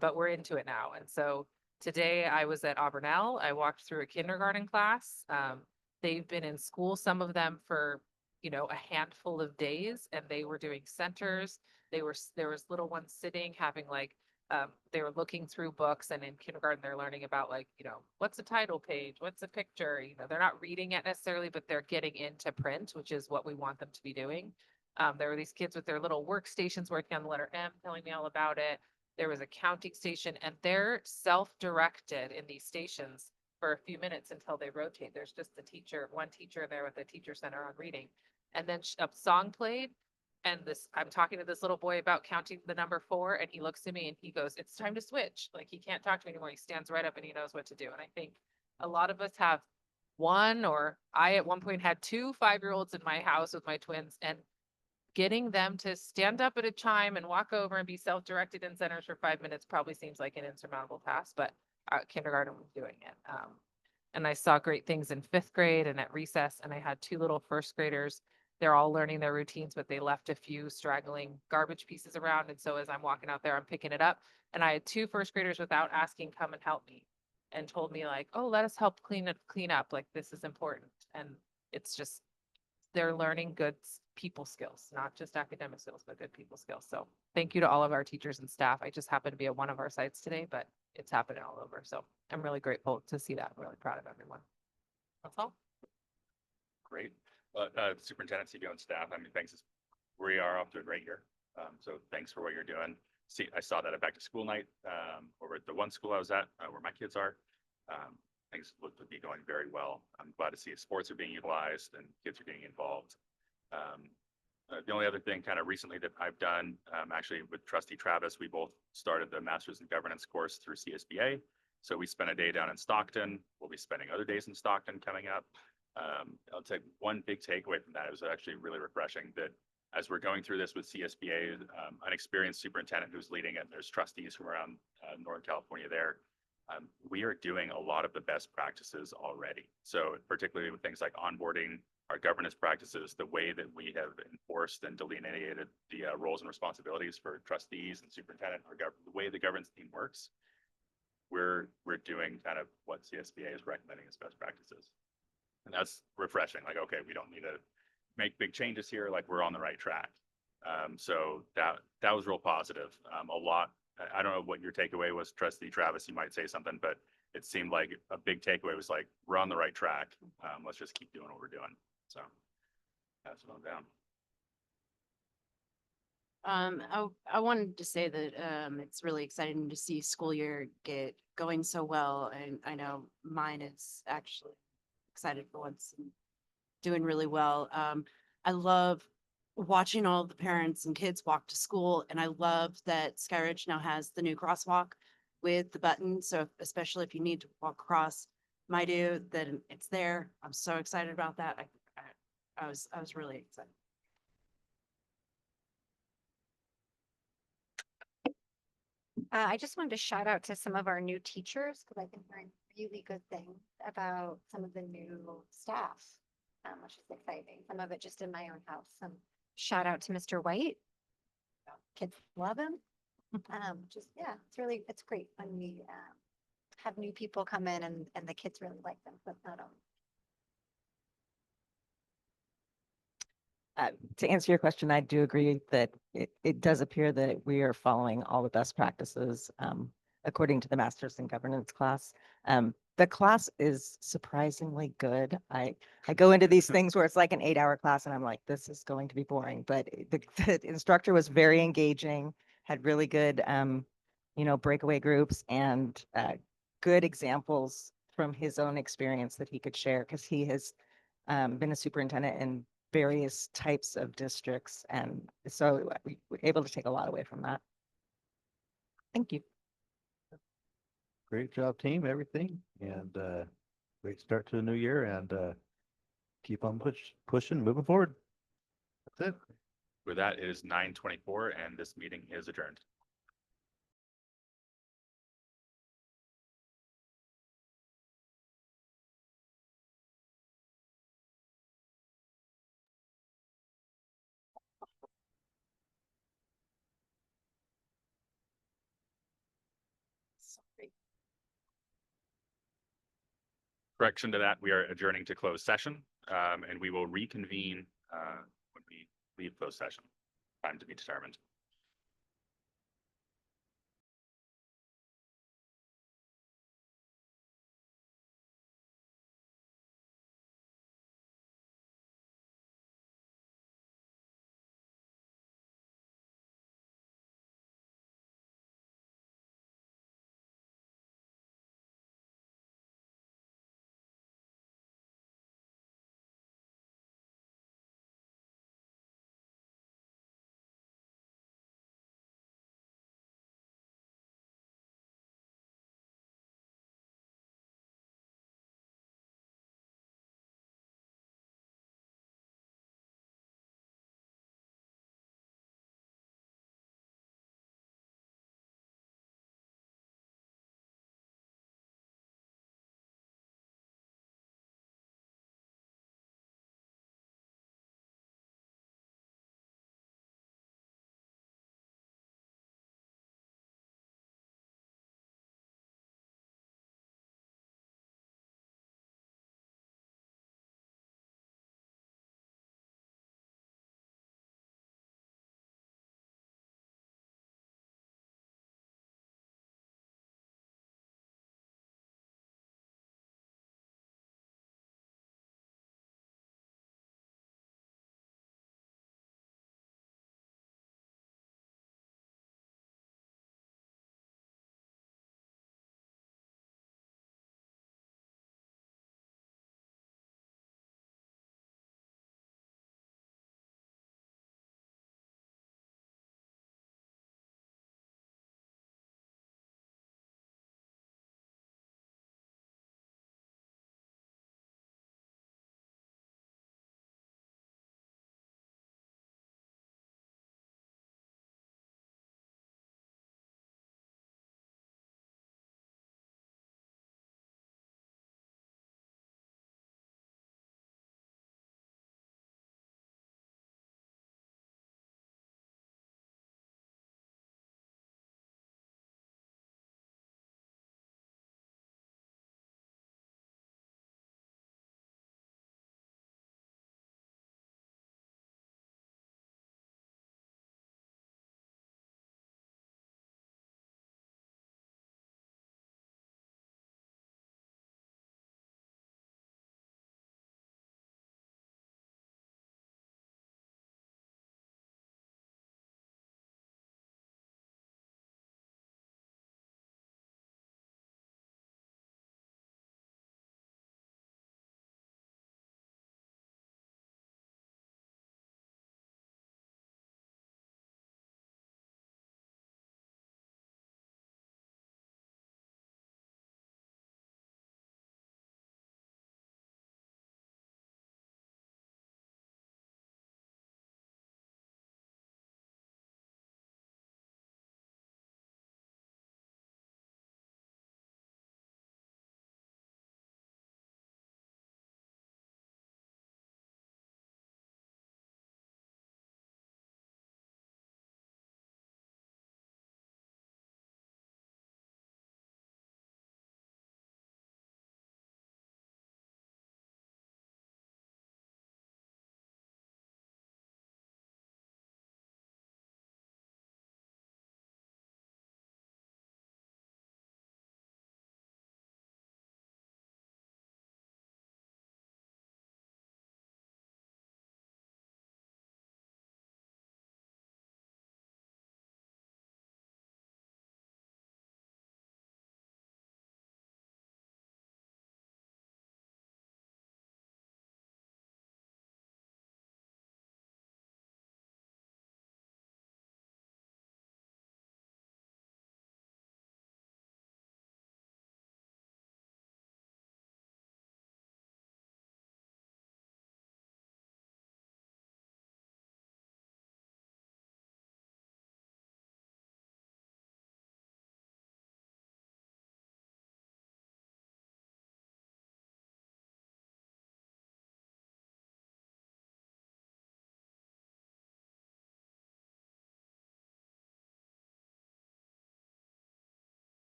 But we're into it now. And so today I was at Auburn. I walked through a kindergarten class. They've been in school, some of them for, a handful of days, and they were doing centers. There was little ones sitting, having they were looking through books, and in kindergarten, they're learning about what's a title page? What's a picture? They're not reading it necessarily, but they're getting into print, which is what we want them to be doing. There were these kids with their little workstations working on the letter M, telling me all about it. There was a counting station, and they're self-directed in these stations for a few minutes until they rotate. There's just one teacher there with a teacher center on reading. And then a song played, and I'm talking to this little boy about counting the number 4, and he looks at me and he goes, "It's time to switch." Like, he can't talk to me anymore. He stands right up and he knows what to do. And I think a lot of us have one, or I at one point had 2 5-year-olds in my house with my twins, and getting them to stand up at a chime and walk over and be self-directed in centers for 5 minutes probably seems like an insurmountable task, but kindergarten was doing it. And I saw great things in 5th grade and at recess, and I had 2 little 1st graders. They're all learning their routines, but they left a few straggling garbage pieces around. And so as I'm walking out there, I'm picking it up. And I had 2 1st graders without asking, come and help me, and told me oh, let us help clean up. Like, this is important. And it's just, they're learning good people skills, not just academic skills, but good people skills. So thank you to all of our teachers and staff. I just happened to be at one of our sites today, but it's happening all over. So I'm really grateful to see that. I'm really proud of everyone. That's all. Great. Superintendent, CBO, and staff, thanks. We are off to a great year. So thanks for what you're doing. I saw that at back to school night over at the one school I was at where my kids are. Things look to be going very well. I'm glad to see sports are being utilized and kids are getting involved. The only other thing kind of recently that I've done, actually with Trustee Travis, we both started the Masters in Governance course through CSBA. So we spent a day down in Stockton. We'll be spending other days in Stockton coming up. I'll take one big takeaway from that. It was actually really refreshing that as we're going through this with CSBA, an experienced superintendent who's leading it, there's trustees from around Northern California there. We are doing a lot of the best practices already. So particularly with things like onboarding, our governance practices, the way that we have enforced and delineated the roles and responsibilities for trustees and superintendent, the way the governance team works, we're doing kind of what CSBA is recommending as best practices. And that's refreshing. Like, okay, we don't need to make big changes here. Like, we're on the right track. So that was real positive. A lot. I don't know what your takeaway was, Trustee Travis. You might say something, but it seemed like a big takeaway was like, we're on the right track. Let's just keep doing what we're doing. So that's what I'm down. I wanted to say that it's really exciting to see school year get going so well, and I know mine is actually excited for once and doing really well. I love watching all the parents and kids walk to school, and I love that Skyridge now has the new crosswalk with the button. So especially if you need to walk across my then it's there. I'm so excited about that. I was really excited. I just wanted to shout out to some of our new teachers because I think they're really good things about some of the new staff, which is exciting. Some of it just in my own house. Some shout out to Mr. White. Kids love him. Just yeah, it's great when we have new people come in and the kids really like them. But not only. To answer your question, I do agree that it does appear that we are following all the best practices according to the Masters in Governance class. The class is surprisingly good. I go into these things where it's like an 8-hour class and I'm like, this is going to be boring, but the instructor was very engaging, had really good, breakaway groups and good examples from his own experience that he could share because he has been a superintendent in various types of districts. And so we were able to take a lot away from that. Thank you. Great job, team, everything, and great start to the new year, and keep on pushing, moving forward. That's it. With that, it is 9:24 and this meeting is adjourned. Correction to that, we are adjourning to closed session, and we will reconvene when we leave closed session. Time to be determined.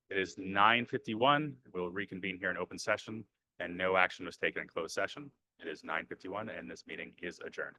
It is 9:51. We'll reconvene here in open session and no action was taken in closed session. It is 9:51 and this meeting is adjourned.